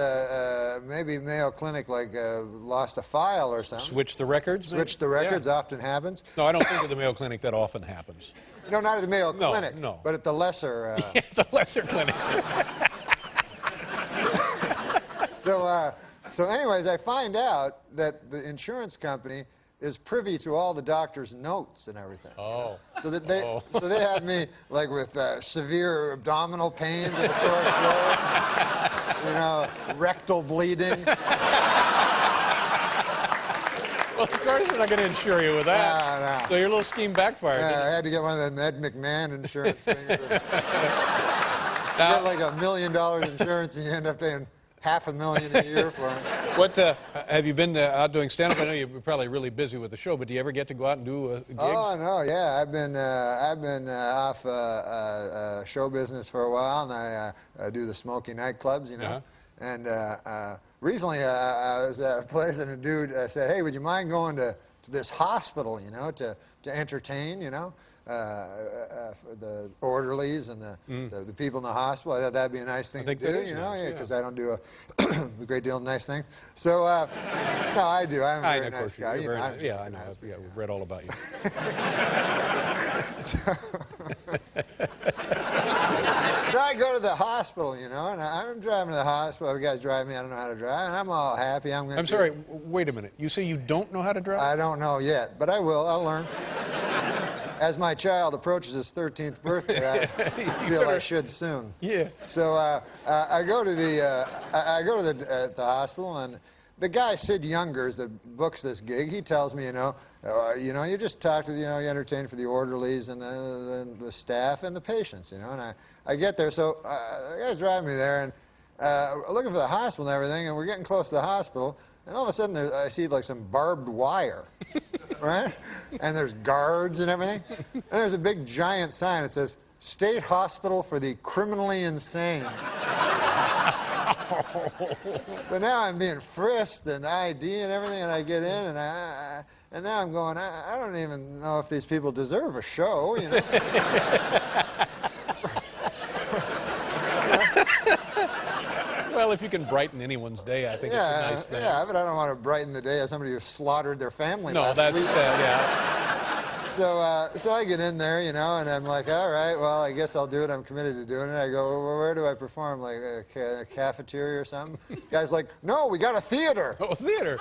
maybe Mayo Clinic lost a file or something. Switch the records? Switch the records often happens. No, I don't think at the Mayo Clinic that often happens. No, not at the Mayo Clinic. No. But at the lesser... the lesser clinics. So anyways, I find out that the insurance company is privy to all the doctor's notes and everything. Oh. So that they have me like with severe abdominal pains and a sore throat, you know, rectal bleeding. Well, of course we're not going to insure you with that. No. So your little scheme backfired. Yeah, I had to get one of the Ed McMahon insurance things. You get like $1 million insurance and you end up paying $500,000 a year for it. What have you been out doing stand-up? I know you're probably really busy with the show, but do you ever get to go out and do gigs? Oh no, yeah, I've been off show business for a while, and I do the smoky nightclubs, you know. And recently I was at a place, and a dude said, "Hey, would you mind going to this hospital, you know, to entertain, you know?" The orderlies and the people in the hospital. I thought that'd be a nice thing to do, you know, because I don't do a great deal of nice things. So, no, I do. I'm a very nice guy. I know. We've read all about you. So I go to the hospital, you know, and I'm driving to the hospital. The guy's driving me. I don't know how to drive, and I'm all happy. I'm sorry. Wait a minute. You say you don't know how to drive? I don't know yet, but I will. I'll learn. As my child approaches his 13th birthday, I feel I should soon. Yeah. So I go to the hospital, and the guy Sid Youngers that books this gig, he tells me, you know, you just talk to you entertain for the orderlies and the staff and the patients, you know. And I get there, so the guy's driving me there, and looking for the hospital and everything, and we're getting close to the hospital, and all of a sudden I see like some barbed wire. right? And there's guards and everything. And there's a big giant sign that says, State Hospital for the Criminally Insane. So now I'm being frisked and ID and everything, and I get in, and now I'm going, I don't even know if these people deserve a show, you know? Well, if you can brighten anyone's day, I think it's a nice thing. Yeah, but I don't want to brighten the day of somebody who slaughtered their family No, last that's week. yeah. So I get in there, you know, and I'm like, all right, well, I guess I'll do it. I'm committed to doing it. I go, well, where do I perform? Like a cafeteria or something? Guy's like, no, we got a theater. Oh, theater.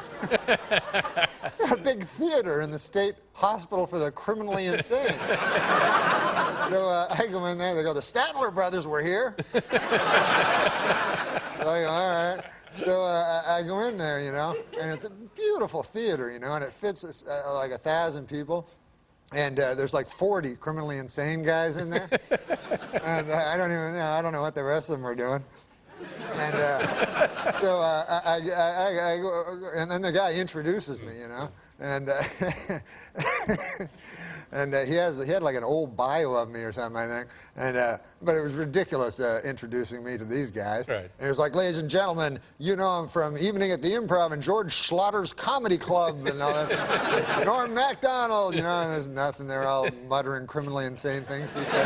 A big theater in the State Hospital for the Criminally Insane. So I go in there. They go, the Statler brothers were here. So I go, all right. So I go in there, you know, and it's a beautiful theater, you know, and it fits like 1,000 people. And there's like 40 criminally insane guys in there. And I don't know what the rest of them are doing. And so I go, and then the guy introduces me, you know, and and he had like an old bio of me or something, I think. And but it was ridiculous introducing me to these guys. Right. And it was like, ladies and gentlemen, you know him from Evening at the Improv and George Schlotter's Comedy Club and all that. Norm Macdonald, you know, and there's nothing. They're all muttering criminally insane things to each other.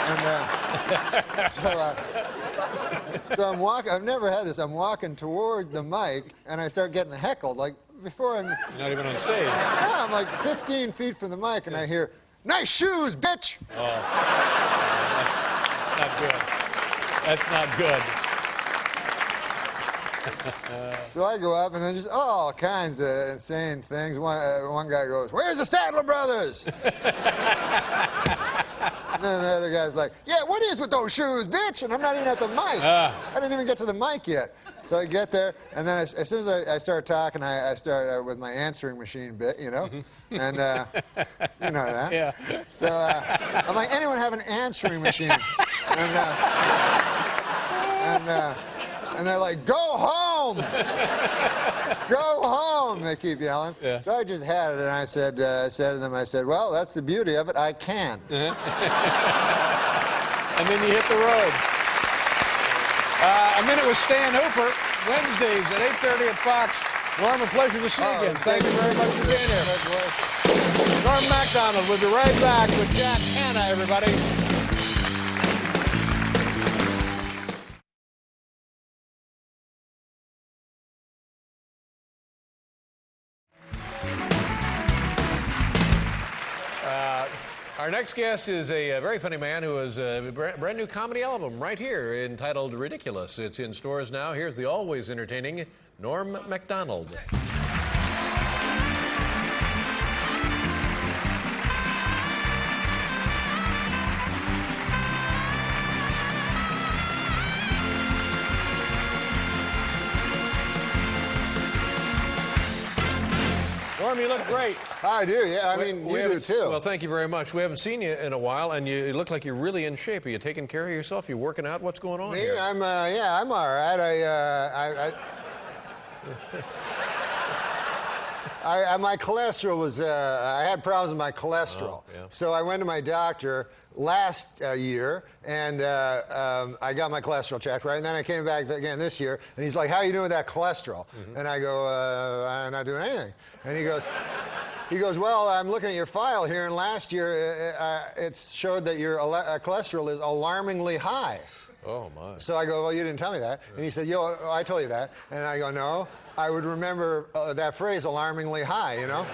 And so I'm walking. I've never had this. I'm walking toward the mic, and I start getting heckled. Like before I'm. You're not even on stage. Yeah, I'm like 15 feet from the mic, and I hear, "Nice shoes, bitch." Oh, that's not good. That's not good. So I go up, and then just all kinds of insane things. One guy goes, "Where's the Statler brothers?" And then the other guy's like, "Yeah, what is with those shoes, bitch?" And I'm not even at the mic. I didn't even get to the mic yet. So I get there, and then as soon as I start talking, I start with my answering machine bit, you know? And you know that. Yeah. So I'm like, anyone have an answering machine? And they're like, go home! Go home! They keep yelling. Yeah. So I just had it, and I said to them, I said, well, that's the beauty of it. I can. And then you hit the road. A Minute with Stan Hooper, Wednesdays at 8:30 at Fox. Norm, a pleasure to see you again. Thank you very much for being here. Norm Macdonald, we'll be right back with Jack Hanna, everybody. Our next guest is a very funny man who has a brand new comedy album right here entitled Ridiculous. It's in stores now. Here's the always entertaining Norm Macdonald. Norm, you look great. I do, yeah. I mean, you do too. Well, thank you very much. We haven't seen you in a while, and you look like you're really in shape. Are you taking care of yourself? You working out? What's going on Me, here? I'm I'm all right. My cholesterol was, I had problems with my cholesterol. Oh, yeah. So I went to my doctor last year, and I got my cholesterol checked, right? And then I came back again this year, and he's like, how are you doing with that cholesterol? Mm-hmm. And I go, I'm not doing anything. And he goes, well, I'm looking at your file here, and last year it showed that your cholesterol is alarmingly high. Oh, my. So I go, well, you didn't tell me that. And he said, yo, I told you that. And I go, no, I would remember that phrase, alarmingly high, you know?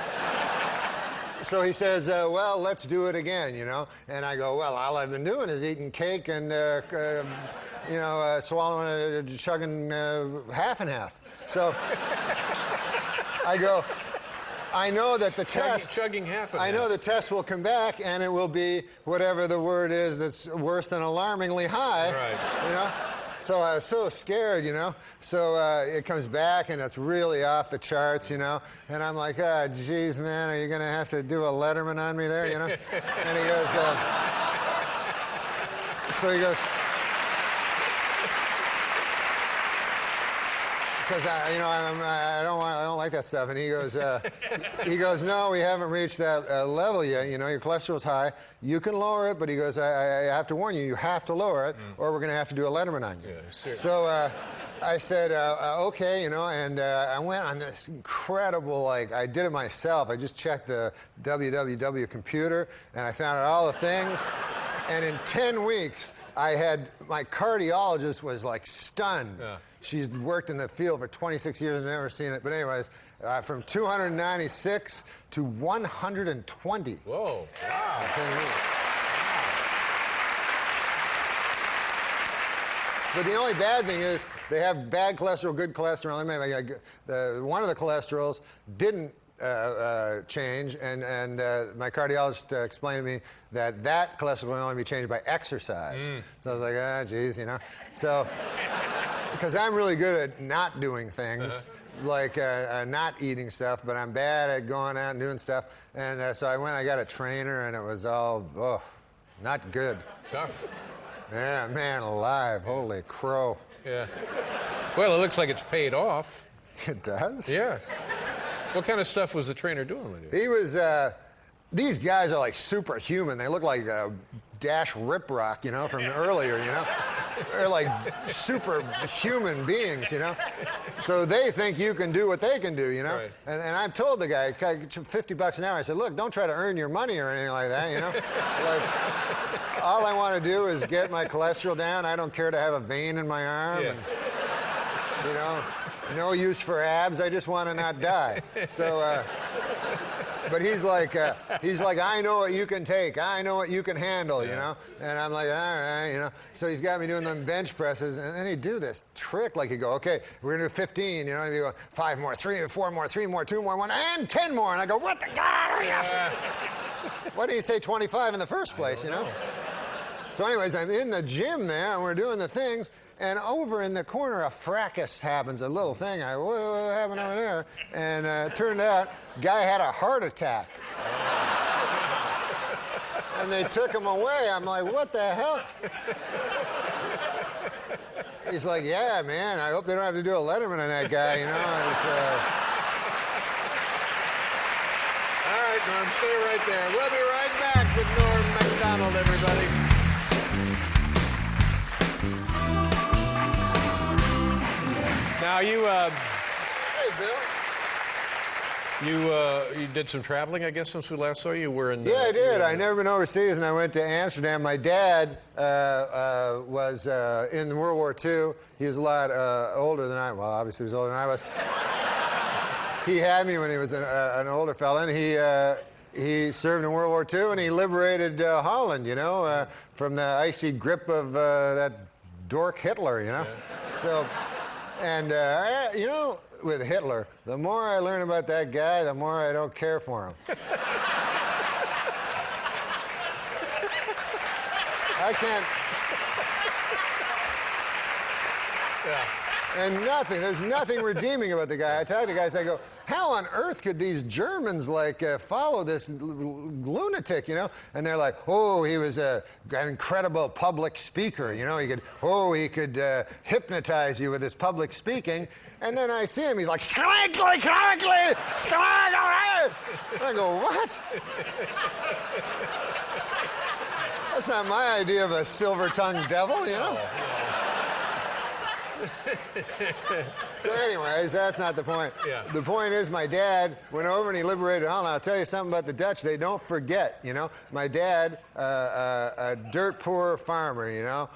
So he says, well, let's do it again, you know? And I go, well, all I've been doing is eating cake and, swallowing, chugging half and half. So I go, I know that the test... Chugging half and I know half. the test will come back, and it will be whatever the word is that's worse than alarmingly high. Right. You know? So I was so scared, you know? So it comes back, and it's really off the charts, you know? And I'm like, geez, man, are you going to have to do a Letterman on me there, you know? And he goes, because I don't like that stuff. And he goes, no, we haven't reached that level yet. You know, your cholesterol's high. You can lower it, but he goes, I have to warn you, you have to lower it, or we're going to have to do a Letterman on you. Yeah, seriously. So I said, okay, you know, and I went on this incredible, I did it myself. I just checked the www computer, and I found out all the things. And in 10 weeks, my cardiologist was stunned. Yeah. She's worked in the field for 26 years and never seen it. But anyways, from 296 to 120. Whoa! Wow! 10 weeks. But the only bad thing is they have bad cholesterol, good cholesterol. One of the cholesterols didn't change, and my cardiologist explained to me that cholesterol will only be changed by exercise. So I was like, geez, you know. So, because I'm really good at not doing things, not eating stuff, but I'm bad at going out and doing stuff. And so I got a trainer, and it was all, not good. Tough. Yeah, man alive, holy crow. Yeah. Well, it looks like it's paid off. It does? Yeah. What kind of stuff was the trainer doing with you? He was, these guys are like superhuman. They look like Dash Riprock, you know, from earlier, you know. They're like superhuman beings, you know. So they think you can do what they can do, you know. Right. And I've told the guy, $50 an hour. I said, look, don't try to earn your money or anything like that, you know. All I want to do is get my cholesterol down. I don't care to have a vein in my arm. Yeah. And, you know, no use for abs. I just want to not die. So, but he's like, I know what you can take. I know what you can handle, you know? And I'm like, all right, you know? So he's got me doing them bench presses, and then he'd do this trick, he'd go, okay, we're going to do 15, you know? And he'd go, 5 more, 3, 4 more, 3 more, 2 more, 1, and 10 more. And I go, what the God? Why didn't you say 25 in the first place, you know? So anyways, I'm in the gym there, and we're doing the things, and over in the corner, a fracas happens, a little thing. What happened over there? And it turned out, guy had a heart attack. And they took him away. I'm like, what the hell? He's like, yeah, man, I hope they don't have to do a Letterman on that guy, you know? All right, Norm, stay right there. We'll be right back with Norm Macdonald, everybody. Now you, Hey, Bill. you did some traveling, I guess, since we last saw you. Were in. Yeah, I did. I'd never been overseas, and I went to Amsterdam. My dad was in World War II. He was a lot older than I. Well, obviously, he was older than I was. He had me when he was an older fella, and he served in World War II, and he liberated Holland, you know, from the icy grip of that dork Hitler, you know. Yeah. So, and you know, with Hitler, the more I learn about that guy, the more I don't care for him. I can't. Yeah. And there's nothing redeeming about the guy. I tell the guys, I go, how on earth could these Germans follow this lunatic, you know? And they're like, oh, he was an incredible public speaker, you know? He could hypnotize you with his public speaking. And then I see him, he's like, strangely. And I go, what? That's not my idea of a silver-tongued devil, you know? So anyways, that's not the point. Yeah. The point is my dad went over and he liberated Holland. I'll tell you something about the Dutch. They don't forget, you know. My dad, a dirt poor farmer, you know,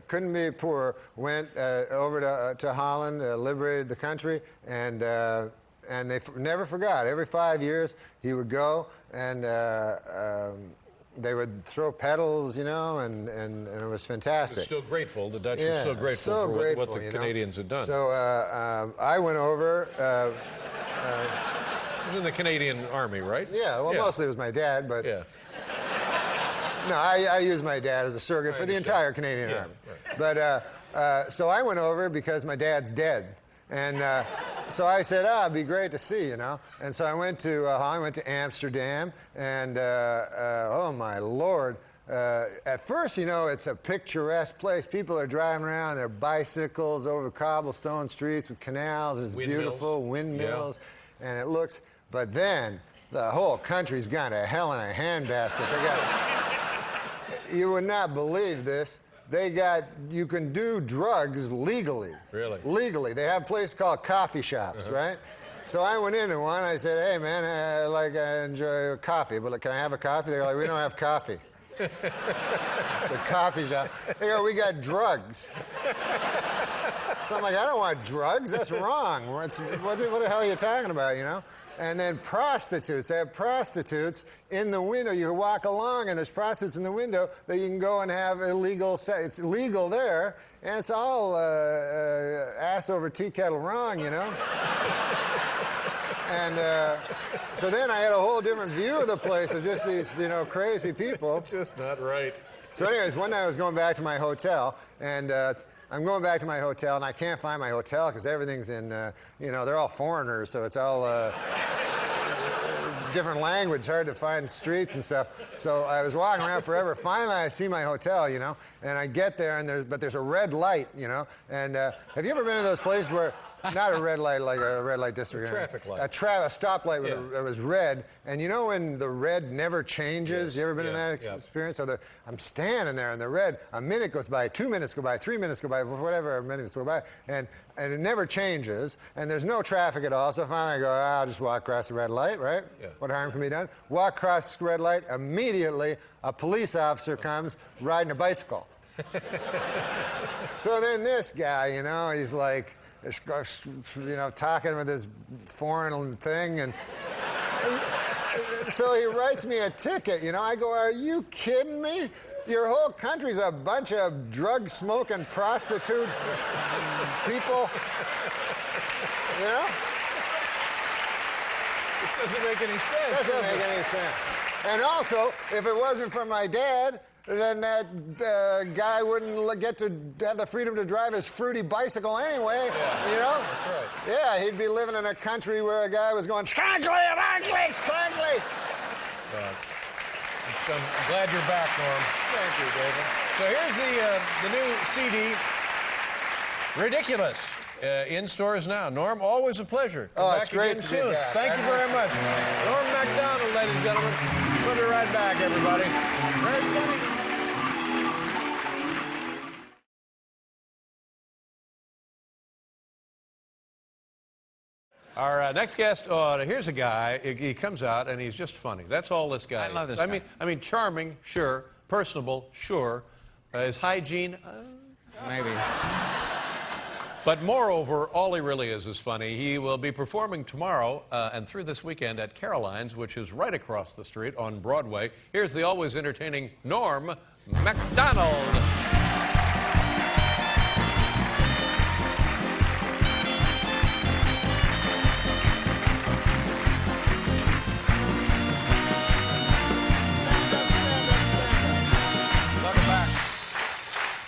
couldn't be poor, went over to Holland, liberated the country, and they never forgot. Every 5 years he would go and they would throw petals, you know, and it was fantastic. Still grateful. The Dutch were still grateful for what the Canadians had done. So I went over. He was in the Canadian Army, right? Yeah, well, mostly it was my dad, but... Yeah. No, I use my dad as a surrogate for the entire Canadian Army. Right. But, so I went over because my dad's dead. And so I said, it'd be great to see, you know. And so I went to Holland, went to Amsterdam, and oh my Lord, at first, you know, it's a picturesque place. People are driving around their bicycles over cobblestone streets with canals. It's beautiful, windmills, and it looks. But then the whole country's gone to hell in a handbasket. They got. You would not believe this. You can do drugs legally. Really? Legally. They have a place called coffee shops, right? So I went into one. I said, hey, man, I enjoy coffee, but can I have a coffee? They're like, we don't have coffee. It's a coffee shop. They go, we got drugs. So I'm like, I don't want drugs. That's wrong. What the hell are you talking about, you know? And then prostitutes. They have prostitutes in the window. You can walk along, and there's prostitutes in the window that you can go and have illegal sex. It's legal there, and it's all ass over tea kettle wrong, you know? And so then I had a whole different view of the place of just these, you know, crazy people. Just not right. So anyways, one night I was going back to my hotel, and I'm going back to my hotel, and I can't find my hotel because everything's in, you know, they're all foreigners, so it's all different language, hard to find streets and stuff. So I was walking around forever. Finally, I see my hotel, you know, and I get there, and there's a red light, you know. And have you ever been to those places where, not a red light like a red light district, A traffic light. a stoplight that was red, and you know when the red never changes? Yes. You ever been in that experience? So I'm standing there, and the red, a minute goes by, 2 minutes go by, 3 minutes go by, whatever minutes go by, and it never changes, and there's no traffic at all. So finally I go, I'll just walk across the red light, right? Yeah. What harm can be done? Walk across the red light, immediately a police officer comes riding a bicycle. So then this guy, you know, he's like, you know, talking with this foreign thing, and so he writes me a ticket, you know. I go, are you kidding me? Your whole country's a bunch of drug-smoking prostitute people, you know? This doesn't make any sense. Doesn't make any sense. And also, if it wasn't for my dad, then that guy wouldn't get to have the freedom to drive his fruity bicycle anyway, you know? That's right. Yeah, he'd be living in a country where a guy was going, frankly. I'm glad you're back, Norm. Thank you, David. So here's the new CD, Ridiculous, in stores now. Norm, always a pleasure. Come back it's great again to be soon. back. Thank you very much. Norm Macdonald, ladies and gentlemen. We'll be right back, everybody. Very funny. Our next guest, here's a guy. He comes out and he's just funny. That's all this guy. I love this is. guy. I mean, charming, sure. Personable, sure. His hygiene, Maybe. but moreover, all he really is funny. He will be performing tomorrow and through this weekend at Caroline's, which is right across the street on Broadway. Here's the always entertaining Norm Macdonald.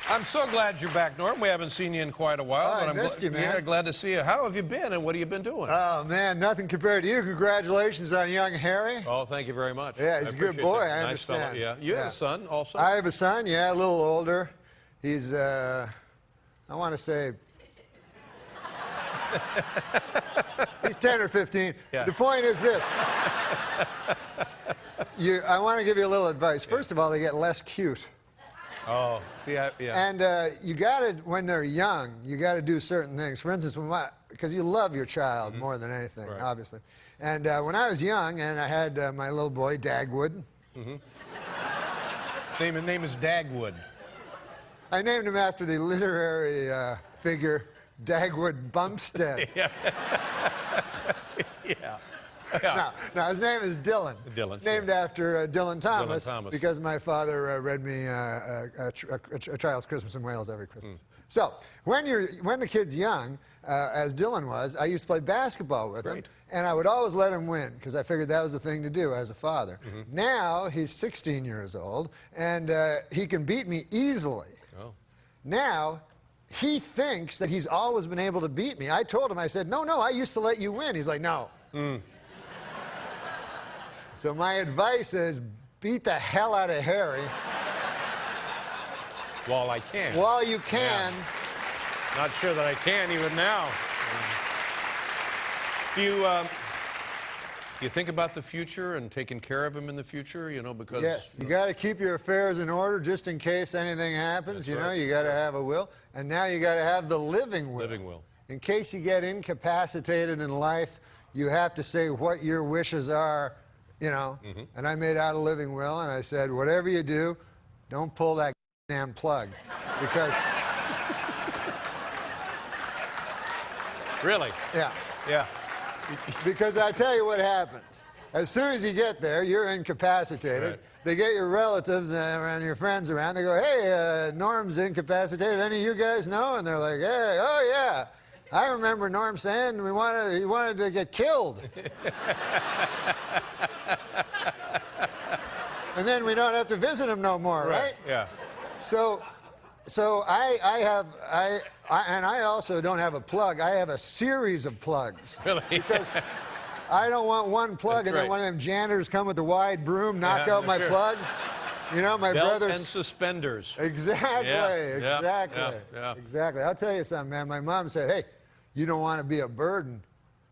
I'm so glad you're back, Norm. We haven't seen you in quite a while. I but I'm missed you, man. Yeah, glad to see you. How have you been, and what have you been doing? Oh, man, nothing compared to you. Congratulations on young Harry. Oh, thank you very much. Yeah, he's a good appreciate boy. that. I Nice fellow. understand. Yeah, you have Yeah. a son also. I have a son, yeah, a little older. He's, I want to say, he's 10 or 15. Yeah. The point is this. I want to give you a little advice. First of all, they get less cute. Oh, see, yeah. And you got to, when they're young, you got to do certain things. For instance, because you love your child more than anything, Right. obviously. And when I was young, and I had my little boy, Dagwood. Name is Dagwood. I named him after the literary figure Dagwood Bumstead. Yeah. Now, his name is Dylan. Dylan, Named after Dylan Thomas, Thomas. because my father read me a Child's Christmas in Wales every Christmas. So when the kid's young, as Dylan was, I used to play basketball with him, Great. and I would always let him win because I figured that was the thing to do as a father. Now he's 16 years old, and he can beat me easily. Oh. Now, he thinks that he's always been able to beat me. I told him, I said, no, I used to let you win. He's like, no. So my advice is beat the hell out of Harry While I can. While you can. Yeah. Not sure that I can even now. Do you think about the future and taking care of him in the future? You know, because yes, you got to keep your affairs in order just in case anything happens. That's you know, right. you got to have a will, and now you got to have the living will. Living will. In case you get incapacitated in life, you have to say what your wishes are. You know, and I made out a living will, and I said, whatever you do, don't pull that damn plug, because. Really? Yeah. Yeah. Because I tell you what happens. As soon as you get there, you're incapacitated. Right. They get your relatives and your friends around. They go, hey, Norm's incapacitated. Any of you guys know? And they're like, hey, oh, yeah. I remember Norm saying he wanted to get killed. And then we don't have to visit him no more, right? Yeah. So I also don't have a plug. I have a series of plugs. Really? Because I don't want one plug That's and then right. one of them janitors come with the wide broom, knock out my sure. plug. You know, my Belt brother's... and suspenders. Exactly, Yeah, exactly, yeah. exactly. I'll tell you something, man. My mom said, hey, you don't want to be a burden.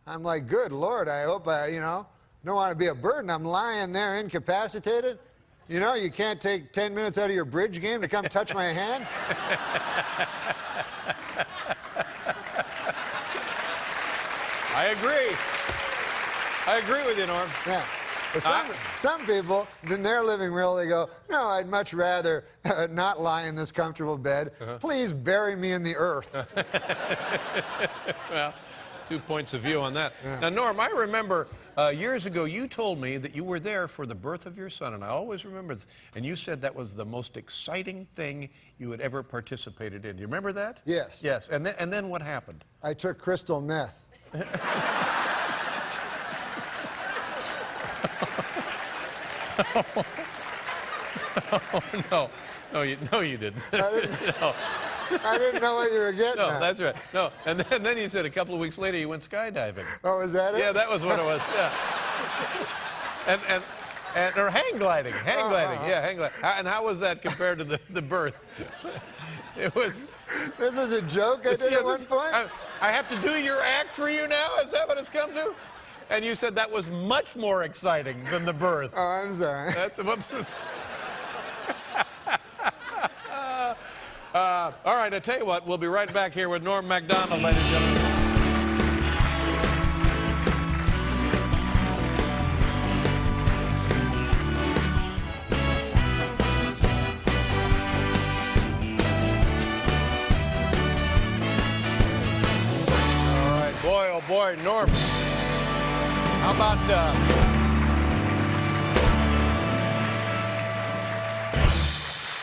I'm like, good Lord, I hope don't want to be a burden. I'm lying there incapacitated. You know, you can't take 10 minutes out of your bridge game to come touch my hand. I agree. I agree with you, Norm. Yeah. But some people, in their living will, they go, no, I'd much rather not lie in this comfortable bed. Please bury me in the earth. Well, 2 points of view on that. Yeah. Now, Norm, I remember years ago you told me that you were there for the birth of your son, and I always remember this. And you said that was the most exciting thing you had ever participated in. Do you remember that? Yes. Yes. And then what happened? I took crystal meth. Oh, no. No, you didn't. I didn't know what you were getting No, at. that's right. No, and then you said a couple of weeks later you went skydiving. Oh, was that it? Yeah, that was what it was. Yeah. Or hang gliding. Yeah, hang gliding. And how was that compared to the birth? It was. This was a joke I did at one point? I have to do your act for you now? Is that what it's come to? And you said that was much more exciting than the birth. Oh, I'm sorry. That's whoops. All right, I tell you what, we'll be right back here with Norm Macdonald, ladies and gentlemen. All right, boy, oh boy, Norm.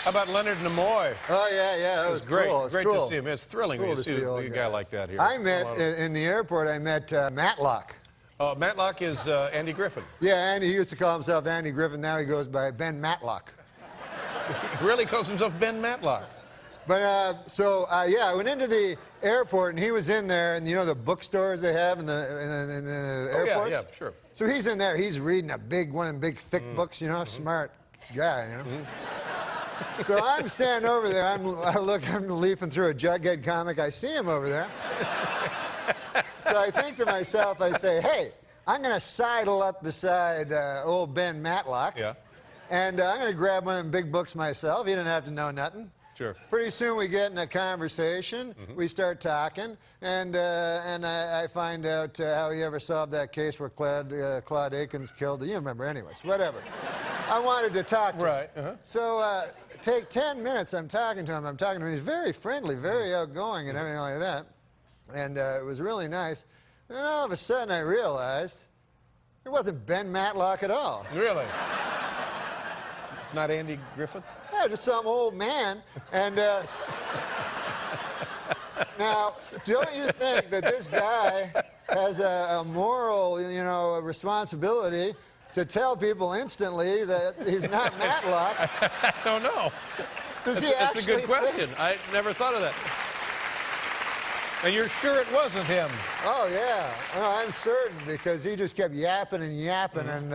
How about Leonard Nimoy? Oh, yeah, that was great. cool. Great cool. to see him. It's thrilling Cool when to you see see a old guy like that here. I met, in the airport, I met Matlock. Oh, Matlock is Andy Griffin. Yeah, Andy, he used to call himself Andy Griffin. Now he goes by Ben Matlock. He really calls himself Ben Matlock. But, yeah, I went into the airport, and he was in there, and you know the bookstores they have in the airports? Yeah, sure. So he's in there. He's reading one of them big, thick books, you know, smart guy, you know. So I'm standing over there. I'm leafing through a Jughead comic. I see him over there. So I think to myself, I say, hey, I'm going to sidle up beside old Ben Matlock. Yeah. And I'm going to grab one of them big books myself. He didn't have to know nothing. Sure. Pretty soon we get in a conversation. We start talking, and I find out how he ever solved that case where Claude Akins killed. You remember, anyways. Whatever. I wanted to talk to him. Right. So take 10 minutes. I'm talking to him. He's very friendly, very outgoing, and everything like that. And it was really nice. And then all of a sudden I realized it wasn't Ben Matlock at all. Really? It's not Andy Griffith? Yeah, just some old man. And now, don't you think that this guy has a moral, responsibility to tell people instantly that he's not Matlock? I don't know. That's a good question. I never thought of that. And you're sure it wasn't him? Oh, yeah. No, I'm certain, because he just kept yapping and yapping and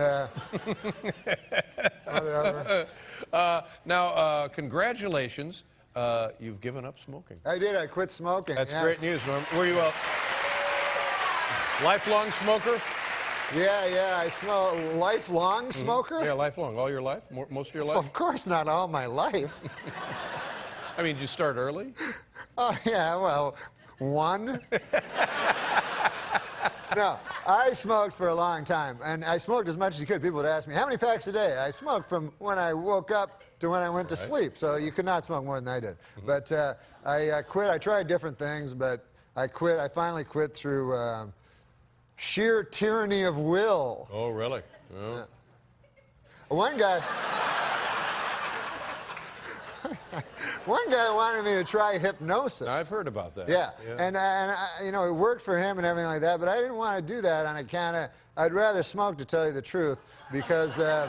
whatever. Now, congratulations. You've given up smoking. I did. I quit smoking. That's yes. great news, Norm. Were you a lifelong smoker? Yeah. I smoke. Lifelong smoker? Yeah, lifelong. All your life? Most of your life? Well, of course not all my life. I mean, did you start early? Oh, yeah, well, one. No, I smoked for a long time, and I smoked as much as you could. People would ask me, how many packs a day? I smoked from when I woke up to when I went to sleep, so you could not smoke more than I did. But I quit. I tried different things, but I quit. I finally quit through sheer tyranny of will. Oh, really? Oh. Yeah. One guy wanted me to try hypnosis. I've heard about that. Yeah. And you know, it worked for him and everything like that, but I didn't want to do that on account of, I'd rather smoke, to tell you the truth, because I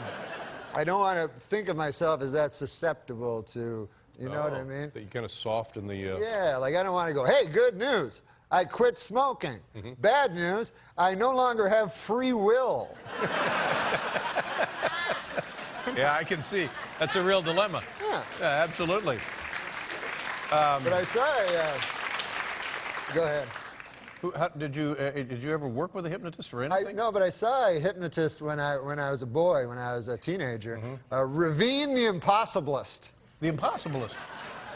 don't want to think of myself as that susceptible to, you know what I mean? That you kind of soft in the... Yeah, like I don't want to go, hey, good news, I quit smoking. Bad news, I no longer have free will. Yeah, I can see. That's a real dilemma. Yeah. Yeah, absolutely. But I saw go ahead. Did you ever work with a hypnotist or anything? No, but I saw a hypnotist when I was a boy, when I was a teenager. Ravine the Impossibilist. The Impossibilist.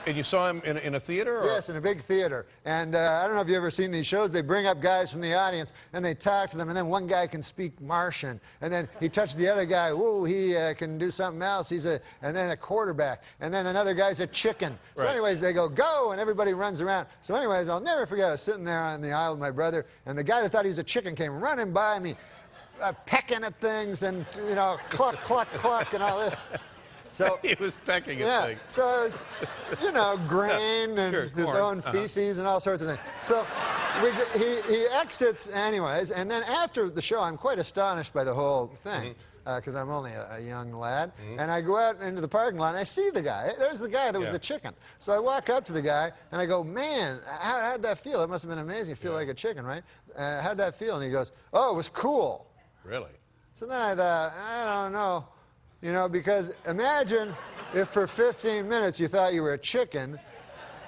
And you saw him in a theater? Or? Yes, in a big theater. And I don't know if you've ever seen these shows. They bring up guys from the audience, and they talk to them, and then one guy can speak Martian, and then he touched the other guy. Whoa, he can do something else. And then a quarterback, and then another guy's a chicken. So anyways, they go, and everybody runs around. So anyways, I'll never forget, I was sitting there on the aisle with my brother, and the guy that thought he was a chicken came running by me, pecking at things, and, you know, cluck, cluck, cluck, and all this. So he was pecking at things. So it was, you know, grain and his own feces and all sorts of things. So he exits anyways, and then after the show, I'm quite astonished by the whole thing, because I'm only a young lad, and I go out into the parking lot, and I see the guy. There's the guy that was the chicken. So I walk up to the guy, and I go, man, how'd that feel? It must have been amazing. You feel like a chicken, right? How'd that feel? And he goes, oh, it was cool. Really? So then I thought, I don't know. You know, because imagine if for 15 minutes you thought you were a chicken,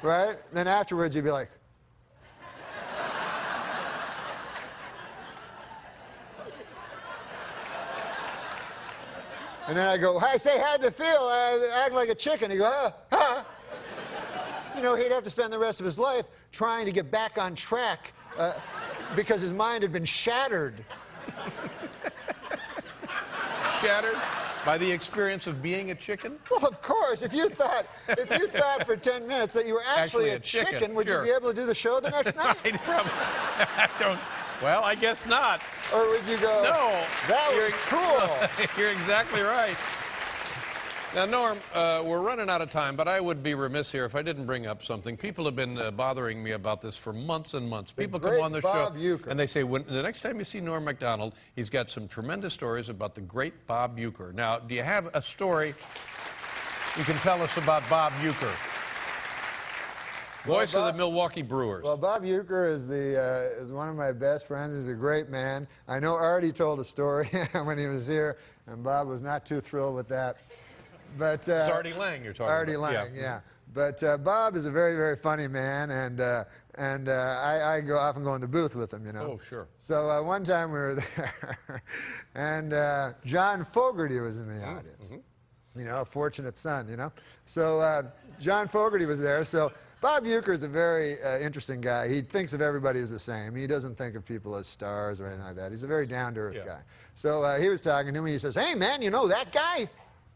right? Then afterwards you'd be like, and then I go, I say, how'd it feel? I act like a chicken. He go, You know, he'd have to spend the rest of his life trying to get back on track because his mind had been shattered. Shattered? By the experience of being a chicken? Well, of course. If you thought for 10 minutes that you were actually a chicken, would you be able to do the show the next night? I don't. Well, I guess not. Or would you go, no, that was cool? You're exactly right. Now, Norm, we're running out of time, but I would be remiss here if I didn't bring up something. People have been bothering me about this for months and months. People come on the show and they say, the next time you see Norm Macdonald, he's got some tremendous stories about the great Bob Uecker. Now, do you have a story you can tell us about Bob Uecker? Voice of the Milwaukee Brewers. Well, Bob Uecker is one of my best friends. He's a great man. I know Artie told a story when he was here, and Bob was not too thrilled with that. But it's Artie Lang you're talking Artie about. Lang, yeah. But Bob is a very, very funny man, and I often go in the booth with him, you know. Oh, sure. So one time we were there, and John Fogerty was in the audience. You know, a fortunate son, you know. So John Fogerty was there. So Bob Uecker is a very interesting guy. He thinks of everybody as the same. He doesn't think of people as stars or anything like that. He's a very down-to-earth guy. So he was talking to me, and he says, hey, man, you know that guy?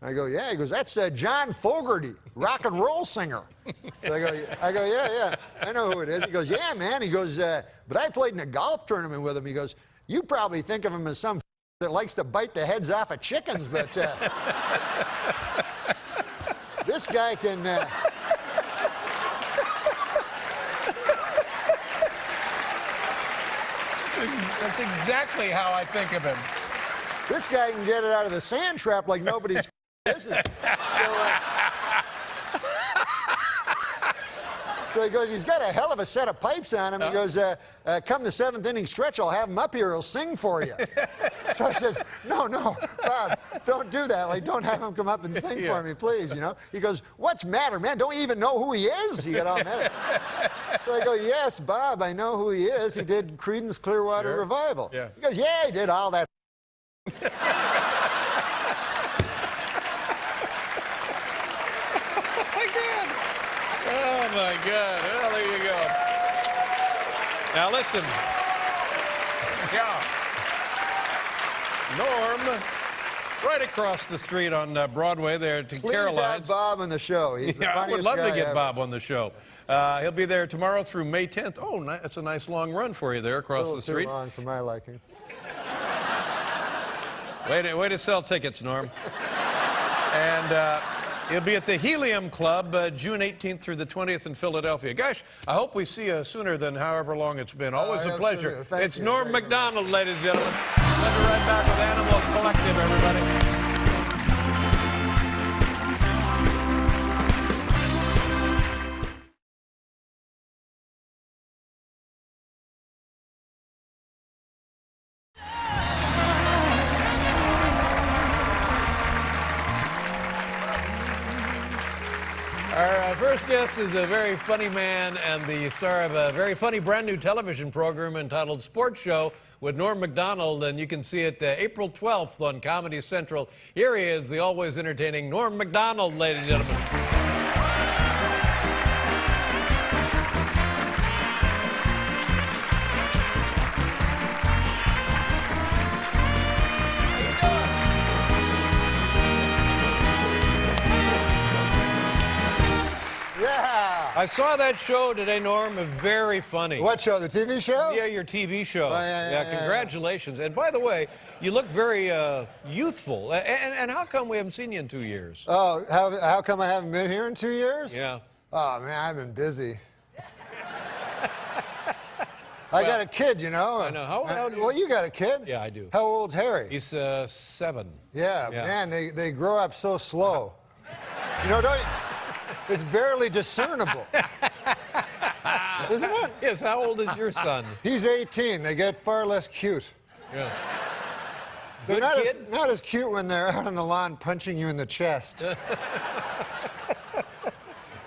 I go, yeah. He goes, that's John Fogerty, rock and roll singer. So I go, yeah, I know who it is. He goes, yeah, man. He goes, but I played in a golf tournament with him. He goes, you probably think of him as some that likes to bite the heads off of chickens, but this guy can... That's exactly how I think of him. This guy can get it out of the sand trap like nobody's business. So, So he goes, he's got a hell of a set of pipes on him. He goes, come the 7th inning stretch, I'll have him up here. He'll sing for you. So I said, no, Bob, don't do that. Like, don't have him come up and sing for me, please, you know. He goes, what's matter, man? Don't you even know who he is? He got all mad. So I go, yes, Bob, I know who he is. He did Creedence Clearwater Revival. Yeah. He goes, yeah, he did all that. Oh, my God. Well, there you go. Now, listen. Yeah. Norm, right across the street on Broadway there to Please Caroline's. have Bob on the show. He's the Yeah, I would funniest love to guy get ever. Bob on the show. He'll be there tomorrow through May 10th. Oh, that's a nice long run for you there across the Too street. long for my liking. Way to sell tickets, Norm. And he'll be at the Helium Club June 18th through the 20th in Philadelphia. Gosh, I hope we see you sooner than however long it's been. Always a pleasure. Thank It's you. Norm Macdonald, ladies and gentlemen. We'll be right back with Animal Collective, everybody. Our first guest is a very funny man and the star of a very funny brand new television program entitled Sports Show with Norm Macdonald, and you can see it April 12th on Comedy Central. Here he is, the always entertaining Norm Macdonald, ladies and gentlemen. Yeah. I saw that show today, Norm. Very funny. What show? The TV show? Yeah, your TV show. Oh, yeah, Congratulations. And by the way, you look very youthful. And how come we haven't seen you in 2 years? Oh, how come I haven't been here in 2 years? Yeah. Oh, man, I've been busy. I got a kid, you know. I know. How old? Well, you got a kid? Yeah, I do. How old's Harry? He's 7. Yeah, man, they grow up so slow. You know, it's barely discernible. Isn't it? Yes, how old is your son? He's 18. They get far less cute. Yeah. They're Good not kid? not as cute when they're out on the lawn punching you in the chest.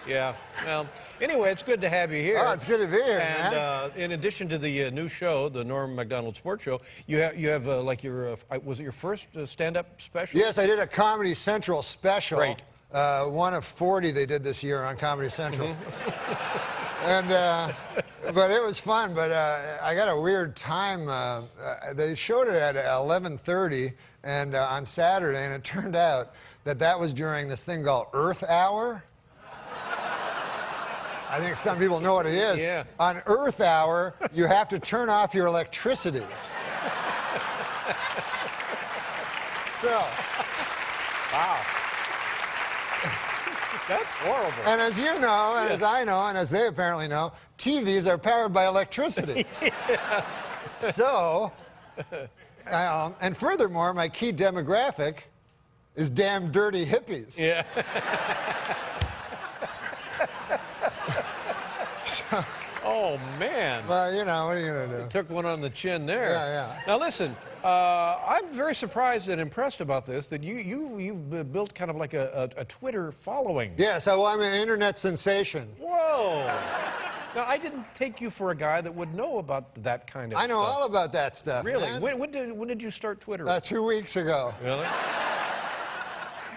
Yeah. Well, anyway, it's good to have you here. Oh, it's good to be here, and, man. in addition to the new show, the Norm Macdonald Sports Show, you have like your was it your first stand-up special? Yes, I did a Comedy Central special. Great. One of 40 they did this year on Comedy Central. And, but it was fun, but I got a weird time. They showed it at 11:30 and on Saturday, and it turned out that was during this thing called Earth Hour. I think some people know what it is. Yeah. On Earth Hour, you have to turn off your electricity. So, Wow. That's horrible. and as you know, and as I know, and as they apparently know, TVs are powered by electricity. So, and furthermore, my key demographic is damn dirty hippies. Yeah. Oh, man. Well, you know, what are you going to do? Took one on the chin there. Yeah. Now listen, I'm very surprised and impressed about this, that you've built kind of like a Twitter following. Yeah, so I'm an internet sensation. Whoa. Now, I didn't take you for a guy that would know about that kind of stuff. I know all about that stuff, Really? man. When did you start Twitter? 2 weeks ago. Really?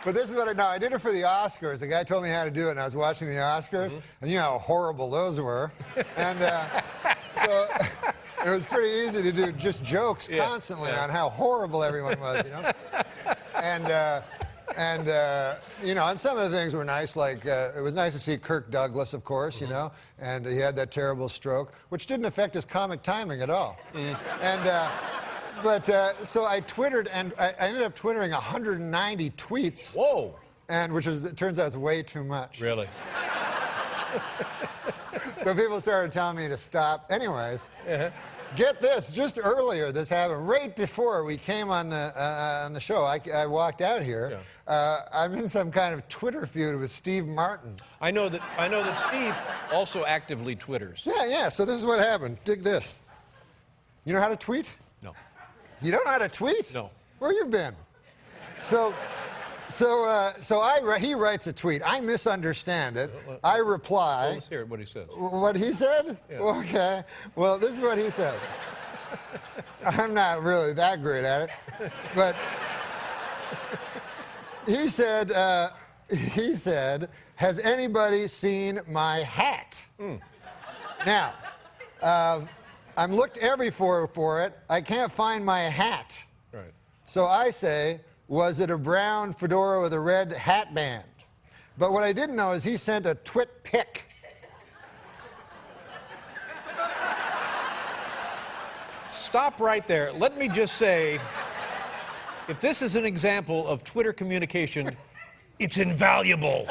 But this is what I know. I did it for the Oscars. The guy told me how to do it, and I was watching the Oscars, and you know how horrible those were. And so it was pretty easy to do just jokes constantly on how horrible everyone was, you know. And you know, and some of the things were nice, like it was nice to see Kirk Douglas, of course, you know, and he had that terrible stroke, which didn't affect his comic timing at all. And but so I twittered, and I ended up twittering 190 tweets. Whoa! And it turns out it's way too much. Really? So people started telling me to stop. Anyways, Get this, just earlier this happened, right before we came on the show. I walked out here. Yeah. I'm in some kind of Twitter feud with Steve Martin. I know that Steve also actively twitters. Yeah, so this is what happened. Dig this. You know how to tweet? No. You don't know how to tweet? No. Where you been? He writes a tweet. I misunderstand it. I reply. Well, let's hear what he says. What he said? Yeah. Okay. Well, this is what he said. I'm not really that great at it, but he said, has anybody seen my hat? Now, I'm looked everywhere for it. I can't find my hat. Right. So I say, was it a brown fedora with a red hat band? But what I didn't know is he sent a twit pic. Stop right there. Let me just say, if this is an example of Twitter communication, it's invaluable.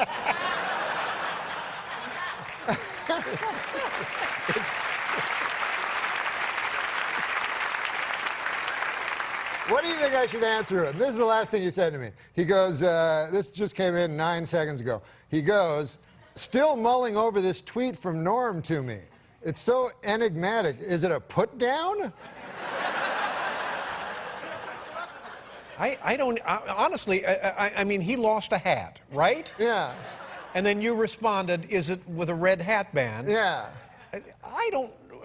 What do you think I should answer him? This is the last thing he said to me. He goes, this just came in 9 seconds ago. He goes, still mulling over this tweet from Norm to me. It's so enigmatic. Is it a put down? Honestly, I mean, he lost a hat, right? Yeah. And then you responded, is it with a red hat band? Yeah.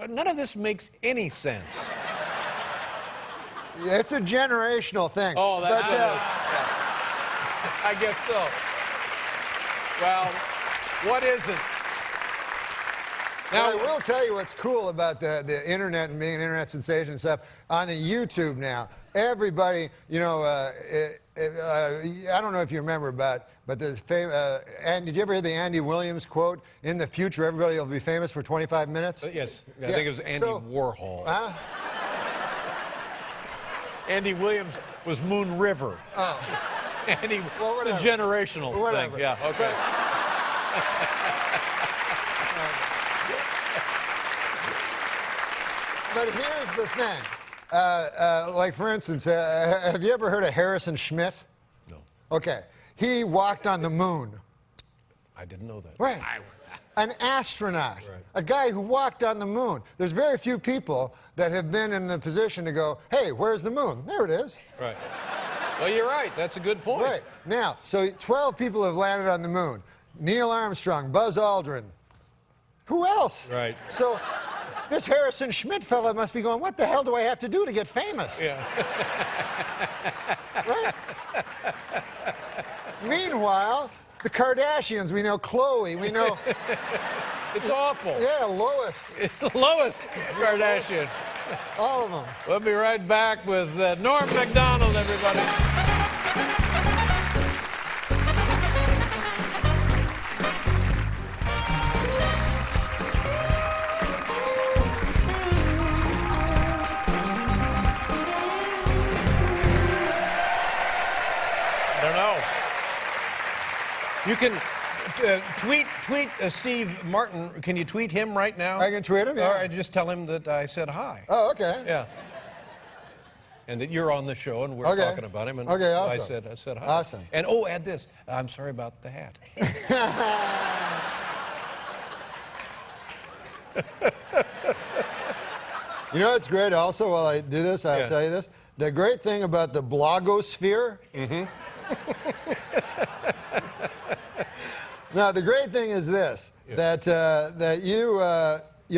None of this makes any sense. Yeah, it's a generational thing. Oh, that's but, yeah. I guess so. Well, what isn't? Now, I will tell you what's cool about the internet and being an internet sensation and stuff. On the YouTube now, everybody, you know, I don't know if you remember but the famous, and did you ever hear the Andy Williams quote? In the future, everybody will be famous for 25 minutes? Yes. I think it was Andy Warhol. Huh? Andy Williams was Moon River. Oh. Andy, well, it's a generational whatever. thing. Yeah, okay. But here's the thing. Like, for instance, have you ever heard of Harrison Schmitt? No. Okay. He walked on the moon. I didn't know that. Right. An astronaut. Right. A guy who walked on the moon. There's very few people that have been in the position to go, hey, where's the moon? There it is. Right. Well, you're right. That's a good point. Right. Now, so 12 people have landed on the moon. Neil Armstrong, Buzz Aldrin. Who else? Right. So this Harrison Schmitt fella must be going, what the hell do I have to do to get famous? Yeah. Right? Meanwhile, the Kardashians, we know Khloe, we know... It's awful. Yeah, Lois. Lois Kardashian. All of them. We'll be right back with Norm Macdonald, everybody. I don't know. You can tweet Steve Martin. Can you tweet him right now? I can tweet him, yeah. Or just tell him that I said hi. Oh, okay. Yeah. And that you're on the show and we're Okay. talking about him. And Okay, I awesome. said hi. Awesome. And add this. I'm sorry about the hat. You know what's great also while I do this, I'll tell you this. The great thing about the blogosphere. Now, the great thing is this, that you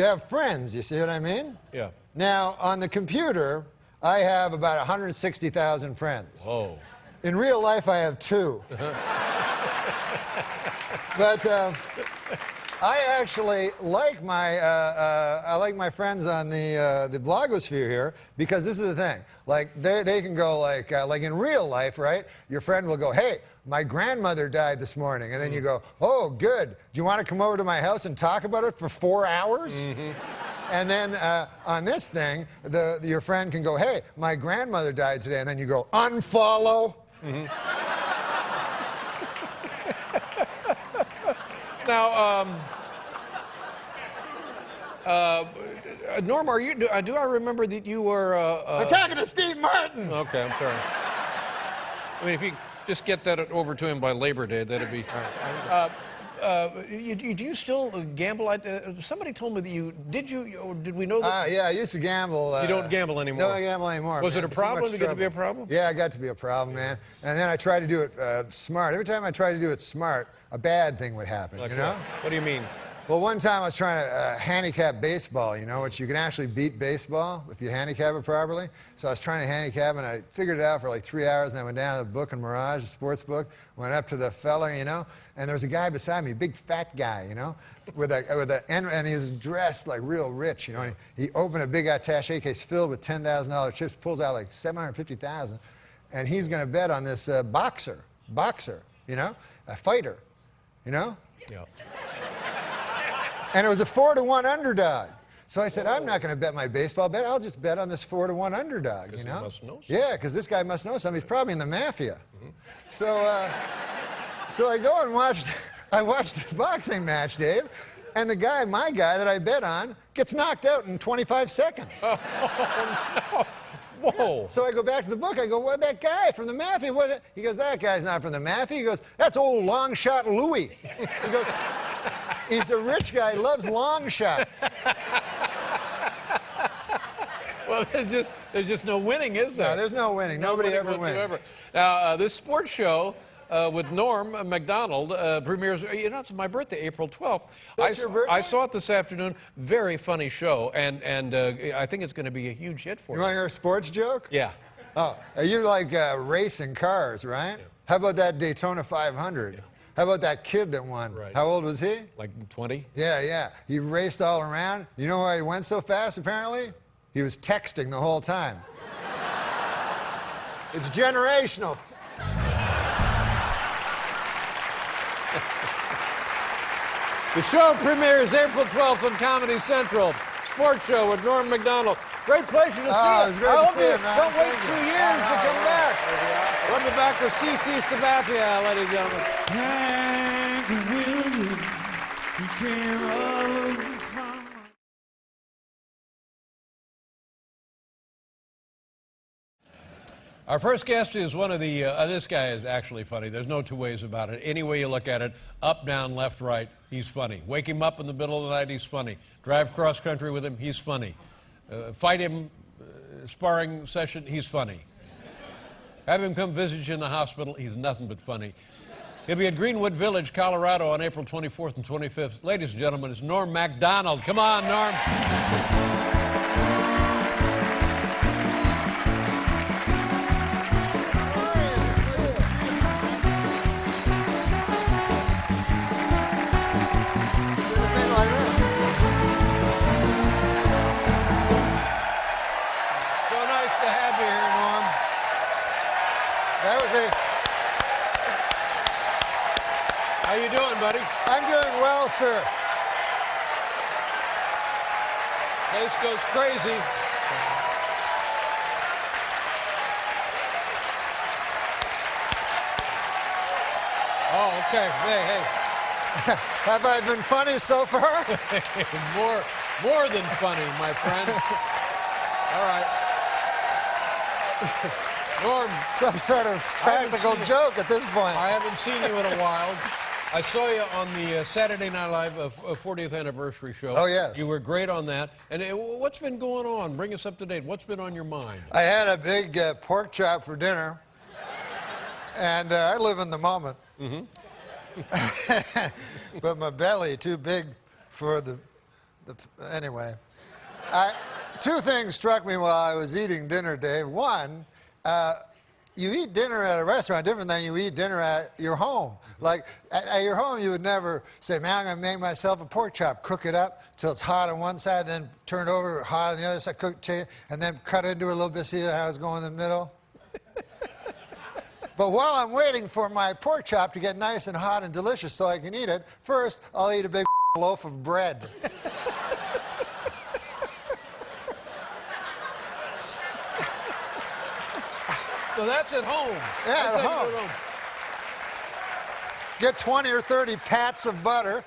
have friends, you see what I mean? Yeah. Now, on the computer, I have about 160,000 friends. Whoa. In real life, I have 2. But I actually like my friends on the blogosphere here, because this is the thing. Like they can go like in real life, right? Your friend will go, hey, my grandmother died this morning, and then you go, oh, good. Do you want to come over to my house and talk about it for 4 hours? And then on this thing, your friend can go, hey, my grandmother died today, and then you go, unfollow. Now, Norm, are you? Do I remember that you were? I'm talking to Steve Martin. Okay, I'm sorry. I mean, if you just get that over to him by Labor Day, that'd be. Do you still gamble? Somebody told me that you did. Or did we know that? Yeah, I used to gamble. You don't gamble anymore. Don't gamble anymore. Was man. it a problem? Did it get to be a trouble. problem? Yeah, it got to be a problem, man. And then I tried to do it smart. Every time I tried to do it smart, a bad thing would happen. Like you know? What do you mean? Well, one time I was trying to handicap baseball, you know, which you can actually beat baseball if you handicap it properly. So I was trying to handicap, and I figured it out for like 3 hours, and I went down to the book in Mirage, the sports book, went up to the fella, you know, and there was a guy beside me, a big fat guy, you know, and he was dressed like real rich, you know, and he opened a big attaché case filled with $10,000 chips, pulls out like $750,000, and he's going to bet on this boxer, you know, a fighter, you know? Yeah. And it was a 4-to-1 underdog. So I said, I'm not going to bet my baseball bet. I'll just bet on this 4-to-1 underdog, you know? He must know something. Yeah, because this guy must know something. He's probably in the mafia. So, so I go and watch the boxing match, Dave, and the guy, my guy that I bet on, gets knocked out in 25 seconds. Oh, no. Whoa. So I go back to the book. I go, what, that guy from the mafia? What? He goes, that guy's not from the mafia. He goes, that's old long shot Louie. He goes, he's a rich guy. He loves long shots. Well, there's just no winning, is there? No, there's no winning. Nobody ever wins. Now, this sports show with Norm Macdonald premieres. You know, it's my birthday, April 12th. That's your birthday? I saw it this afternoon. Very funny show, and I think it's going to be a huge hit for You you. want to hear a sports joke? Yeah. Oh, you like racing cars, right? Yeah. How about that Daytona 500? Yeah. How about that kid that won? Right. How old was he? Like 20? Yeah. He raced all around. You know why he went so fast, apparently? He was texting the whole time. It's generational. The show premieres April 12th on Comedy Central. Sports show with Norm Macdonald. Great pleasure to see you. It was great I to hope see you, man. don't wait Thank 2 you. years to come back. Welcome back to CC Sabathia, ladies and gentlemen. Our first guest is one of the, this guy is actually funny. There's no two ways about it. Any way you look at it, up, down, left, right, he's funny. Wake him up in the middle of the night, he's funny. Drive cross country with him, he's funny. Fight him, sparring session, he's funny. Have him come visit you in the hospital, he's nothing but funny. He'll be at Greenwood Village, Colorado on April 24th and 25th. Ladies and gentlemen, it's Norm Macdonald. Come on, Norm. How you doing, buddy? I'm doing well, sir. Case goes crazy. Oh, okay. Hey. Have I been funny so far? more than funny, my friend. All right. Norm. Some sort of practical joke at this point. I haven't seen you in a while. I saw you on the Saturday Night Live 40th anniversary show. Oh, yes. You were great on that. And what's been going on? Bring us up to date. What's been on your mind? I had a big pork chop for dinner, and I live in the moment. Mm-hmm. But my belly too big for the anyway. Two things struck me while I was eating dinner, Dave. One, you eat dinner at a restaurant different than you eat dinner at your home. Like, at your home, you would never say, man, I'm going to make myself a pork chop, cook it up till it's hot on one side, then turn it over, hot on the other side, cook it, and then cut into it a little bit, see how it's going in the middle. But while I'm waiting for my pork chop to get nice and hot and delicious so I can eat it, first, I'll eat a big loaf of bread. So that's at home. Yeah, that's at home. Get 20 or 30 pats of butter.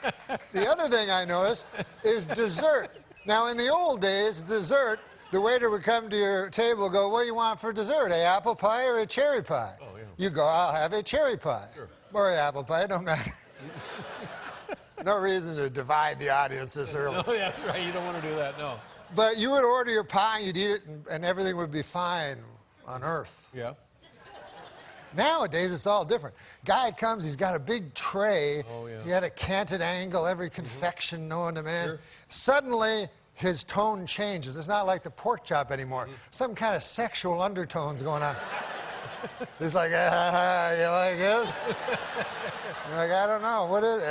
The other thing I noticed is dessert. Now, in the old days, dessert, the waiter would come to your table and go, what do you want for dessert, a apple pie or a cherry pie? Oh, yeah. You go, I'll have a cherry pie. Sure. Or an apple pie, it don't matter. No reason to divide the audience this early. No, that's right. You don't want to do that, no. But you would order your pie, you'd eat it, and everything would be fine on earth. Yeah. Nowadays, it's all different. Guy comes, he's got a big tray. Oh, yeah. He had a canted angle, every confection known to man. Sure. Suddenly, his tone changes. It's not like the pork chop anymore. Some kind of sexual undertones going on. He's like, you like this? You're like, I don't know. What is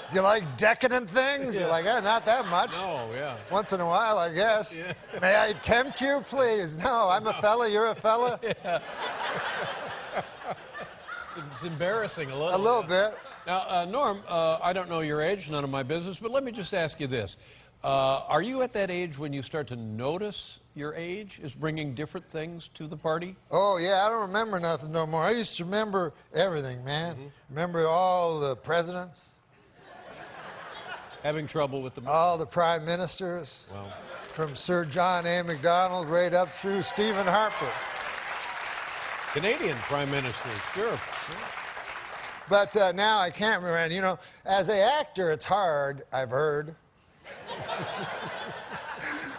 Do you like decadent things? Yeah. You're like, not that much. No, yeah. Once in a while, I guess. Yeah. May I tempt you, please? No, I'm a fella, you're a fella. Yeah. It's embarrassing a little. A little bit. Now, Norm, I don't know your age, none of my business, but let me just ask you this. Are you at that age when you start to notice your age is bringing different things to the party? Oh, yeah, I don't remember nothing no more. I used to remember everything, man. Remember all the presidents, Having trouble with the... all the prime ministers, Well, from Sir John A. Macdonald right up through Stephen Harper. Canadian prime ministers, sure. But now I can't remember. And, you know, as an actor, it's hard, I've heard.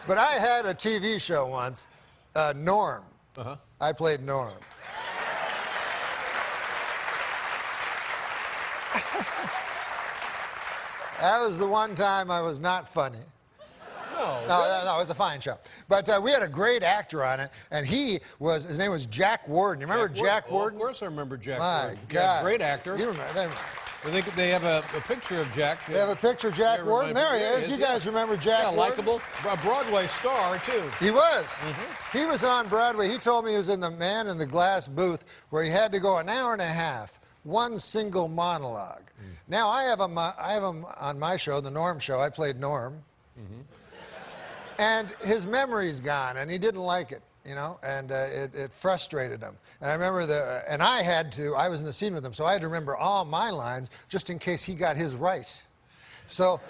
But I had a TV show once, Norm. Uh-huh. I played Norm. That was the one time I was not funny. No, No, it was a fine show. But we had a great actor on it, and his name was Jack Warden. You remember Jack Warden? Of course I remember Jack My Warden. God. Yeah, great actor. You remember? I think they have a picture of Jack. They have a picture of Jack Warden. There he is. You guys remember Jack Yeah, Warden? likable. A Broadway star, too. He was. He was on Broadway. He told me he was in the Man in the Glass booth where he had to go an hour and a half, one single monologue. Now, I have him on my show, the Norm Show. I played Norm. And his memory's gone, and he didn't like it, you know, and it frustrated him. And I remember I was in the scene with him, so I had to remember all my lines just in case he got his right. So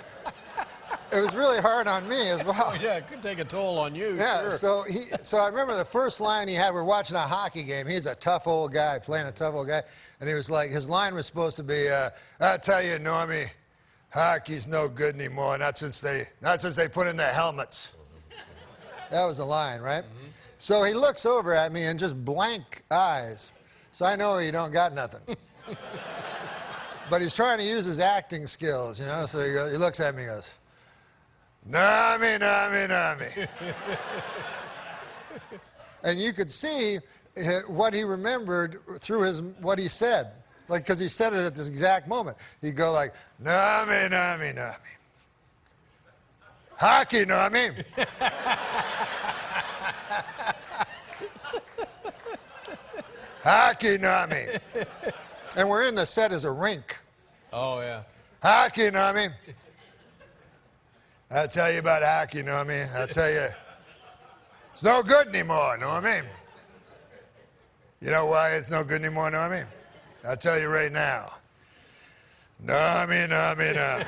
it was really hard on me as well. Oh, yeah, it could take a toll on you, Yeah, sure. so I remember the first line he had, we're watching a hockey game. He's a tough old guy, playing a tough old guy. And he was like, his line was supposed to be, I tell you, Normie, hockey's no good anymore, not since they put in their helmets. That was the line, right? So he looks over at me and just blank eyes. So I know he don't got nothing. But he's trying to use his acting skills, you know, so he looks at me and goes, Normie, Normie, Normie. And you could see what he remembered through what he said. Like, because he said it at this exact moment. He'd go like, Normie, Normie, Normie. Hockey, Normie. Hockey, Normie. And we're in the set as a rink. Oh, yeah. Hockey, Normie. I'll tell you about hockey, Normie. I'll tell you, it's no good anymore, Normie. You know why it's no good anymore, Normie? I'll tell you right now. Normie, Normie, Normie.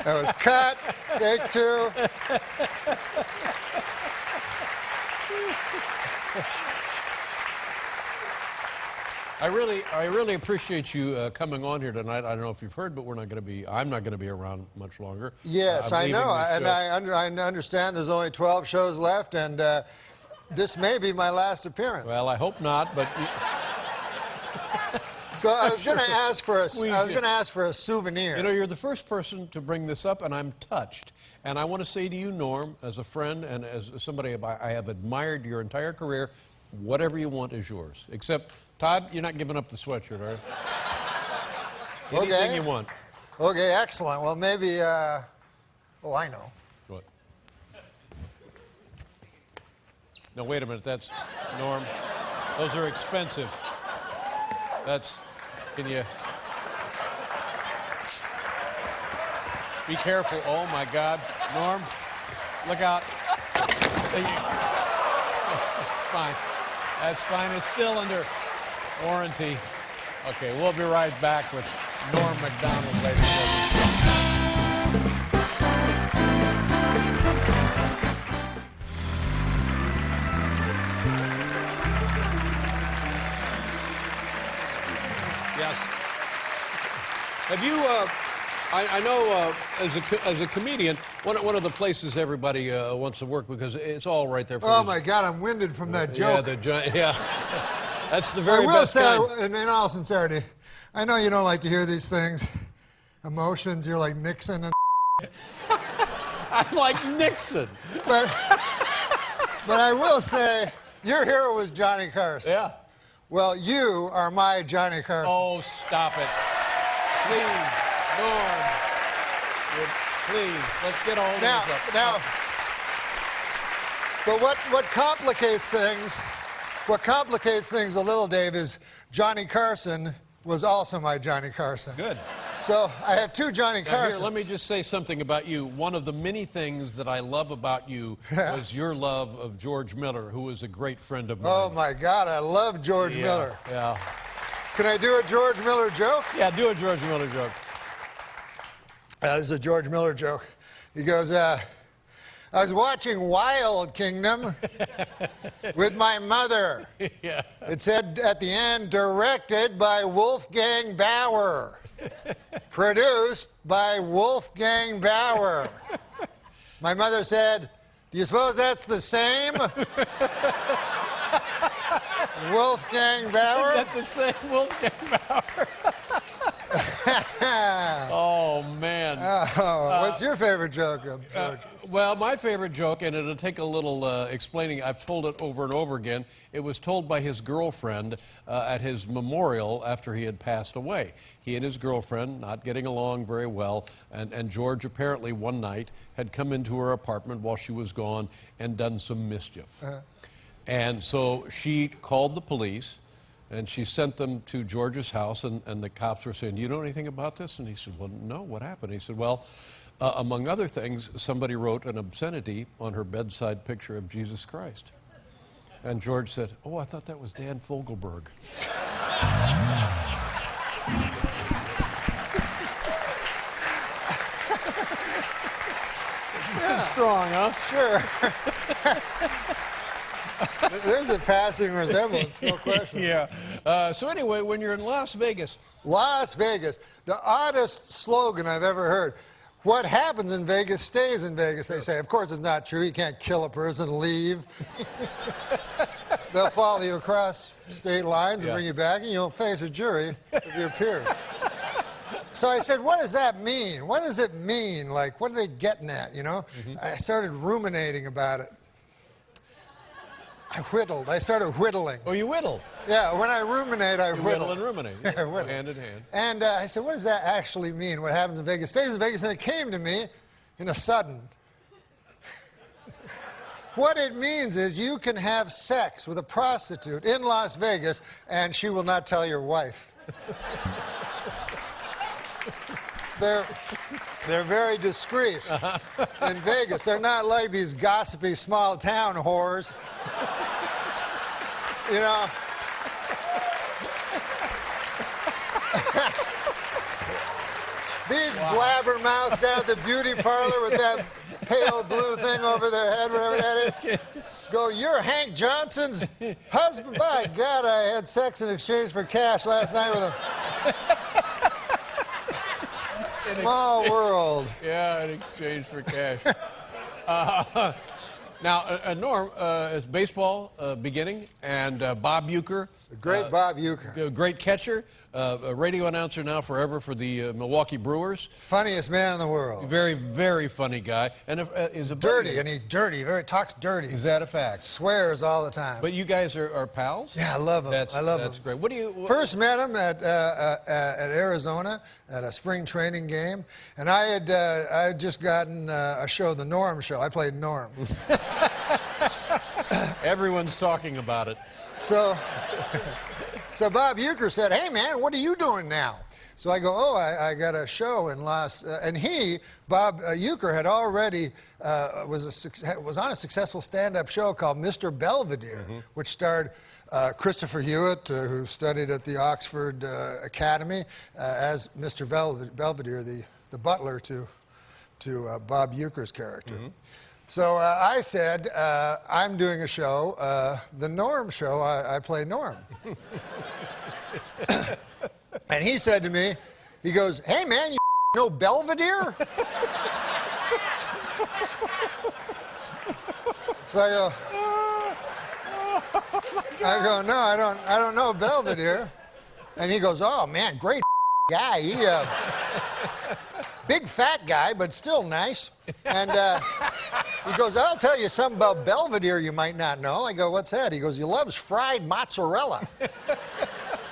That was cut. Take two. I really appreciate you coming on here tonight. I don't know if you've heard, but I'm not going to be around much longer. Yes, I'm I leaving know, the and show. I understand there's only 12 shows left, and this may be my last appearance. Well, I hope not, but... So I was going to ask for a souvenir. You know, you're the first person to bring this up, and I'm touched. And I want to say to you, Norm, as a friend and as somebody I have admired your entire career, whatever you want is yours. Except, Todd, you're not giving up the sweatshirt, are you? Anything you want. Okay, excellent. Well, maybe, I know. What? No, wait a minute. That's, Norm, those are expensive. Can you... Be careful. Oh, my God. Norm, look out. It's fine. That's fine. It's still under warranty. Okay, we'll be right back with Norm Macdonald, ladies and gentlemen. Have you? I know as a comedian, one of the places everybody wants to work because it's all right there. For Oh my God, I'm winded from that joke. Yeah, that's the very I will best say, kind. in all sincerity, I know you don't like to hear these things. Emotions, you're like Nixon and. I'm like Nixon. But I will say, your hero was Johnny Carson. Yeah. Well, you are my Johnny Carson. Oh, stop it. Please, Norm. Please, let's get all Now, these up. now, but what complicates things a little, Dave, is Johnny Carson was also my Johnny Carson. Good. So I have two Johnny Now, Carsons. here, let me just say something about you. One of the many things that I love about you was your love of George Miller, who was a great friend of mine. Oh my God, I love George Miller. Yeah. Can I do a George Miller joke? Yeah, do a George Miller joke. This is a George Miller joke. He goes, I was watching Wild Kingdom with my mother. Yeah. It said at the end, directed by Wolfgang Bauer. Produced by Wolfgang Bauer. My mother said, do you suppose that's the same? Wolfgang Bauer? Is that the same Wolfgang Bauer? Oh, man. What's your favorite joke, George? Well, my favorite joke, and it'll take a little explaining. I've told it over and over again. It was told by his girlfriend at his memorial after he had passed away. He and his girlfriend not getting along very well, and George apparently one night had come into her apartment while she was gone and done some mischief. And so she called the police. And she sent them to George's house, and the cops were saying, do you know anything about this? And he said, well, no, what happened? He said, well, among other things, somebody wrote an obscenity on her bedside picture of Jesus Christ. And George said, oh, I thought that was Dan Fogelberg. That's strong, huh? Sure. There's a passing resemblance, no question. Yeah. So anyway, when you're in Las Vegas. Las Vegas, the oddest slogan I've ever heard. What happens in Vegas stays in Vegas, they say. Of course, it's not true. You can't kill a person and leave. They'll follow you across state lines and bring you back, and you'll face a jury of your peers. So I said, what does that mean? What does it mean? Like, what are they getting at, you know? I started ruminating about it. I whittled. I started whittling. Oh, you whittle? Yeah, when I ruminate, I you whittle. Whittle and ruminate. Yeah, whittle. Hand in hand. And I said, what does that actually mean? What happens in Vegas stays in Vegas. And it came to me in a sudden. What it means is you can have sex with a prostitute in Las Vegas, and she will not tell your wife. They're very discreet in Vegas. They're not like these gossipy small town whores. You know. These blabbermouths down at the beauty parlor with that pale blue thing over their head, whatever that is, go, you're Hank Johnson's husband? By God, I had sex in exchange for cash last night with him. Small world. Yeah, in exchange for cash. Now, Norm, it's baseball beginning, and Bob Uecker. The great Bob Uecker. Great catcher, a radio announcer now forever for the Milwaukee Brewers. Funniest man in the world. Very, very funny guy. And is a dirty, and he talks dirty. Is that a fact? Swears all the time. But you guys are pals? Yeah, I love him. That's great. What do you... First met him at Arizona at a spring training game, and I had just gotten a show, The Norm Show. I played Norm. Everyone's talking about it. So Bob Uecker said, hey, man, what are you doing now? So I go, oh, I got a show in and Bob Uecker, had already was on a successful stand-up show called Mr. Belvedere, which starred Christopher Hewitt, who studied at the Oxford Academy, as Mr. Belvedere, the butler to Bob Uecker's character. So I said, I'm doing a show, The Norm Show. I play Norm. And he said to me, He goes, hey, man, you know Belvedere? So I go, no, I don't know Belvedere. And he goes, oh, man, great guy. He, big fat guy, but still nice. And he goes, I'll tell you something about Belvedere you might not know. I go, what's that? He goes, he loves fried mozzarella.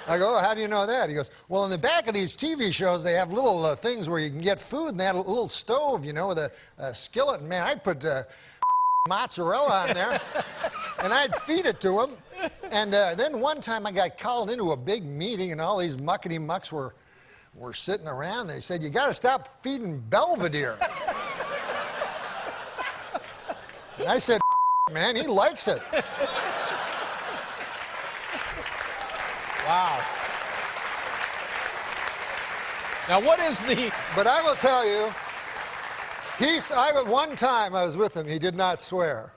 I go, oh, how do you know that? He goes, well, in the back of these TV shows, they have little things where you can get food, and they had a little stove, you know, with a skillet. And, man, I'd put mozzarella on there, and I'd feed it to him. And then one time I got called into a big meeting, and all these muckety-mucks were sitting around. They said, you got to stop feeding Belvedere. And I said, man, he likes it. Wow. Now, what is the... But I will tell you, one time I was with him, he did not swear.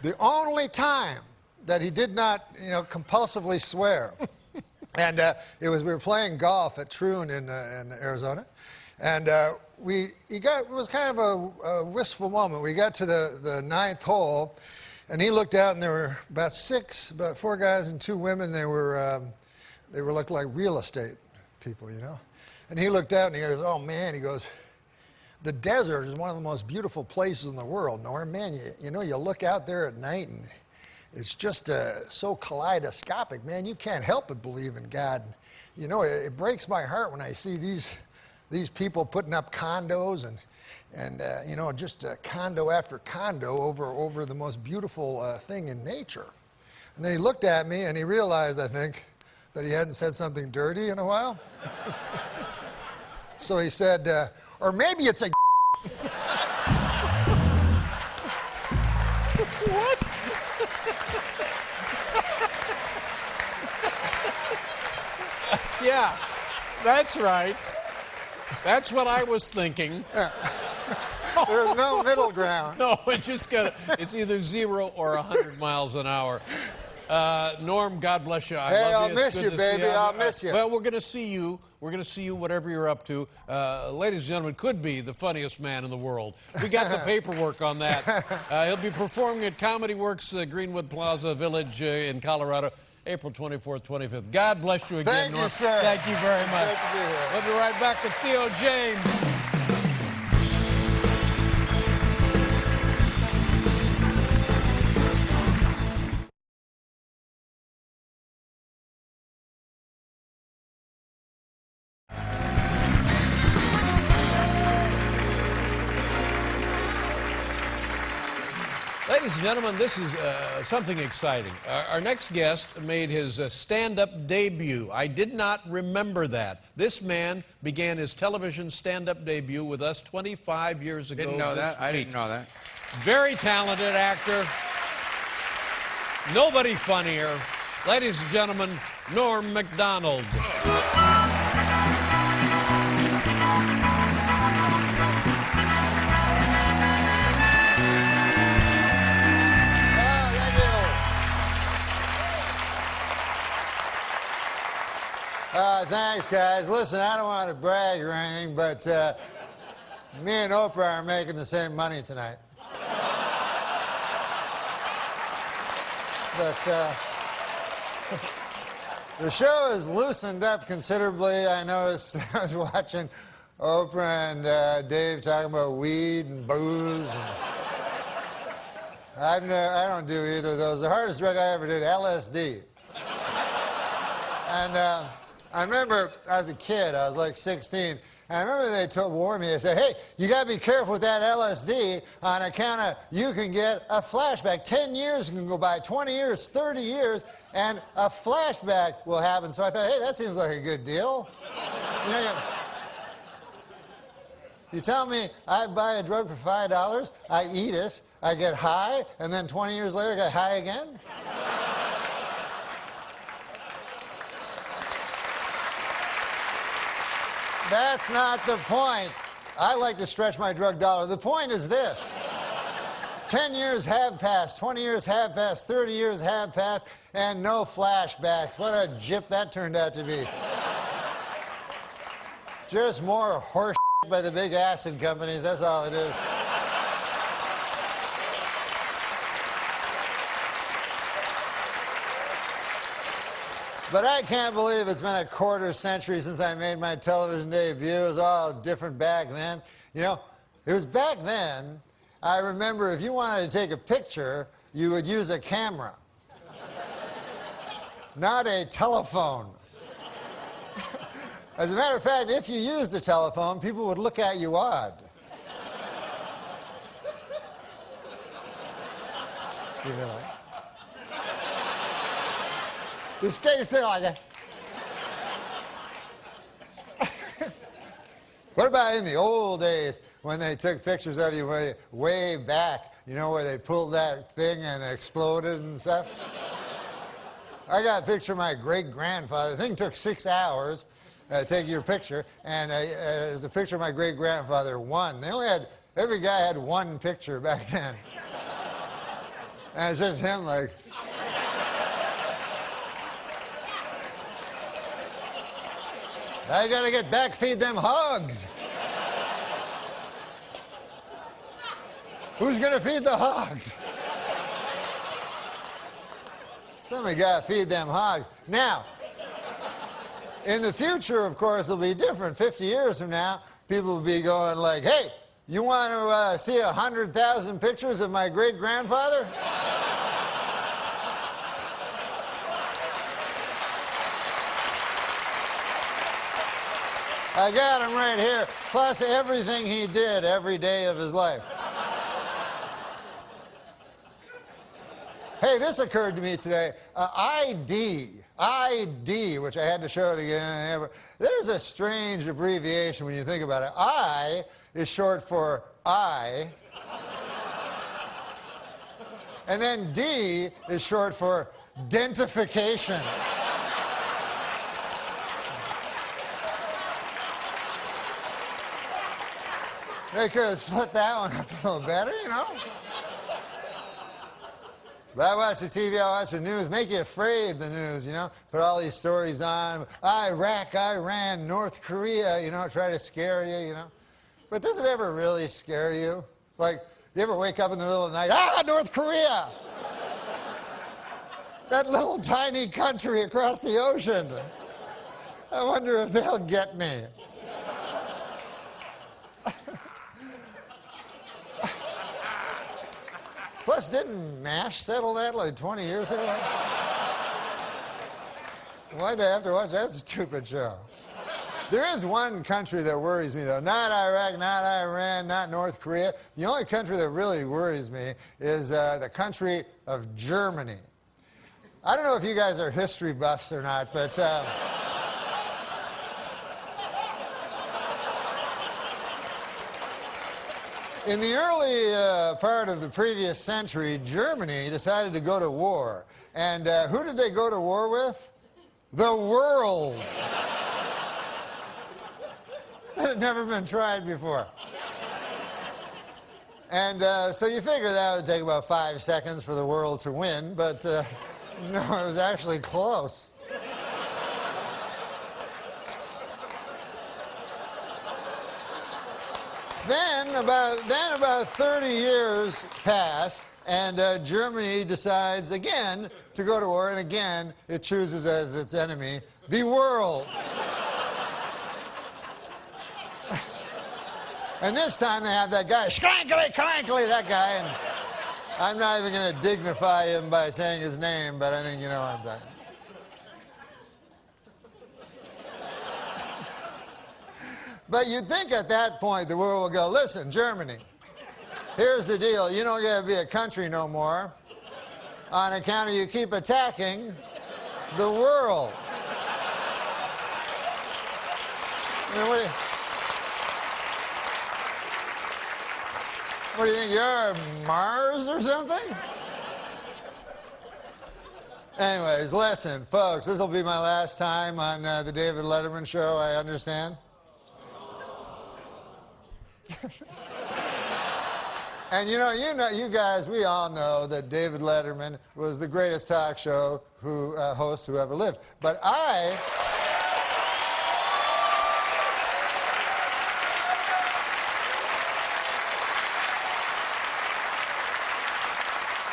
The only time that he did not, you know, compulsively swear. And we were playing golf at Troon in Arizona, and it was kind of a wistful moment. We got to the ninth hole, and he looked out, and there were about 4 guys and 2 women. They looked like real estate people, you know. And he looked out, and he goes, "Oh man," he goes, "the desert is one of the most beautiful places in the world, Norm. Man, you know, you look out there at night, and it's just so kaleidoscopic, man. You can't help but believe in God. You know, it breaks my heart when I see these people putting up condos and you know, just condo after condo over the most beautiful thing in nature." And then he looked at me and he realized, I think, that he hadn't said something dirty in a while. So he said, or maybe it's a What? Yeah, that's right. That's what I was thinking. There's no middle ground. No, it's either 0 or 100 miles an hour. Norm, God bless you. I love you. I'll It's miss good you, to baby. see you. I'll miss you. Well, we're going to see you. We're going to see you whatever you're up to. Ladies and gentlemen, could be the funniest man in the world. We got the paperwork on that. He'll be performing at Comedy Works, Greenwood Plaza Village in Colorado, April 24th, 25th. God bless you again, Thank Norm. you, sir. Thank you very much. Great to be here. We'll be right back with Theo James. Ladies and gentlemen, this is something exciting. Our next guest made his stand-up debut. I did not remember that. This man began his television stand-up debut with us 25 years ago. Didn't know that. I didn't know that. Very talented actor. Nobody funnier. Ladies and gentlemen, Norm Macdonald. Thanks, guys. Listen, I don't want to brag or anything, but me and Oprah are making the same money tonight. But the show has loosened up considerably. I noticed I was watching Oprah and Dave talking about weed and booze. And I don't do either of those. The hardest drug I ever did, LSD. And I remember I was a kid, I was like 16, and I remember they warned me, they said, hey, you gotta be careful with that LSD on account of you can get a flashback. 10 years can go by, 20 years, 30 years, and a flashback will happen. So I thought, hey, that seems like a good deal. You know, you tell me I buy a drug for $5, I eat it, I get high, and then 20 years later I get high again? That's not the point. I like to stretch my drug dollar. The point is this. 10 years have passed, 20 years have passed, 30 years have passed, and no flashbacks. What a gyp that turned out to be. Just more horse by the big acid companies, that's all it is. But I can't believe it's been a quarter century since I made my television debut. It was all different back then. You know, it was back then, I remember if you wanted to take a picture, you would use a camera, not a telephone. As a matter of fact, if you used a telephone, people would look at you odd. You know, like, just stay still like that. What about in the old days when they took pictures of you way back, you know, where they pulled that thing and exploded and stuff? I got a picture of my great-grandfather. The thing took 6 hours to take your picture, and there's a picture of my great-grandfather, one. They only had, every guy had one picture back then. And it's just him like... I gotta get back, feed them hogs. Who's gonna feed the hogs? Somebody gotta feed them hogs. Now, in the future, of course, it'll be different. 50 years from now, people will be going like, hey, you want to see 100,000 pictures of my great-grandfather? I got him right here, plus everything he did every day of his life. Hey, this occurred to me today. ID, which I had to show it again. There's a strange abbreviation when you think about it. I is short for I. And then D is short for dentification. They could have split that one up a little better, you know? But I watch the TV, I watch the news, make you afraid, the news, you know? Put all these stories on, Iraq, Iran, North Korea, you know, try to scare you, you know? But does it ever really scare you? Like, you ever wake up in the middle of the night, North Korea! That little tiny country across the ocean. I wonder if they'll get me. Plus, didn't MASH settle that like 20 years ago? Why'd I have to watch that stupid show? There is one country that worries me, though. Not Iraq, not Iran, not North Korea. The only country that really worries me is the country of Germany. I don't know if you guys are history buffs or not, but... in the early part of the previous century, Germany decided to go to war. And who did they go to war with? The world. It had never been tried before. And so you figure that would take about 5 seconds for the world to win, but no, it was actually close. Then about 30 years pass, and Germany decides again to go to war, and again it chooses as its enemy the world. And this time they have that guy, Schrankly, Crankly, that guy, and I'm not even going to dignify him by saying his name, but I think you know what I'm talking about. But you'd think at that point the world will go, listen, Germany, here's the deal. You don't get to be a country no more on account of you keep attacking the world. I mean, what do you think, you're Mars or something? Anyways, listen, folks, this will be my last time on the David Letterman Show, I understand. And you guys, we all know that David Letterman was the greatest talk show host who ever lived. But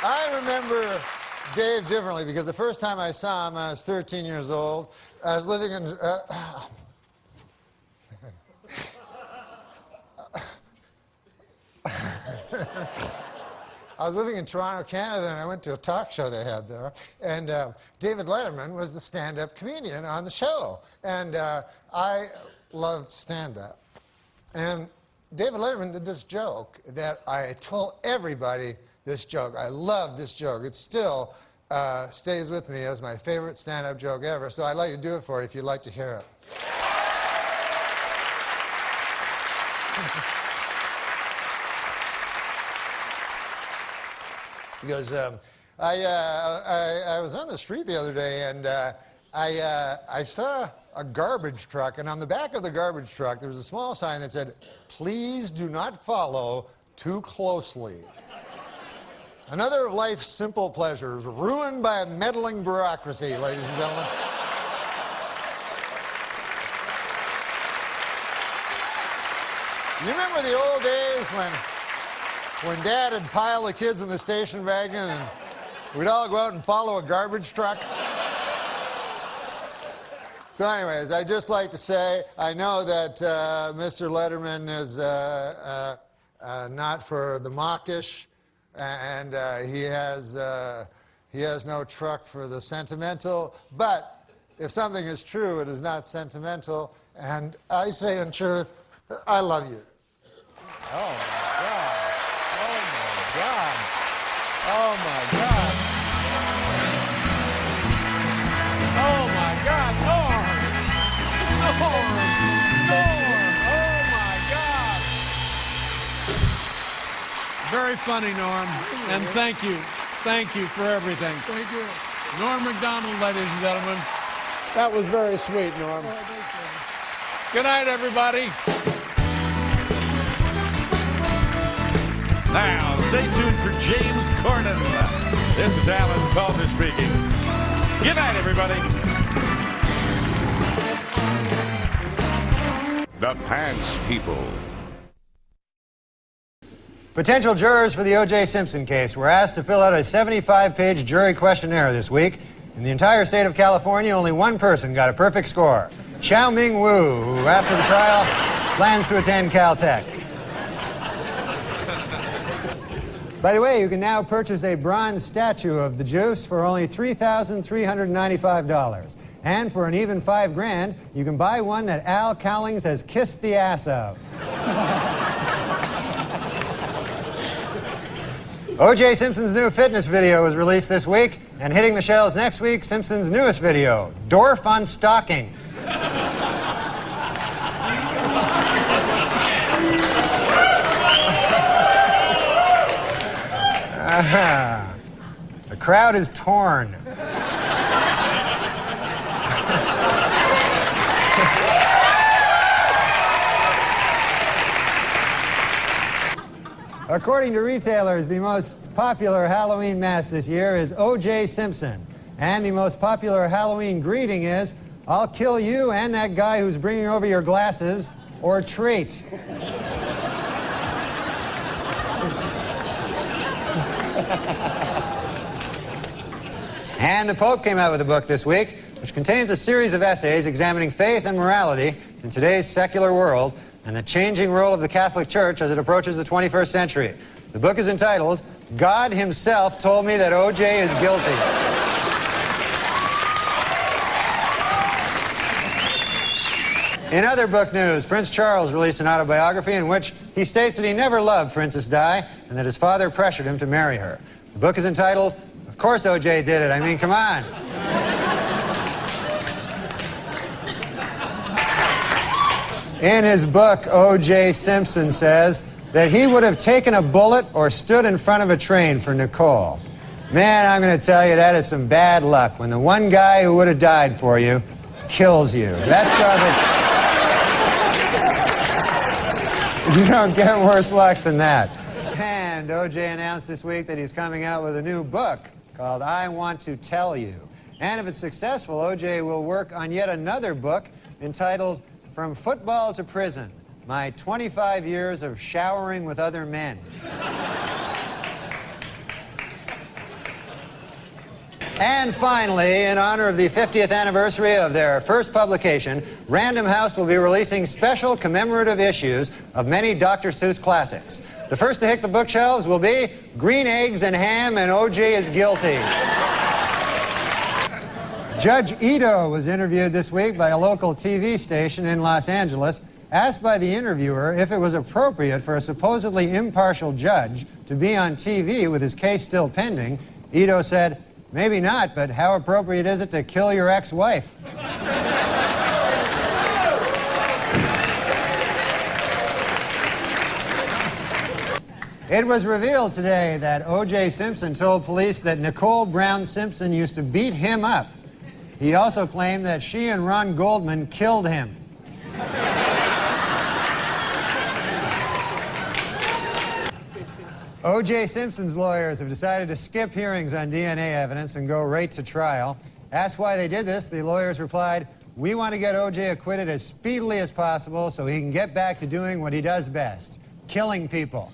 I remember Dave differently because the first time I saw him, I was 13 years old. I was living in... I was living in Toronto, Canada, and I went to a talk show they had there. And David Letterman was the stand-up comedian on the show. And I loved stand-up. And David Letterman did this joke that I told everybody this joke. I love this joke. It still stays with me as my favorite stand-up joke ever. So I'd like to do it for you if you'd like to hear it. He goes, I was on the street the other day, and I saw a garbage truck, and on the back of the garbage truck, there was a small sign that said, "Please do not follow too closely." Another of life's simple pleasures, ruined by a meddling bureaucracy, ladies and gentlemen. You remember the old days when Dad would pile the kids in the station wagon and we'd all go out and follow a garbage truck? So anyways, I'd just like to say, I know that Mr. Letterman is not for the mawkish, and he has no truck for the sentimental, but if something is true, it is not sentimental, and I say in truth, I love you. Oh, my God. God. Oh, my God. Oh my God, Norm! Norm! Norm! Oh my God! Very funny, Norm. And thank you. Thank you for everything. Thank you. Norm Macdonald, ladies and gentlemen. That was very sweet, Norm. Good night, everybody. Now, stay tuned for James Corden. This is Alan Coulter speaking. Good night, everybody. The Pants People. Potential jurors for the O.J. Simpson case were asked to fill out a 75-page jury questionnaire this week. In the entire state of California, only one person got a perfect score. Chow Ming Wu, who after the trial plans to attend Caltech. By the way, you can now purchase a bronze statue of the Juice for only $3,395. And for an even $5,000, you can buy one that Al Cowlings has kissed the ass of. O.J. Simpson's new fitness video was released this week, and hitting the shelves next week, Simpson's newest video, Dorf on Stalking. The crowd is torn. According to retailers, the most popular Halloween mask this year is O.J. Simpson. And the most popular Halloween greeting is, "I'll kill you and that guy who's bringing over your glasses," or treat. And the Pope came out with a book this week, which contains a series of essays examining faith and morality in today's secular world and the changing role of the Catholic Church as it approaches the 21st century. The book is entitled, "God Himself Told Me That O.J. is Guilty." In other book news, Prince Charles released an autobiography in which he states that he never loved Princess Di and that his father pressured him to marry her. The book is entitled, "Of Course O.J. Did It. I mean, come on." In his book, O.J. Simpson says that he would have taken a bullet or stood in front of a train for Nicole. Man, I'm going to tell you, that is some bad luck when the one guy who would have died for you kills you. That's probably... You don't get worse luck than that. And O.J. announced this week that he's coming out with a new book called I Want to Tell You. And if it's successful, O.J. will work on yet another book entitled From Football to Prison, My 25 Years of Showering with Other Men. And finally, in honor of the 50th anniversary of their first publication, Random House will be releasing special commemorative issues of many Dr. Seuss classics. The first to hit the bookshelves will be Green Eggs and Ham and O.J. is Guilty. Judge Ito was interviewed this week by a local TV station in Los Angeles. Asked by the interviewer if it was appropriate for a supposedly impartial judge to be on TV with his case still pending, Ito said, "Maybe not, but how appropriate is it to kill your ex-wife?" It was revealed today that O.J. Simpson told police that Nicole Brown Simpson used to beat him up. He also claimed that she and Ron Goldman killed him. O.J. Simpson's lawyers have decided to skip hearings on DNA evidence and go right to trial. Asked why they did this, the lawyers replied, "We want to get O.J. acquitted as speedily as possible so he can get back to doing what he does best, killing people."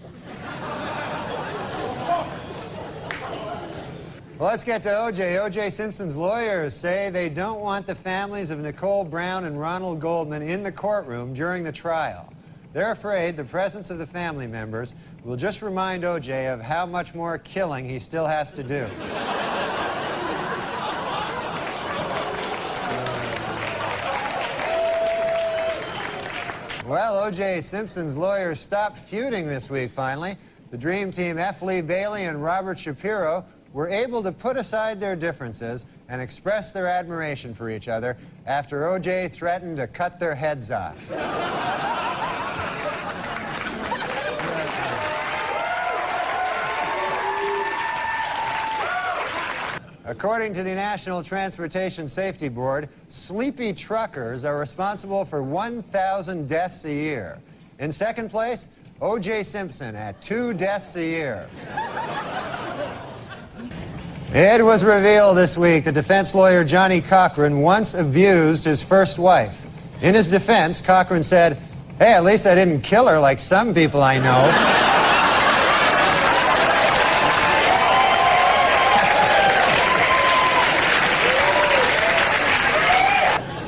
Well, let's get to O.J. O.J. Simpson's lawyers say they don't want the families of Nicole Brown and Ronald Goldman in the courtroom during the trial. They're afraid the presence of the family members will just remind O.J. of how much more killing he still has to do. Well, O.J. Simpson's lawyers stopped feuding this week, finally. The Dream Team, F. Lee Bailey and Robert Shapiro, were able to put aside their differences and express their admiration for each other after O.J. threatened to cut their heads off. According to the National Transportation Safety Board, sleepy truckers are responsible for 1,000 deaths a year. In second place, O.J. Simpson at 2 deaths a year. It was revealed this week that defense lawyer Johnny Cochran once abused his first wife. In his defense, Cochran said, "Hey, at least I didn't kill her like some people I know."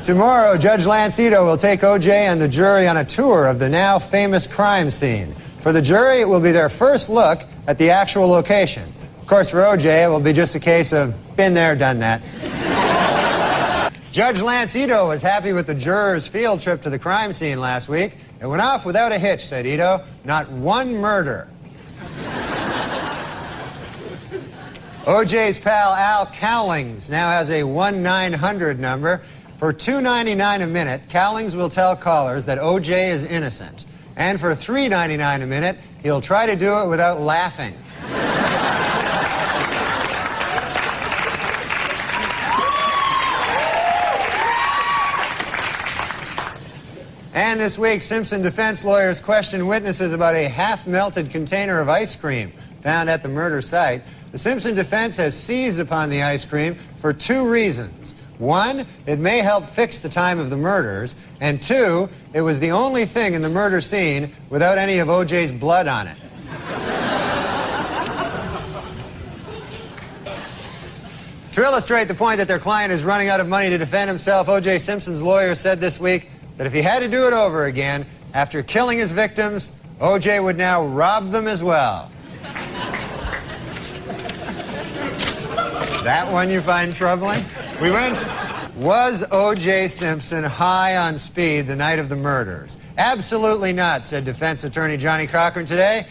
Tomorrow, Judge Lance Ito will take O.J. and the jury on a tour of the now famous crime scene. For the jury, it will be their first look at the actual location. Of course, for O.J., it will be just a case of been there, done that. Judge Lance Ito was happy with the jurors' field trip to the crime scene last week. It went off without a hitch, said Ito. Not one murder. O.J.'s pal Al Cowlings now has a 1-900 number. For $2.99 a minute, Cowlings will tell callers that O.J. is innocent. And for $3.99 a minute, he'll try to do it without laughing. And this week, Simpson defense lawyers questioned witnesses about a half-melted container of ice cream found at the murder site. The Simpson defense has seized upon the ice cream for 2 reasons. 1, it may help fix the time of the murders, and 2, it was the only thing in the murder scene without any of O.J.'s blood on it. To illustrate the point that their client is running out of money to defend himself, O.J. Simpson's lawyer said this week that if he had to do it over again, after killing his victims, O.J. would now rob them as well. That one you find troubling? We went. Was O.J. Simpson high on speed the night of the murders? Absolutely not, said defense attorney Johnny Cochran today.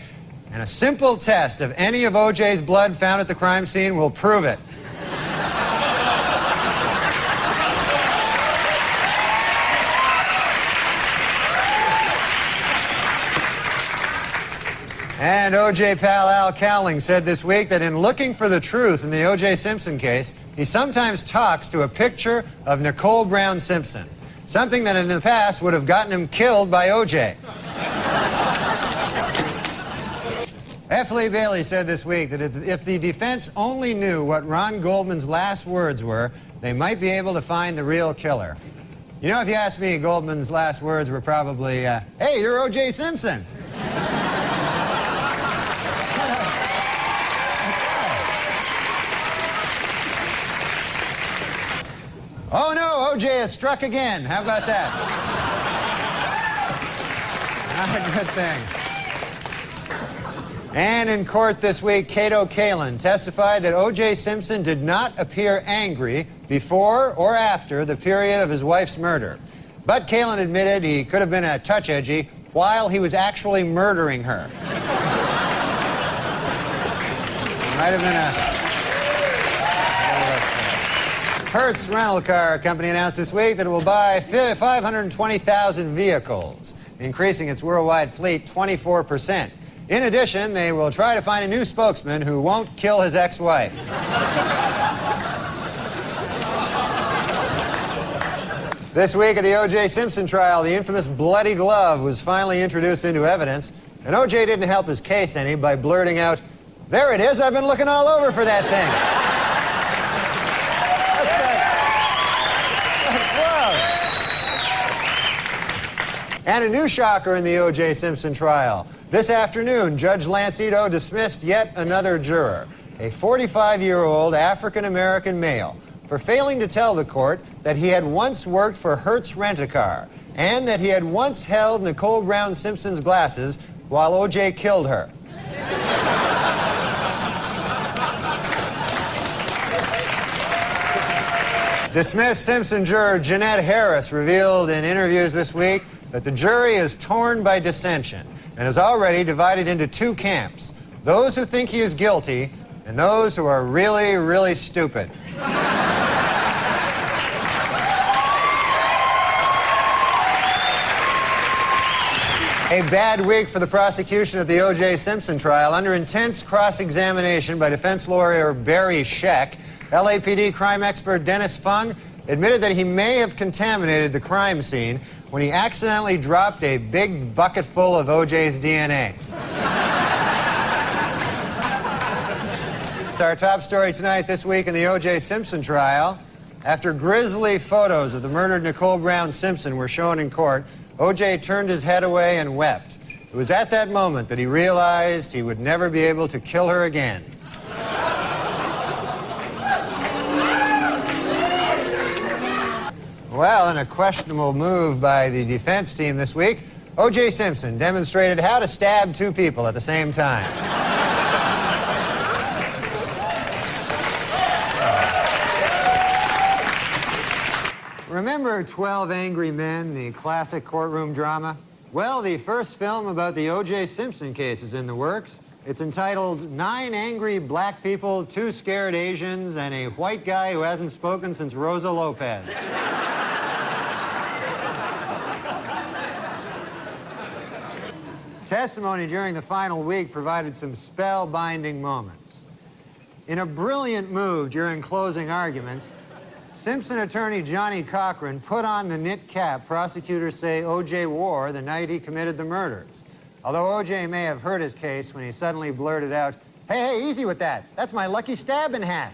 And a simple test of any of O.J.'s blood found at the crime scene will prove it. And O.J. pal Al Cowling said this week that in looking for the truth in the O.J. Simpson case, he sometimes talks to a picture of Nicole Brown Simpson, something that in the past would have gotten him killed by O.J. F. Lee Bailey said this week that if the defense only knew what Ron Goldman's last words were, they might be able to find the real killer. You know, if you ask me, Goldman's last words were probably, "Hey, you're O.J. Simpson." OJ has struck again. How about that? Not a good thing. And in court this week, Kato Kalin testified that O.J. Simpson did not appear angry before or after the period of his wife's murder. But Kalin admitted he could have been a touch edgy while he was actually murdering her. Might have been a... Hertz Rental Car Company announced this week that it will buy 520,000 vehicles, increasing its worldwide fleet 24%. In addition, they will try to find a new spokesman who won't kill his ex-wife. This week at the O.J. Simpson trial, the infamous bloody glove was finally introduced into evidence, and O.J. didn't help his case any by blurting out, "There it is, I've been looking all over for that thing." That's that glove. And a new shocker in the O.J. Simpson trial. This afternoon, Judge Lance Ito dismissed yet another juror, a 45-year-old African-American male, for failing to tell the court that he had once worked for Hertz Rent-A-Car and that he had once held Nicole Brown Simpson's glasses while O.J. killed her. Dismissed Simpson juror Jeanette Harris revealed in interviews this week that the jury is torn by dissension and is already divided into two camps, those who think he is guilty and those who are really, really stupid. A bad week for the prosecution at the O.J. Simpson trial. Under intense cross-examination by defense lawyer Barry Scheck, LAPD crime expert Dennis Fung admitted that he may have contaminated the crime scene when he accidentally dropped a big bucket full of O.J.'s DNA. Our top story tonight, this week in the O.J. Simpson trial. After grisly photos of the murdered Nicole Brown Simpson were shown in court, O.J. turned his head away and wept. It was at that moment that he realized he would never be able to kill her again. Well, in a questionable move by the defense team this week, O.J. Simpson demonstrated how to stab two people at the same time. Remember 12 Angry Men, the classic courtroom drama? Well, the first film about the O.J. Simpson case is in the works. It's entitled 9 Angry Black People, 2 Scared Asians, and a White Guy Who Hasn't Spoken Since Rosa Lopez. Testimony during the final week provided some spellbinding moments. In a brilliant move during closing arguments, Simpson attorney Johnny Cochran put on the knit cap prosecutors say O.J. wore the night he committed the murders. Although O.J. may have hurt his case when he suddenly blurted out, "Hey, easy with that. That's my lucky stabbing hat."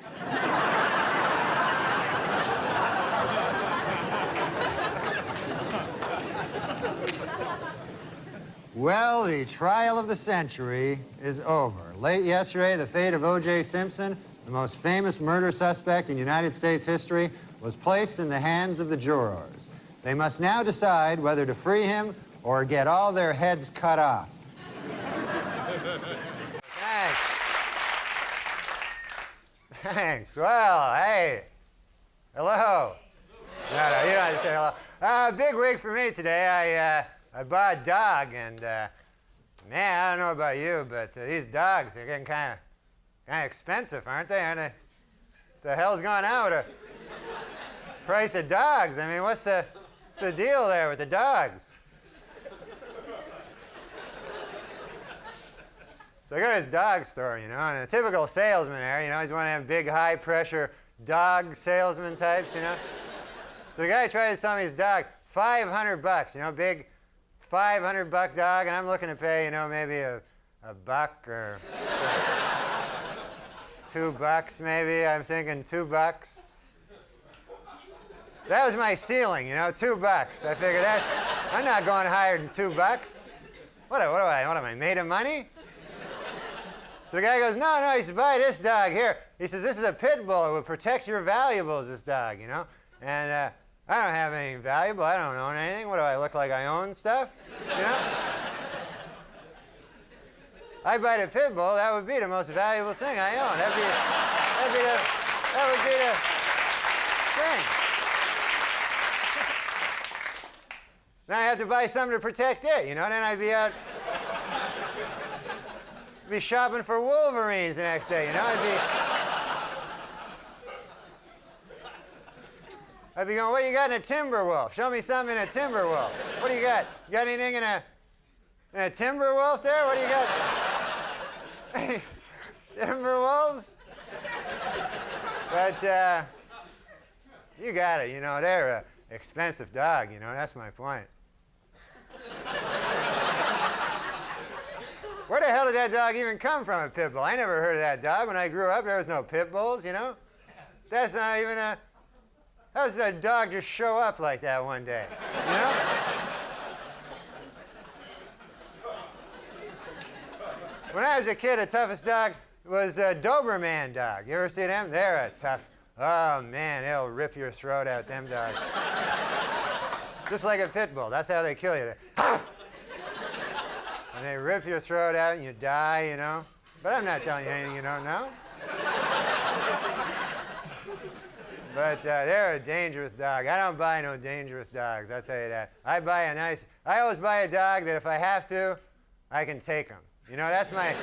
Well, the trial of the century is over. Late yesterday, the fate of O.J. Simpson, the most famous murder suspect in United States history, was placed in the hands of the jurors. They must now decide whether to free him or get all their heads cut off. Thanks. Thanks. Well, hey. Hello. No, you don't have to say hello. Big week for me today. I bought a dog, and man, I don't know about you, but these dogs are getting kind of expensive, aren't they? Aren't they? The hell's going on with the price of dogs? I mean, what's the deal there with the dogs? So I go to this dog store, you know, and a typical salesman there, you know, he's one of them big, high-pressure dog salesman types, you know. So the guy tries to sell me his dog, $500, you know, big $500 dog, and I'm looking to pay, you know, maybe a buck or $2 maybe. I'm thinking $2. That was my ceiling, you know, $2. I figured I'm not going higher than $2. What am I, made of money? So the guy goes, no, he says, buy this dog here. He says, this is a pit bull. It will protect your valuables, this dog, you know. And I don't have anything valuable. I don't own anything. What do I look like? I own stuff? You know? I bite a pit bull, that would be the most valuable thing I own. That would be the thing. Then I have to buy something to protect it, you know? Then I'd be out, be shopping for Wolverines the next day, you know? I'd be going, what do you got in a timber wolf? Show me something in a timber wolf. What do you got? You got anything in a timber wolf there? What do you got? Timber wolves? But you got it, you know, they're an expensive dog, you know, that's my point. Where the hell did that dog even come from, a pit bull? I never heard of that dog. When I grew up, there was no pit bulls, you know? That's not even a... How does that dog just show up like that one day, you know? When I was a kid, the toughest dog was a Doberman dog. You ever see them? They're a tough... Oh, man, they'll rip your throat out, them dogs. Just like a pit bull. That's how they kill you. And they rip your throat out and you die, you know? But I'm not telling you anything you don't know. But they're a dangerous dog. I don't buy no dangerous dogs, I'll tell you that. I always buy a dog that if I have to, I can take him. You know, that's my...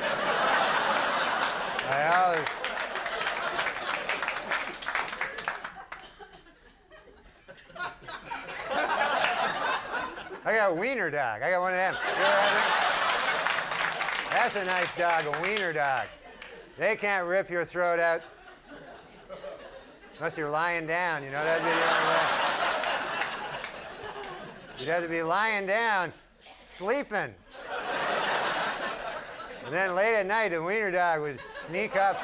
I got a wiener dog. I got one of them. That's a nice dog, a wiener dog. They can't rip your throat out unless you're lying down, you know, that'd be the only way. You'd have to be lying down, sleeping. And then late at night, the wiener dog would sneak up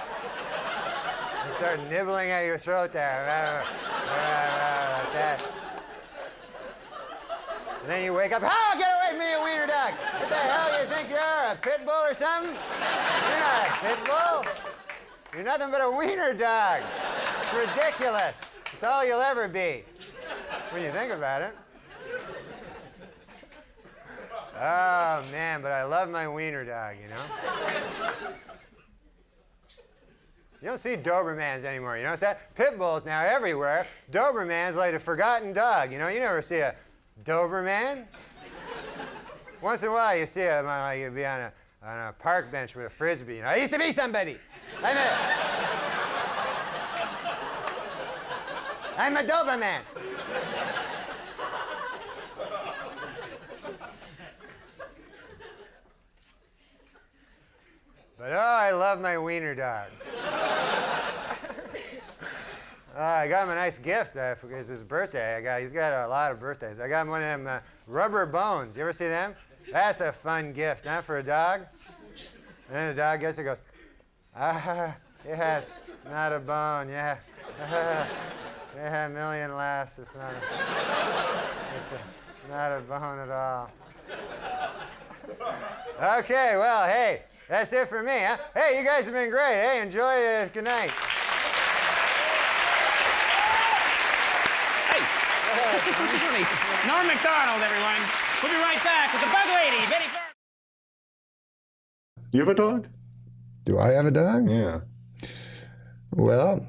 and start nibbling at your throat there. Like that. And then you wake up, oh, get away from me, you wiener dog! What the hell you think you are, a pit bull or something? You're not a pit bull. You're nothing but a wiener dog. It's ridiculous. It's all you'll ever be, when you think about it. Oh, man, but I love my wiener dog, you know? You don't see Dobermans anymore, you notice that? Pit bulls now everywhere. Doberman's like a forgotten dog, you know? You never see a Doberman. Once in a while you see him, like you'd be on a park bench with a Frisbee. You know, I used to be somebody. I'm a Doberman. But oh, I love my wiener dog. I got him a nice gift. It's his birthday. He's got a lot of birthdays. I got him one of them rubber bones. You ever see them? That's a fun gift, huh, for a dog? And then the dog gets it, goes, yes, not a bone, yeah. Yeah, a million laughs. It's not a bone at all. Okay, well, hey, that's it for me, huh? Hey, you guys have been great. Hey, enjoy. Good night. Norm Macdonald, everyone. We'll be right back with the Bug Lady, Betty Fur. Do you have a dog? Do I have a dog? Yeah. Well,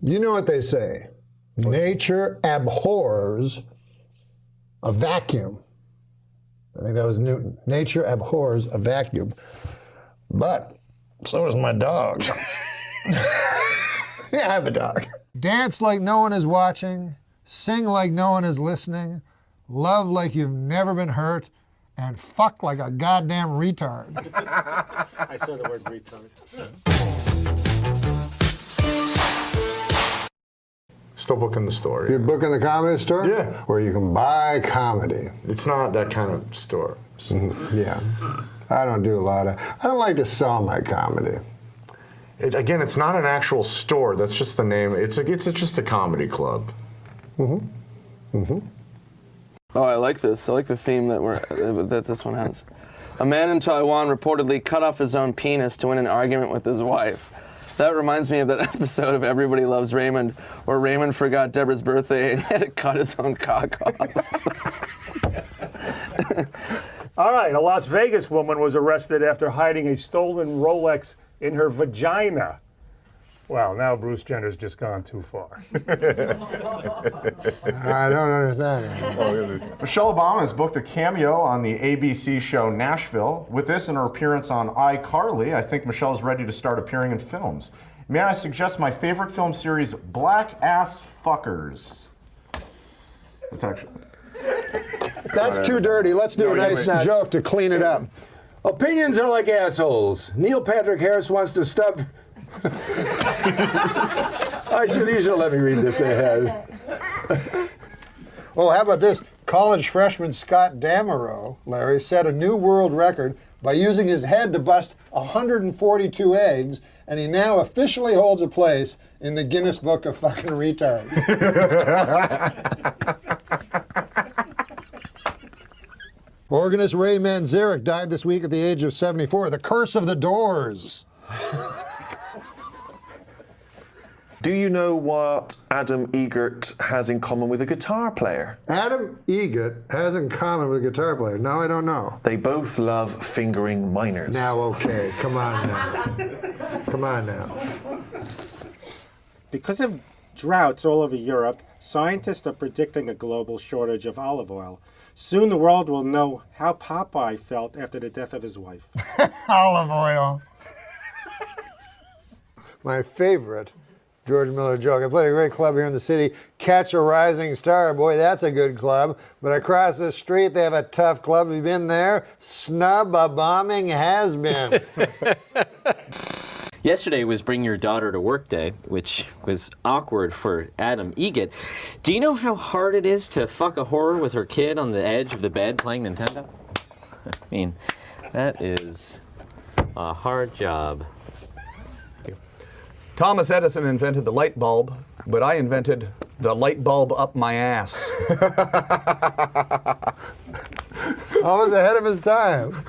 you know what they say. Nature abhors a vacuum. I think that was Newton. Nature abhors a vacuum. But so does my dog. Yeah, I have a dog. Dance like no one is watching, sing like no one is listening, love like you've never been hurt, and fuck like a goddamn retard. I said the word retard. Still booking the store. You're booking the Comedy Store? Yeah. Where you can buy comedy. It's not that kind of store. Yeah. I don't do a lot of... I don't like to sell my comedy. Again, it's not an actual store. That's just the name. It's just a comedy club. Mm-hmm. Mm-hmm. Oh, I like this. I like the theme that this one has. A man in Taiwan reportedly cut off his own penis to win an argument with his wife. That reminds me of that episode of Everybody Loves Raymond, where Raymond forgot Deborah's birthday and had to cut his own cock off. All right, a Las Vegas woman was arrested after hiding a stolen Rolex in her vagina. Well, now Bruce Jenner's just gone too far. I don't understand it. Michelle Obama has booked a cameo on the ABC show Nashville. With this and her appearance on iCarly, I think Michelle is ready to start appearing in films. May I suggest my favorite film series, Black Ass Fuckers? It's actually... That's too dirty. Let's do a nice joke to clean it up. Opinions are like assholes. Neil Patrick Harris wants to stuff... You should let me read this ahead. Oh, how about this? College freshman Scott Damerow, Larry, set a new world record by using his head to bust 142 eggs, and he now officially holds a place in the Guinness Book of fucking retards. Organist Ray Manzarek died this week at the age of 74. The Curse of the Doors. Do you know what Adam Egert has in common with a guitar player? Adam Egert has in common with a guitar player. No, I don't know. They both love fingering minors. Now, okay, come on now. Come on now. Because of droughts all over Europe, scientists are predicting a global shortage of olive oil. Soon the world will know how Popeye felt after the death of his wife. Olive oil. My favorite George Miller joke. I played a great club here in the city, Catch a Rising Star. Boy, that's a good club. But across the street, they have a tough club. Have you been there? Snub a bombing has been. Yesterday was Bring Your Daughter to Work Day, which was awkward for Adam Egert. Do you know how hard it is to fuck a whore with her kid on the edge of the bed playing Nintendo? I mean, that is a hard job. Thomas Edison invented the light bulb, but I invented the light bulb up my ass. Always ahead of his time.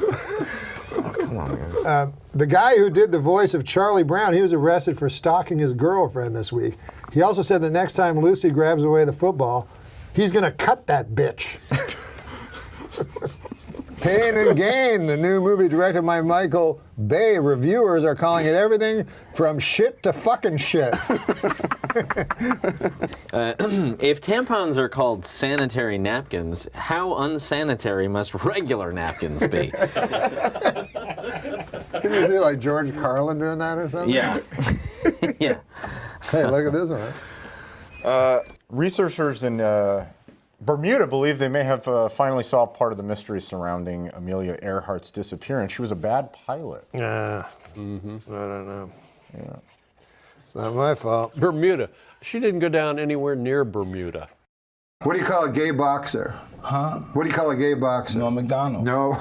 Oh, come on, man. The guy who did the voice of Charlie Brown, he was arrested for stalking his girlfriend this week. He also said the next time Lucy grabs away the football, he's going to cut that bitch. Pain and Gain, the new movie directed by Michael Bay. Reviewers are calling it everything from shit to fucking shit. If tampons are called sanitary napkins, how unsanitary must regular napkins be? Can you see like George Carlin doing that or something? Yeah. Yeah. Hey, look at this one. Researchers in Bermuda believe they may have finally solved part of the mystery surrounding Amelia Earhart's disappearance. She was a bad pilot. I don't know. Yeah. It's not my fault. Bermuda. She didn't go down anywhere near Bermuda. What do you call a gay boxer? Huh? What do you call a gay boxer? Norm Macdonald. No.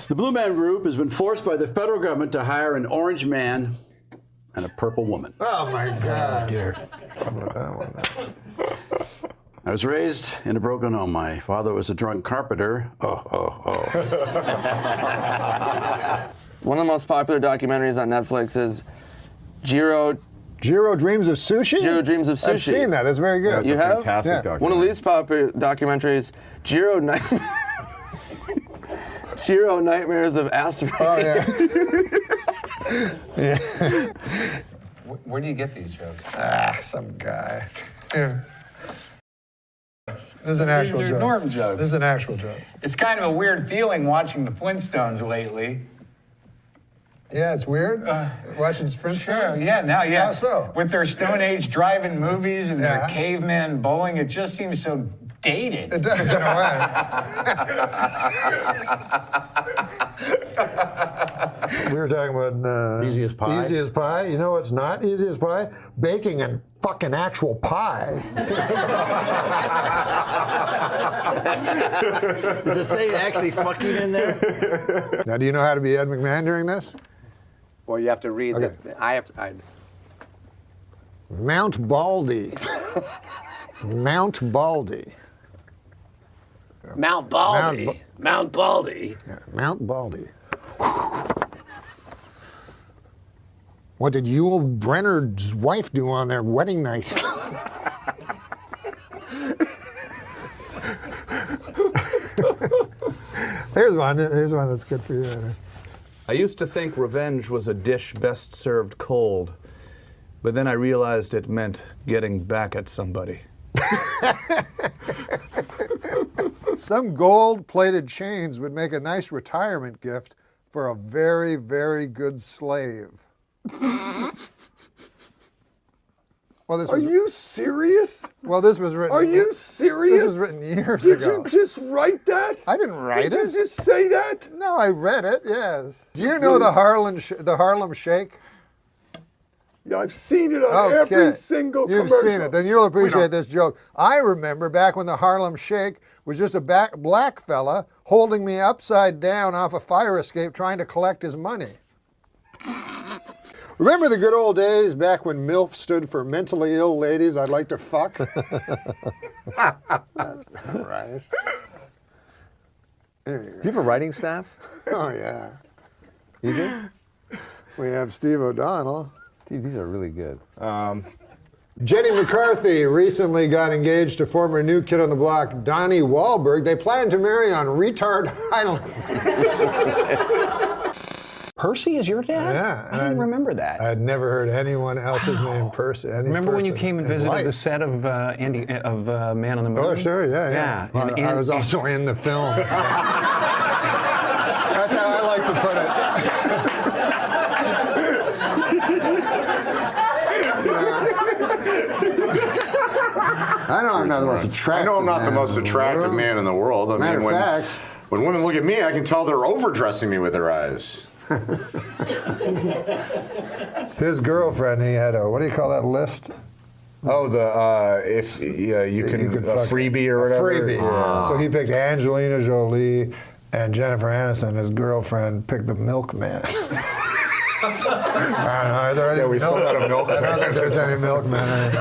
The Blue Man Group has been forced by the federal government to hire an orange man and a purple woman. Oh my God. Dear. I was raised in a broken home. My father was a drunk carpenter. One of the most popular documentaries on Netflix is Jiro Dreams of Sushi? Jiro Dreams of Sushi. I've seen that. That's very good. That's You a have? fantastic Yeah. documentary. One of the least popular documentaries, Jiro Nightmares of Asteroid. Oh, yeah. Yeah. Where do you get these jokes? Some guy. Here. This is an actual These are joke. Norm jokes. This is an actual joke. It's kind of a weird feeling watching the Flintstones lately. Yeah, it's weird. Watching Flintstones? Sure, yeah. How so? With their Stone Age drive-in movies and their Yeah. caveman bowling, it just seems so dated. It does in a way. We were talking about Easy as pie. Easy as pie. You know what's not easy as pie? Baking and fucking actual pie. Does it say actually fucking in there? Now, do you know how to be Ed McMahon during this? Well, you have to read Okay. Mount Baldy. Mount Baldy. Mount Baldy. Mount Baldy. Yeah, Mount Baldy. What did Yul Brynner's wife do on their wedding night? Here's one that's good for you. I used to think revenge was a dish best served cold, but then I realized it meant getting back at somebody. Some gold-plated chains would make a nice retirement gift for a very, very good slave. Well, Are you serious? Well, this was written. Are you serious? This was written years Did ago. you just write that? I didn't write Did it. you just say that? No, I read it. Yes. Do you know the Harlem Shake? Yeah, I've seen it on every single You've commercial. seen it. Then you'll appreciate this joke. I remember back when the Harlem Shake was just a black fella holding me upside down off a fire escape trying to collect his money. Remember the good old days back when MILF stood for mentally ill ladies I'd like to fuck? That's not right. There you go. Do you have a writing staff? Oh, yeah. You do? We have Steve O'Donnell. Steve, these are really good. Jenny McCarthy recently got engaged to former New Kid on the Block, Donnie Wahlberg. They plan to marry on Retard Island. Percy is your dad? Yeah. I didn't remember that. I'd never heard anyone else's name Percy. Remember when you came and visited the set of Man on the Moon? Oh, sure, yeah. Well, I was also in the film. That's how I like to put it. I know I'm not the most attractive. I know I'm not the most attractive man in the world. I Matter mean, of fact, when women look at me, I can tell they're overdressing me with their eyes. his girlfriend, he had a, what do you call that list? Oh, if you can a freebie or whatever. Freebie. Yeah. So he picked Angelina Jolie, and Jennifer Aniston, his girlfriend, picked the milkman. I don't know, are there any we still got a milkman. I don't think there's any milkman.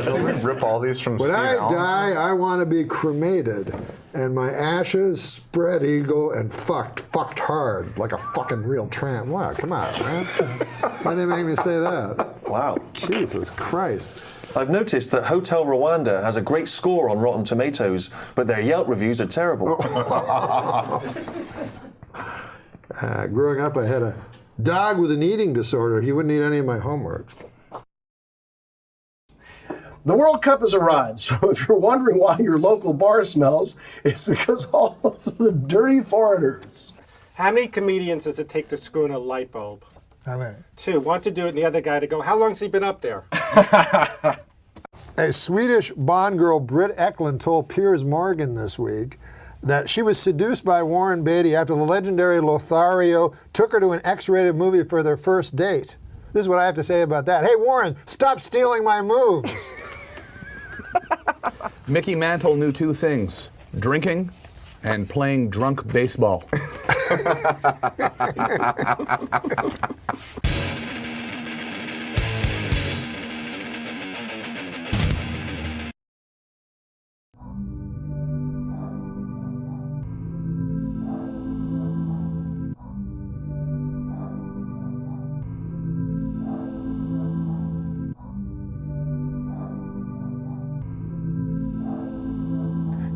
Don't we rip all these from When Steve I Allen? die, I want to be cremated, and my ashes spread eagle and fucked hard like a fucking real tramp. Wow, come on, man. Why did they make me say that? Wow. Jesus Christ. I've noticed that Hotel Rwanda has a great score on Rotten Tomatoes, but their Yelp reviews are terrible. Growing up, I had a dog with an eating disorder. He wouldn't eat any of my homework. The World Cup has arrived, so if you're wondering why your local bar smells, it's because all of the dirty foreigners. How many comedians does it take to screw in a light bulb? How many? 2. One to do it, and the other guy to go, how long's he been up there? A Swedish Bond girl, Britt Eklund, told Piers Morgan this week that she was seduced by Warren Beatty after the legendary Lothario took her to an X-rated movie for their first date. This is what I have to say about that. Hey, Warren, stop stealing my moves. Mickey Mantle knew 2 things: drinking and playing drunk baseball.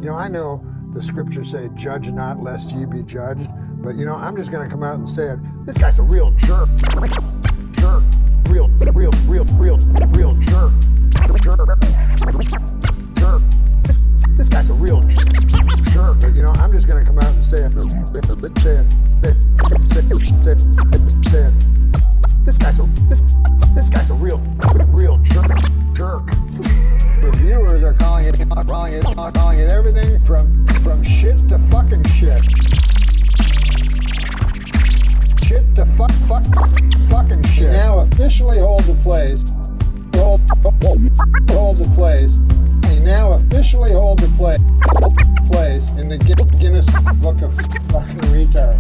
You know, I know the scriptures say, judge not lest ye be judged, but you know, I'm just gonna come out and say it. This guy's a real jerk. Jerk. Real jerk. Jerk. This guy's a real jerk. But you know, I'm just gonna come out and say it. Say it. This guy's a real jerk. Reviewers are calling it everything from shit to fucking shit. Shit to fucking shit. Now officially holds a place. He now officially holds a place in the Guinness Book of fucking retards.